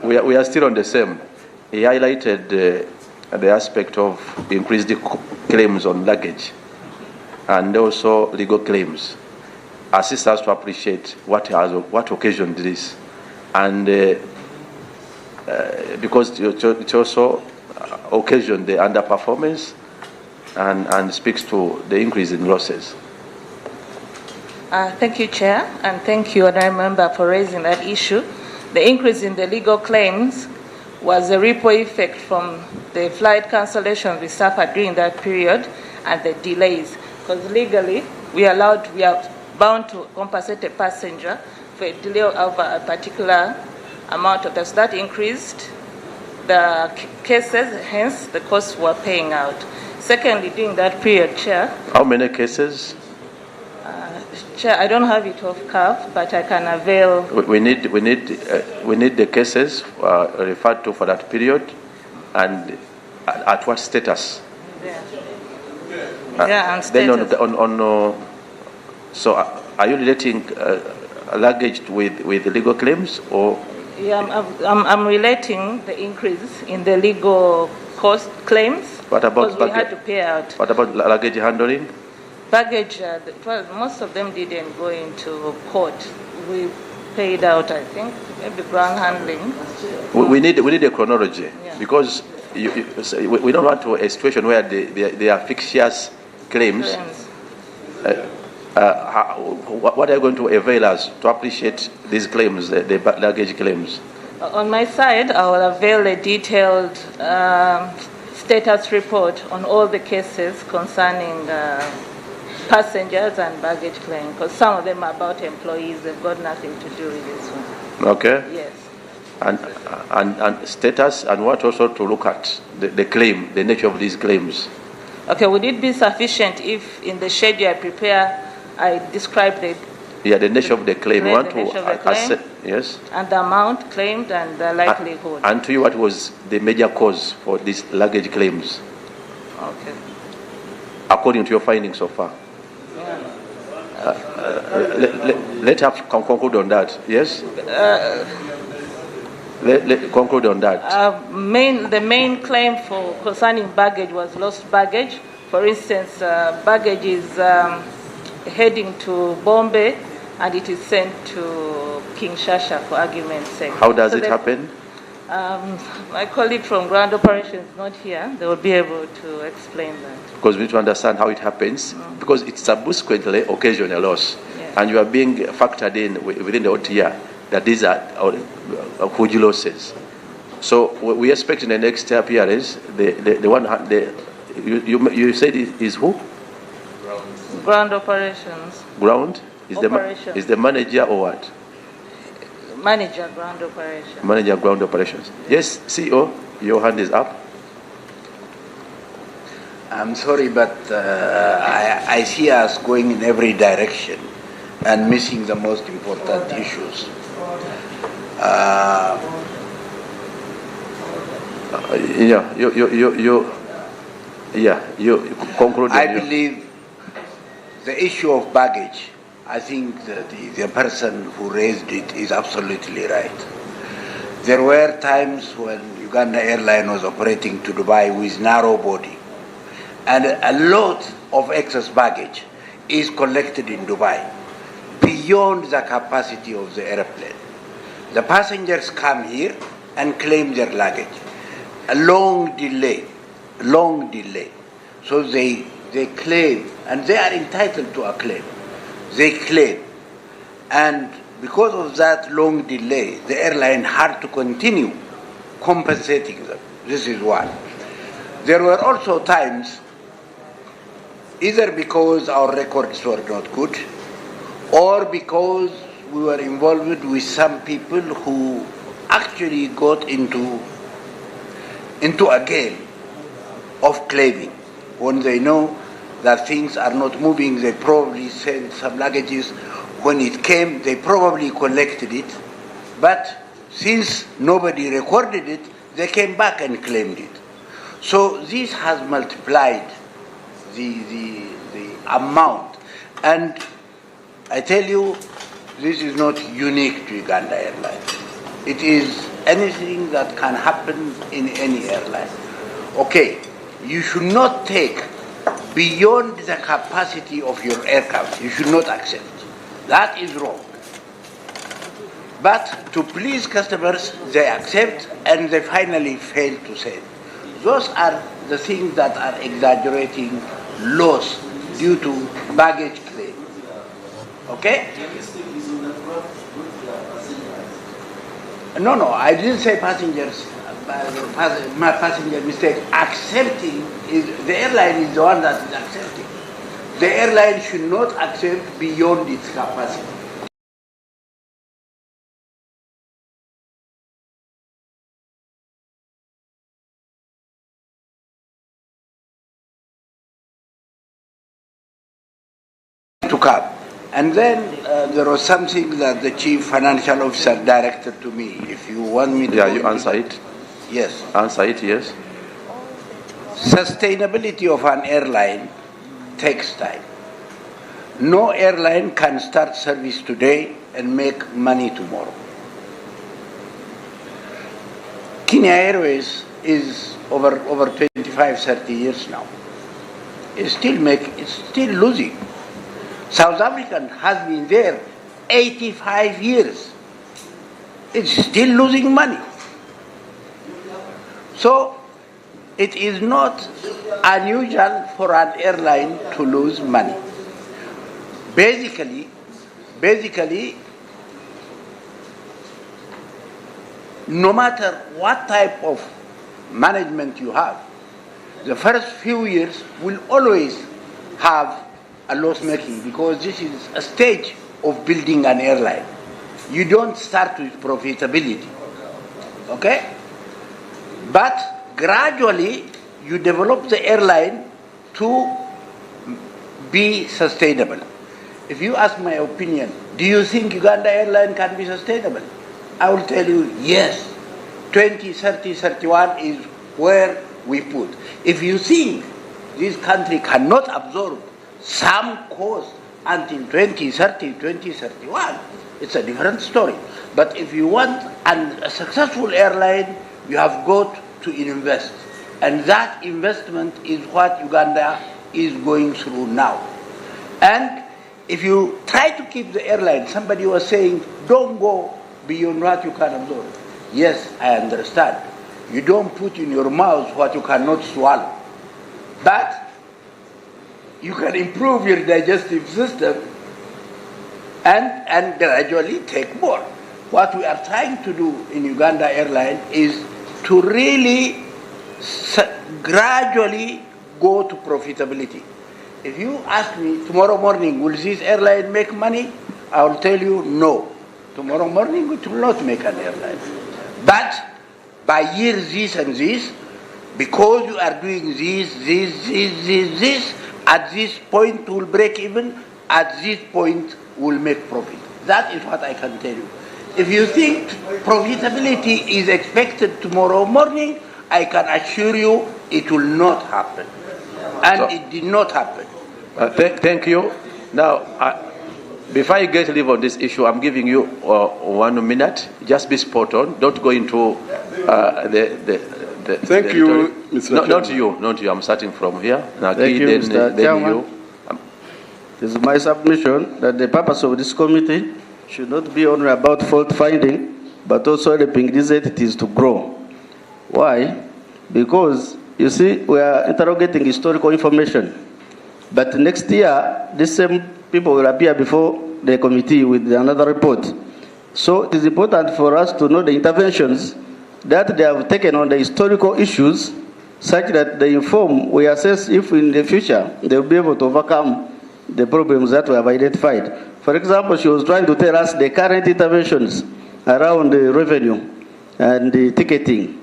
we are still on the same. He highlighted the aspect of increased claims on luggage and also legal claims. Assist us to appreciate what occasioned this, and because it also occasioned the underperformance and speaks to the increase in losses. Thank you, Chair, and thank you, Honourable Member, for raising that issue. The increase in the legal claims was a ripple effect from the flight cancellations we suffered during that period and the delays. Because legally, we are bound to compensate a passenger for a delay of a particular amount of that. So that increased the cases, hence the costs were paying out. Secondly, during that period, Chair. How many cases? Chair, I don't have it off cuff, but I can avail. We need the cases referred to for that period, and at what status? And status. Then so are you relating luggage with legal claims, or? Yeah, I'm relating the increase in the legal cost claims. What about because we had to pay out. What about luggage handling? Baggage, most of them didn't go into court. We paid out, I think, maybe ground handling. We need a chronology, because we don't want a situation where there are fictitious claims. What are you going to avail us to appreciate these claims, the luggage claims? On my side, I will avail a detailed status report on all the cases concerning passengers and baggage claim, because some of them are about employees. They've got nothing to do with this one. Okay. Yes. And status, and what also to look at the claim, the nature of these claims. Okay, would it be sufficient if in the schedule I prepare, I describe the nature of the claim? Yes. And the amount claimed and the likelihood. And to you, what was the major cause for these luggage claims? Okay. According to your findings so far. Let us conclude on that. Yes. Let conclude on that. The main claim for concerning baggage was lost baggage. For instance, baggage is heading to Bombay and it is sent to Kinshasa, for argument's sake. How does it happen? My colleague from ground operations is not here. They will be able to explain that. Because we need to understand how it happens, because it subsequently occasions a loss, and you are being factored in within the OTR that these are huge losses. So we expect in the next appearance, the one you said is who? Ground operations. Ground is the manager or what? Manager ground operations. Manager ground operations. Yes, CEO, your hand is up. I'm sorry, but I see us going in every direction. and missing the most important issues. You concluded. I believe the issue of baggage, I think that the person who raised it is absolutely right. There were times when Uganda Airlines was operating to Dubai with narrow body, and a lot of excess baggage is collected in Dubai beyond the capacity of the airplane. The passengers come here and claim their luggage. A long delay. So they claim, and they are entitled to a claim. They claim. And because of that long delay, the airline had to continue compensating them. This is one. There were also times, either because our records were not good, or because we were involved with some people who actually got into a game of claiming. When they know that things are not moving, they probably sent some luggages. When it came, they probably collected it. But since nobody recorded it, they came back and claimed it. So this has multiplied the amount. And I tell you, this is not unique to Uganda Airlines. It is anything that can happen in any airline. Okay, you should not take beyond the capacity of your aircraft. You should not accept. That is wrong. But to please customers, they accept and they finally fail to send. Those are the things that are exaggerating loss due to baggage claim. Okay? No, I didn't say passengers. My passenger mistake. Accepting is the airline is the one that is accepting. The airline should not accept beyond its capacity. To come. And then there was something that the chief financial officer directed to me. If you want me to... Yeah, you answer it. Yes. Answer it, yes. Sustainability of an airline takes time. No airline can start service today and make money tomorrow. Kenya Airways is over 25, 30 years now. It's still losing. South African has been there 85 years. It's still losing money. So it is not unusual for an airline to lose money. Basically, no matter what type of management you have, the first few years will always have a loss making, because this is a stage of building an airline. You don't start with profitability, okay? But gradually you develop the airline to be sustainable. If you ask my opinion, do you think Uganda Airline can be sustainable? I will tell you yes. 20, 30, 31 is where we put. If you think this country cannot absorb some cost until 2030, 2031, it's a different story. But if you want a successful airline, you have got to invest. And that investment is what Uganda is going through now. And if you try to keep the airline, somebody was saying, don't go beyond what you can absorb. Yes, I understand. You don't put in your mouth what you cannot swallow. But you can improve your digestive system and gradually take more. What we are trying to do in Uganda Airlines is to really gradually go to profitability. If you ask me tomorrow morning, will this airline make money? I will tell you no. Tomorrow morning it will not make an airline. But by year this and this, because you are doing this, at this point will break even, at this point will make profit. That is what I can tell you. If you think profitability is expected tomorrow morning, I can assure you it will not happen. And it did not happen. Thank you. Now, before I get leave on this issue, I'm giving you 1 minute. Just be spot on. Don't go into Thank you, Mr. Chairman. Not you. I'm starting from here. Now, Thank you, Mr. Chairman. This is my submission that the purpose of this committee should not be only about fault finding, but also helping these entities to grow. Why? Because, you see, we are interrogating historical information. But next year, the same people will appear before the committee with another report. So it is important for us to know the interventions that they have taken on the historical issues, such that they inform, we assess if in the future they will be able to overcome the problems that we have identified. For example, she was trying to tell us the current interventions around the revenue and the ticketing.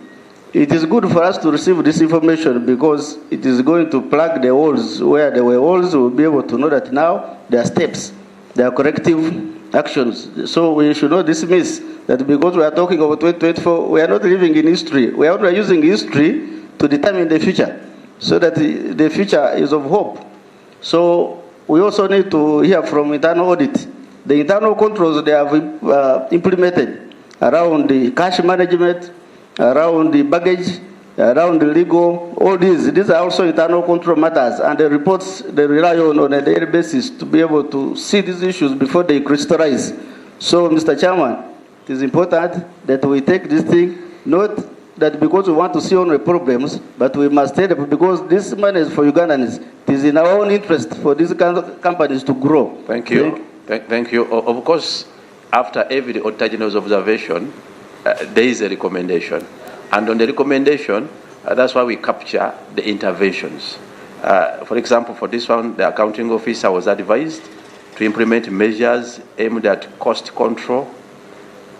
It is good for us to receive this information because it is going to plug the holes where there were holes. We'll be able to know that now there are steps, there are corrective actions. So we should not dismiss that because we are talking about 2024, we are not living in history. We are using history to determine the future so that the future is of hope. So we also need to hear from internal audit. The internal controls they have implemented around the cash management, around the baggage, around the legal, all these are also internal control matters, and the reports they rely on a daily basis to be able to see these issues before they crystallize. So, Mr. Chairman, it is important that we take this thing, not that because we want to see only problems, but we must tell them because this money is for Ugandans. It is in our own interest for these companies to grow. Thank you. Thank you. Of course, after every Auditor General's observation, there is a recommendation. And on the recommendation, that's why we capture the interventions. For example, for this one, the accounting officer was advised to implement measures aimed at cost control,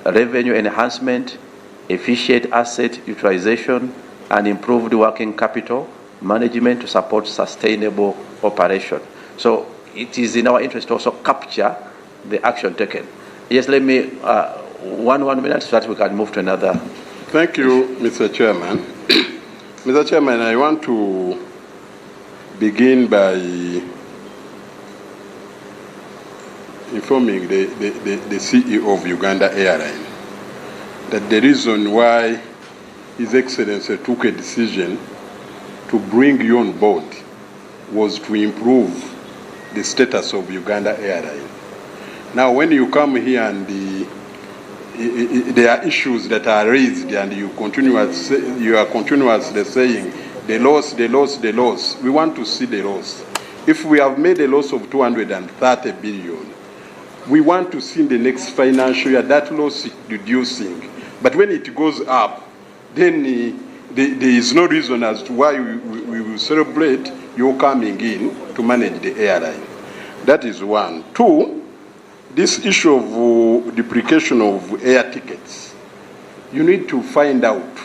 revenue enhancement, efficient asset utilization, and improved working capital management to support sustainable operation. So it is in our interest to also capture the action taken. Yes, let me, 1 minute so that we can move to another. Thank you, Mr. Chairman. Mr. Chairman, I want to begin by informing the CEO of Uganda Airlines that the reason why His Excellency took a decision to bring you on board was to improve the status of Uganda Airlines. Now, when you come here and there are issues that are raised and you are continuously saying the loss, we want to see the loss. If we have made a loss of 230 billion, we want to see in the next financial year that loss reducing. But when it goes up, then there is no reason as to why we will celebrate your coming in to manage the airline. That is one. Two, this issue of duplication of air tickets, you need to find out.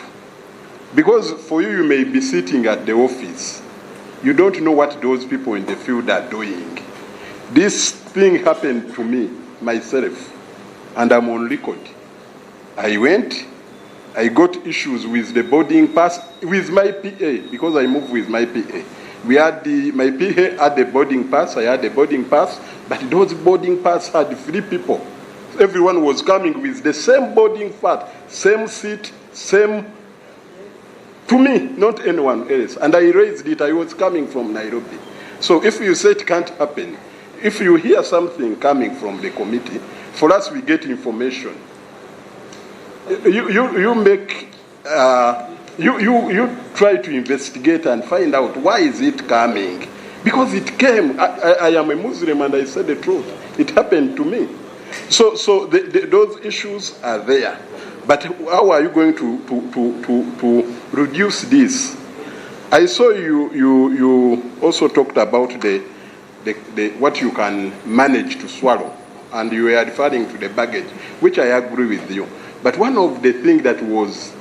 Because for you may be sitting at the office. You don't know what those people in the field are doing. This thing happened to me, myself, and I'm on record. I went, I got issues with the boarding pass, with my PA, because I moved with my PA. My PA had the boarding pass, I had the boarding pass, but those boarding pass had 3 people. Everyone was coming with the same boarding pass, same seat, same, to me, not anyone else. And I raised it, I was coming from Nairobi. So if you say it can't happen, if you hear something coming from the committee, for us we get information. You try to investigate and find out why is it coming. Because it came, I am a Muslim and I said the truth. It happened to me. So those issues are there. But how are you going to reduce this? I saw you also talked about what you can manage to swallow, and you were referring to the baggage, which I agree with you. But one of the things that was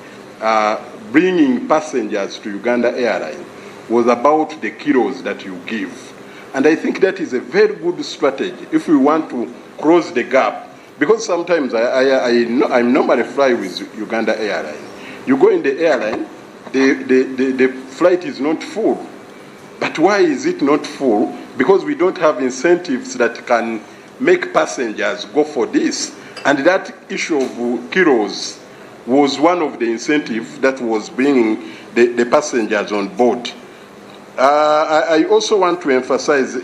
bringing passengers to Uganda Airlines was about the kilos that you give. And I think that is a very good strategy if we want to close the gap. Because sometimes I normally fly with Uganda Airlines. You go in the airline, the flight is not full. But why is it not full? Because we don't have incentives that can make passengers go for this. And that issue of kilos was one of the incentives that was bringing the passengers on board. I also want to emphasize,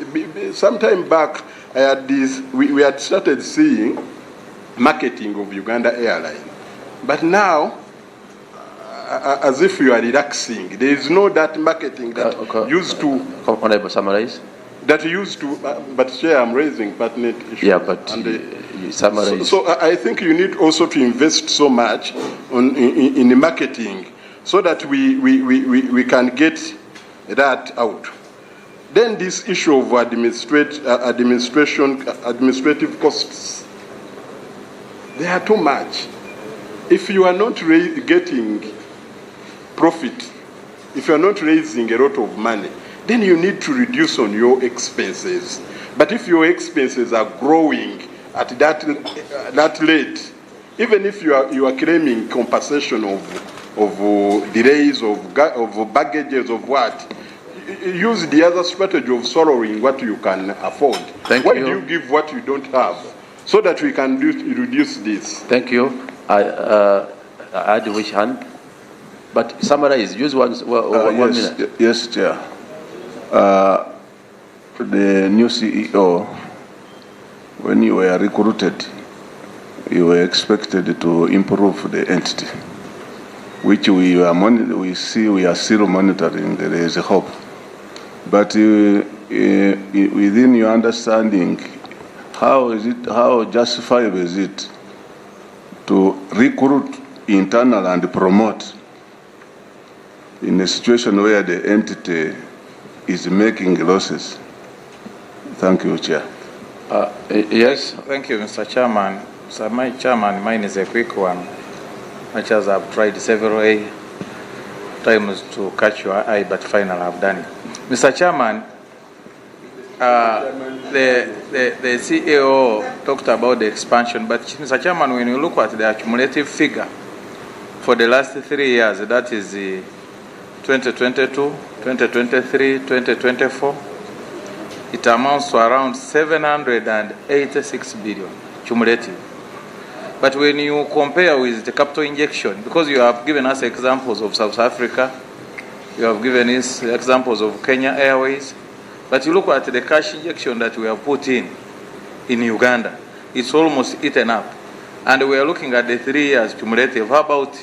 some time back, we had started seeing marketing of Uganda Airlines. But now, as if you are relaxing, there is no that marketing that used to... Honorable, summarize. That used to... but Chair, I'm raising pertinent issues. Yeah, but you summarize. So I think you need also to invest so much in the marketing so that we can get that out. Then this issue of administrative costs. They are too much. If you are not getting profit, if you are not raising a lot of money, then you need to reduce on your expenses. But if your expenses are growing at that rate, even if you are claiming compensation of delays, of baggages, of what, use the other strategy of swallowing what you can afford. Why do you give what you don't have? So that we can reduce this. Thank you. I had wish hand, but summarize. Use one minute. Yes, Chair. The new CEO, when you were recruited, you were expected to improve the entity, which we are still monitoring. There is a hope, but within your understanding, how justifiable is it to recruit internal and promote in a situation where the entity is making losses? Thank you, Chair. Yes. Thank you, Mr. Chairman. So my chairman, mine is a quick one, much as I've tried several times to catch your eye, but finally I've done it. Mr. Chairman, the CEO talked about the expansion, but Mr. Chairman, when you look at the accumulative figure for the last 3 years, that is 2022, 2023, 2024, it amounts to around 786 billion cumulative. But when you compare with the capital injection, because you have given us examples of South Africa, you have given us examples of Kenya Airways, but you look at the cash injection that we have put in Uganda, it's almost eaten up. And we are looking at the 3 years cumulative. How about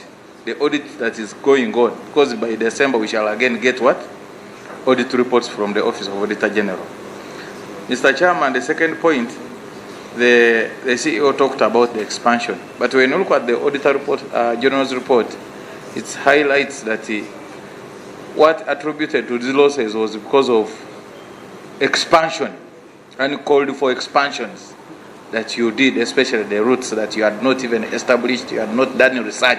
the audit that is going on? Because by December we shall again get what? Audit reports from the Office of Auditor General. Mr. Chairman, the second point, the CEO talked about the expansion. But when you look at the Auditor report, General's report, it highlights that what attributed to these losses was because of expansion, and called for expansions that you did, especially the routes that you had not even established, you had not done research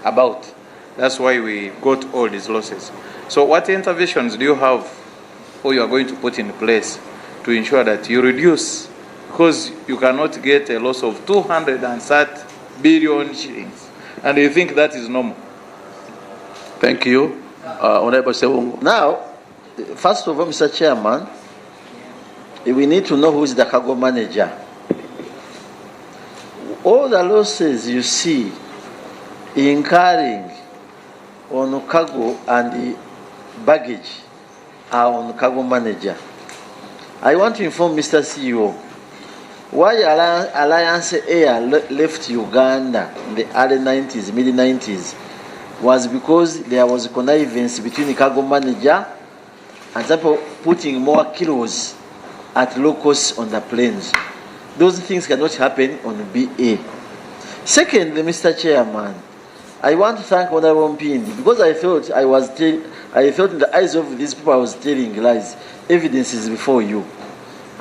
about. That's why we got all these losses. So what interventions do you have or you are going to put in place to ensure that you reduce, because you cannot get a loss of 230 billion shillings, and you think that is normal? Thank you. Honorable Sewungu. Now, first of all, Mr. Chairman, we need to know who is the cargo manager. All the losses you see incurring on cargo and the baggage are on cargo manager. I want to inform Mr. CEO why Alliance Air left Uganda in the early 90s, mid 90s, was because there was connivance between the cargo manager and people putting more kilos at low cost on the planes. Those things cannot happen on BA. Secondly, Mr. Chairman, I want to thank Honorable Mpindi, because I thought in the eyes of these people I was telling lies. Evidence is before you.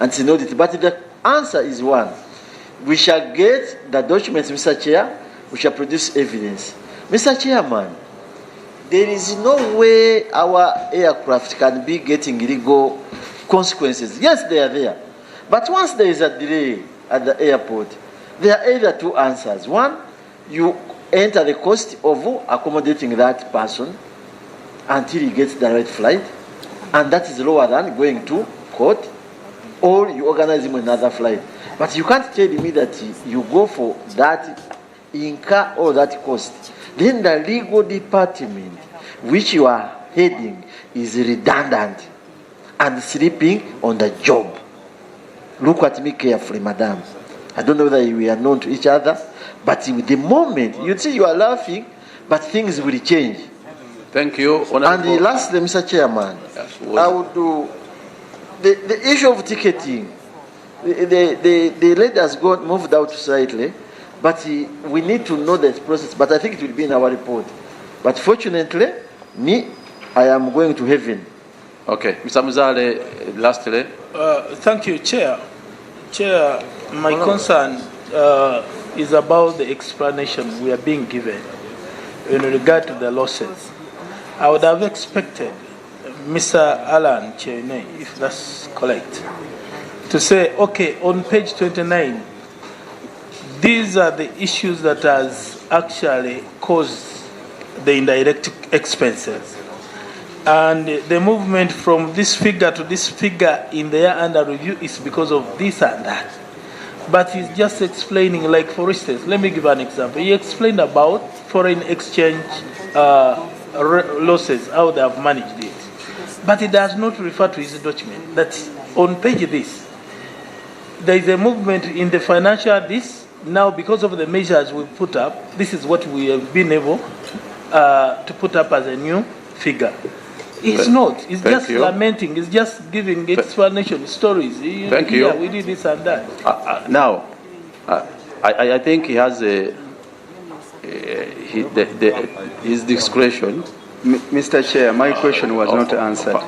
And to know it. But the answer is one. We shall get the documents, Mr. Chair. We shall produce evidence. Mr. Chairman, there is no way our aircraft can be getting illegal consequences. Yes, they are there. But once there is a delay at the airport, there are either two answers. One, you enter the cost of accommodating that person until he gets the right flight, and that is lower than going to court, or you organize him another flight. But you can't tell me that you go for that incur all that cost. Then the legal department, which you are heading, is redundant and sleeping on the job. Look at me carefully, madam. I don't know whether we are known to each other, but in the moment, you see you are laughing, but things will change. Thank you. And lastly, Mr. Chairman, yes, I would do the issue of ticketing. The lady has moved out slightly, but we need to know the process. But I think it will be in our report. But fortunately, I am going to heaven. Okay, Mr. Muzale, lastly. Thank you, Chair. Chair, my concern is about the explanation we are being given in regard to the losses. I would have expected Mr. Alan Chene, if that's correct, to say, okay, on page 29, these are the issues that has actually caused the indirect expenses. And the movement from this figure to this figure in the year under review is because of this and that. But he's just explaining, like for instance, let me give an example. He explained about foreign exchange losses, how they have managed it. But it does not refer to his document. That on page this, there is a movement in the financial this. Now, because of the measures we put up, this is what we have been able to put up as a new figure. It's not. It's just lamenting. It's just giving explanation, stories. Thank you. We did this and that. Now, I think he has his discretion. Mr. Chair, my question was not answered.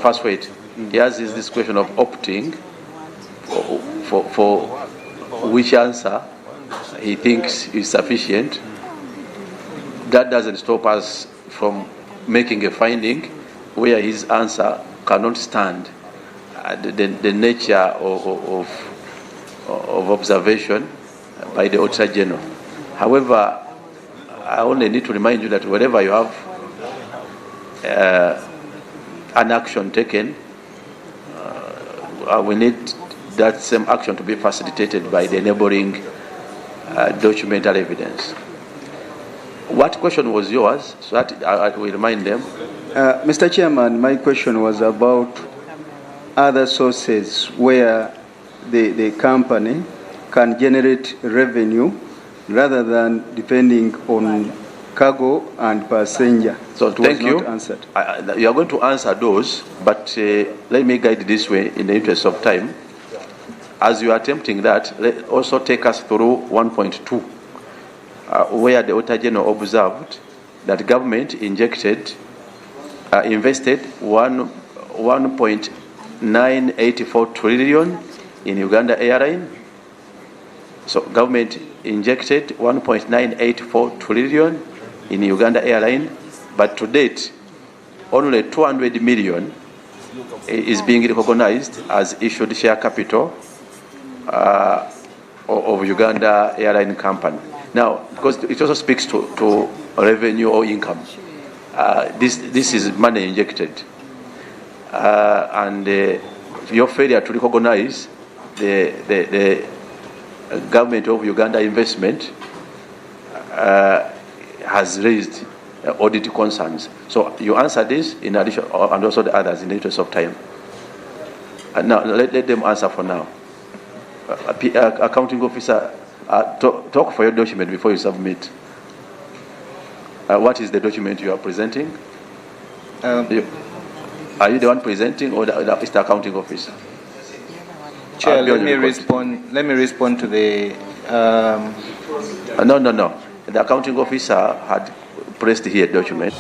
First, wait. He has his discretion of opting for which answer he thinks is sufficient. That doesn't stop us from making a finding where his answer cannot stand. The nature of observation by the Auditor General. However, I only need to remind you that wherever you have an action taken, we need that same action to be facilitated by the neighboring documentary evidence. What question was yours, so that I will remind them? Mr. Chairman, my question was about other sources where the company can generate revenue rather than depending on cargo and passenger. So thank you. You are going to answer those, but let me guide this way in the interest of time. As you are attempting that, also take us through 1.2, where the Auditor General observed that government invested 1.984 trillion in Uganda Airlines. So government injected 1.984 trillion in Uganda Airlines, but to date, only 200 million is being recognized as issued share capital of Uganda Airline Company. Now, because it also speaks to revenue or income, this is money injected, and your failure to recognize the government of Uganda investment has raised audit concerns. So you answer this in addition, and also the others in the interest of time. Now let them answer for now. Accounting officer, talk for your document before you submit. What is the document you are presenting? Are you the one presenting, or is the accounting officer? Chair, let me respond to the. No. The accounting officer had placed here document.